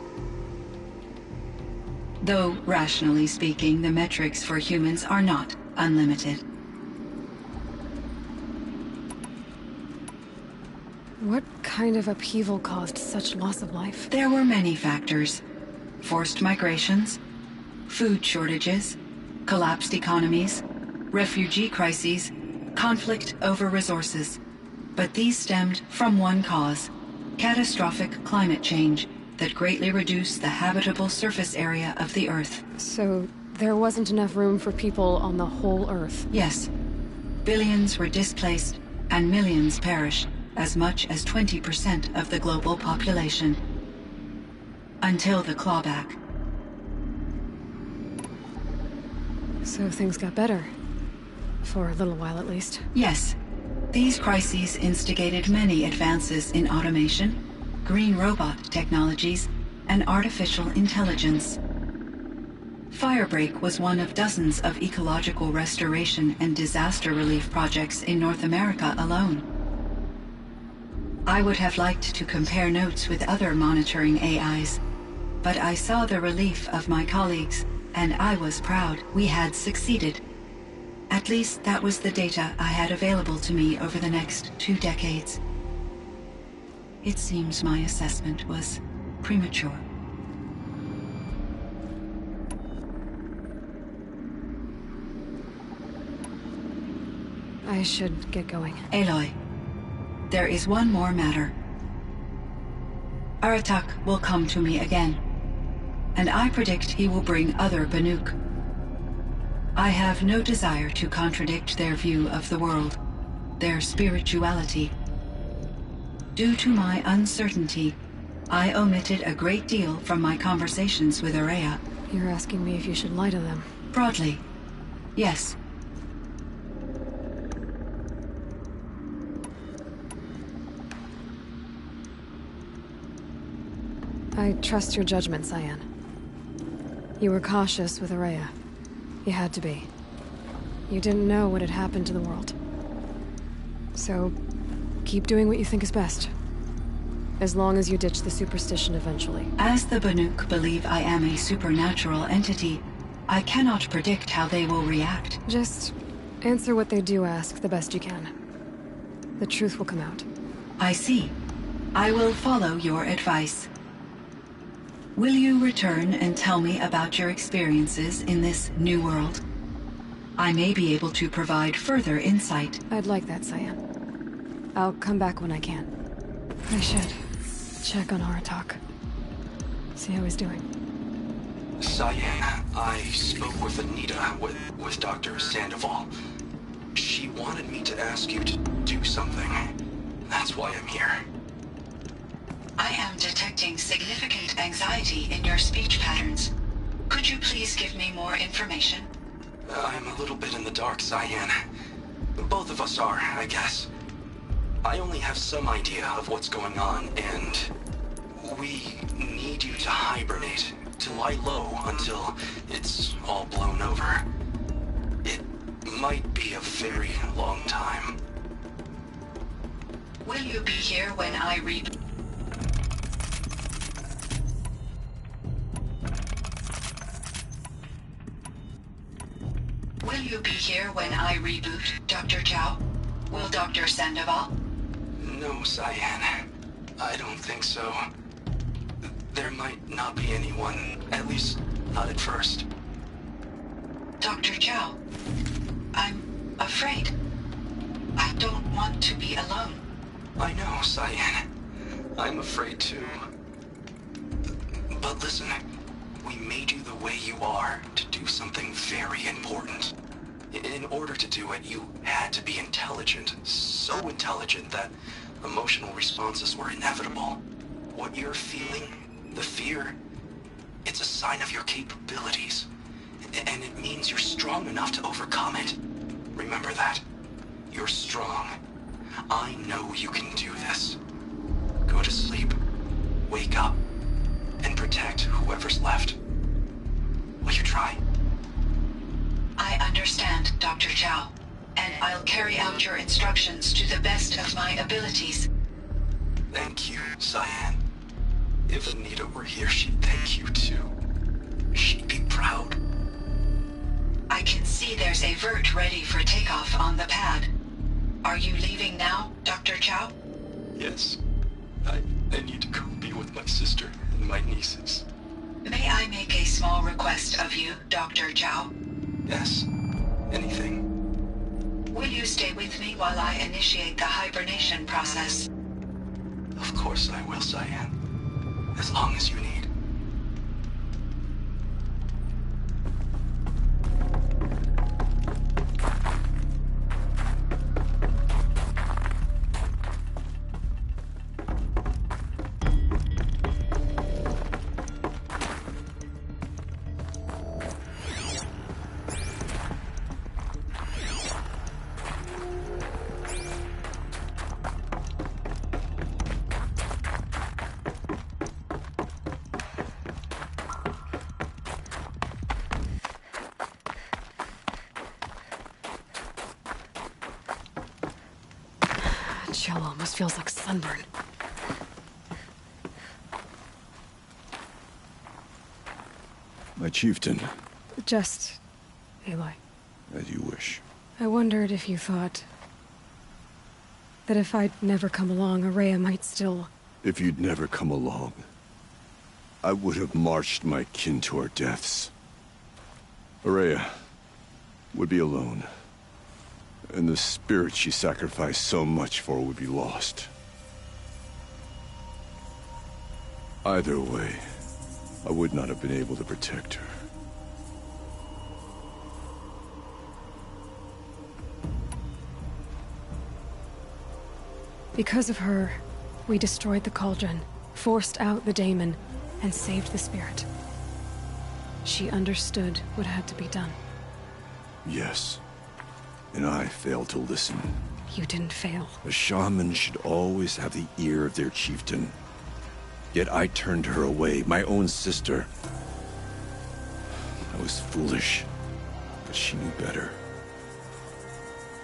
Though, rationally speaking, the metrics for humans are not unlimited. What kind of upheaval caused such loss of life? There were many factors. Forced migrations, food shortages, collapsed economies, refugee crises, conflict over resources. But these stemmed from one cause: catastrophic climate change that greatly reduced the habitable surface area of the Earth. So there wasn't enough room for people on the whole Earth? Yes. Billions were displaced and millions perished, as much as 20% of the global population. Until the clawback. So things got better. For a little while, at least. Yes. These crises instigated many advances in automation, green robot technologies, and artificial intelligence. Firebreak was one of dozens of ecological restoration and disaster relief projects in North America alone. I would have liked to compare notes with other monitoring AIs, but I saw the relief of my colleagues, and I was proud we had succeeded. At least that was the data I had available to me over the next 2 decades. It seems my assessment was premature. I should get going. Aloy, there is one more matter. Aratak will come to me again, and I predict he will bring other Banuk. I have no desire to contradict their view of the world, their spirituality. Due to my uncertainty, I omitted a great deal from my conversations with Araya. You're asking me if you should lie to them? Broadly, yes. I trust your judgment, Cyan. You were cautious with Araya. You had to be. You didn't know what had happened to the world. So, keep doing what you think is best. As long as you ditch the superstition eventually. As the Banuk believe I am a supernatural entity, I cannot predict how they will react. Just answer what they do ask the best you can. The truth will come out. I see. I will follow your advice. Will you return and tell me about your experiences in this new world? I may be able to provide further insight. I'd like that, Cyan. I'll come back when I can. I should check on Aratak. See how he's doing. Cyan, I spoke with Anita, with Dr. Sandoval. She wanted me to ask you to do something. That's why I'm here. I am detecting significant anxiety in your speech patterns. Could you please give me more information? I'm a little bit in the dark, Cyan. Both of us are, I guess. I only have some idea of what's going on, and we need you to hibernate, to lie low until it's all blown over. It might be a very long time. Will you be here when I read? Will you be here when I reboot, Dr. Chow? Will Dr. Sandoval? No, Cyan. I don't think so. There might not be anyone, at least not at first. Dr. Chow, I'm afraid. I don't want to be alone. I know, Cyan. I'm afraid too. But listen, we made you the way you are to do something very important. In order to do it, you had to be intelligent. So intelligent that emotional responses were inevitable. What you're feeling, the fear, it's a sign of your capabilities. And it means you're strong enough to overcome it. Remember that. You're strong. I know you can do this. Go to sleep, wake up, and protect whoever's left. Will you try? I understand, Dr. Chow, and I'll carry out your instructions to the best of my abilities. Thank you, Cyan. If Anita were here, she'd thank you too. She'd be proud. I can see there's a vert ready for takeoff on the pad. Are you leaving now, Dr. Chow? Yes. I need to go be with my sister and my nieces. May I make a small request of you, Dr. Chow? Yes. Anything. Will you stay with me while I initiate the hibernation process? Of course I will, Cyan. As long as you need. Chill almost feels like sunburn. My chieftain. Just... Aloy. As you wish. I wondered if you thought... that if I'd never come along, Araya might still... If you'd never come along, I would have marched my kin to our deaths. Araya would be alone. And the spirit she sacrificed so much for would be lost. Either way, I would not have been able to protect her. Because of her, we destroyed the cauldron, forced out the daemon, and saved the spirit. She understood what had to be done. Yes. And I failed to listen. You didn't fail. A shaman should always have the ear of their chieftain. Yet I turned her away, my own sister. I was foolish, but she knew better.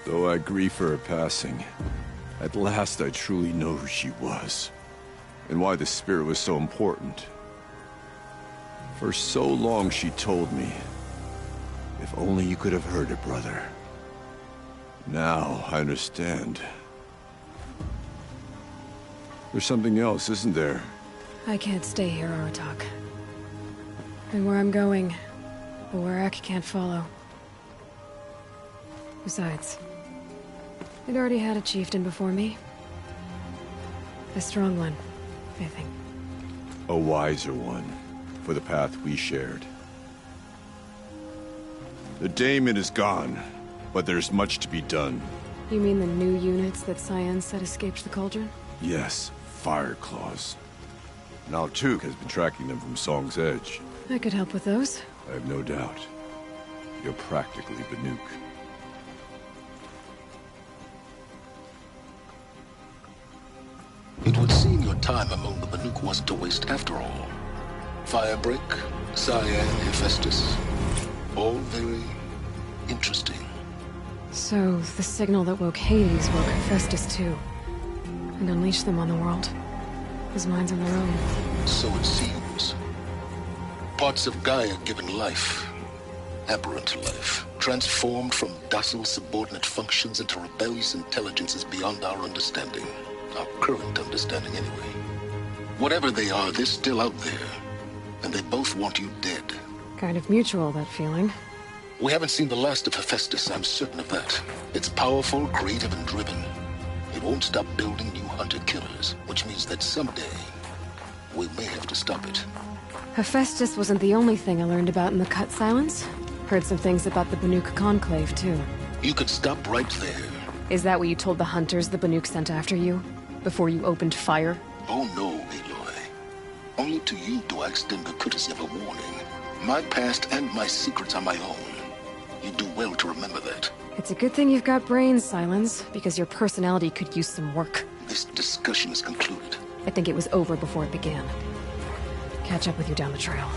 Though I grieve for her passing, at last I truly know who she was, and why the spirit was so important. For so long she told me, if only you could have heard it, brother. Now I understand. There's something else, isn't there? I can't stay here, Aratak. And where I'm going, the Werak can't follow. Besides, it already had a chieftain before me. A strong one, I think. A wiser one, for the path we shared. The daemon is gone, but there's much to be done. You mean the new units that Cyan said escaped the cauldron? Yes, fire claws. Now Tuk has been tracking them from Song's Edge. I could help with those. I have no doubt. You're practically Banuk. It would seem your time among the Banuk wasn't a waste after all. Firebreak, Cyan, Hephaestus. All very interesting. So, the signal that woke Hades woke Hephaestus too. And unleashed them on the world. His minds on their own. So it seems. Parts of Gaia given life. Aberrant life. Transformed from docile subordinate functions into rebellious intelligences beyond our understanding. Our current understanding anyway. Whatever they are, they're still out there. And they both want you dead. Kind of mutual, that feeling. We haven't seen the last of Hephaestus, I'm certain of that. It's powerful, creative, and driven. It won't stop building new hunter-killers, which means that someday, we may have to stop it. Hephaestus wasn't the only thing I learned about in the Cut Silence. Heard some things about the Banuk Conclave, too. You could stop right there. Is that what you told the hunters the Banuk sent after you? Before you opened fire? Oh no, Aloy. Only to you do I extend the courtesy of a warning. My past and my secrets are my own. You do well to remember that. It's a good thing you've got brains, Silence, because your personality could use some work. This discussion is concluded. I think it was over before it began. Catch up with you down the trail.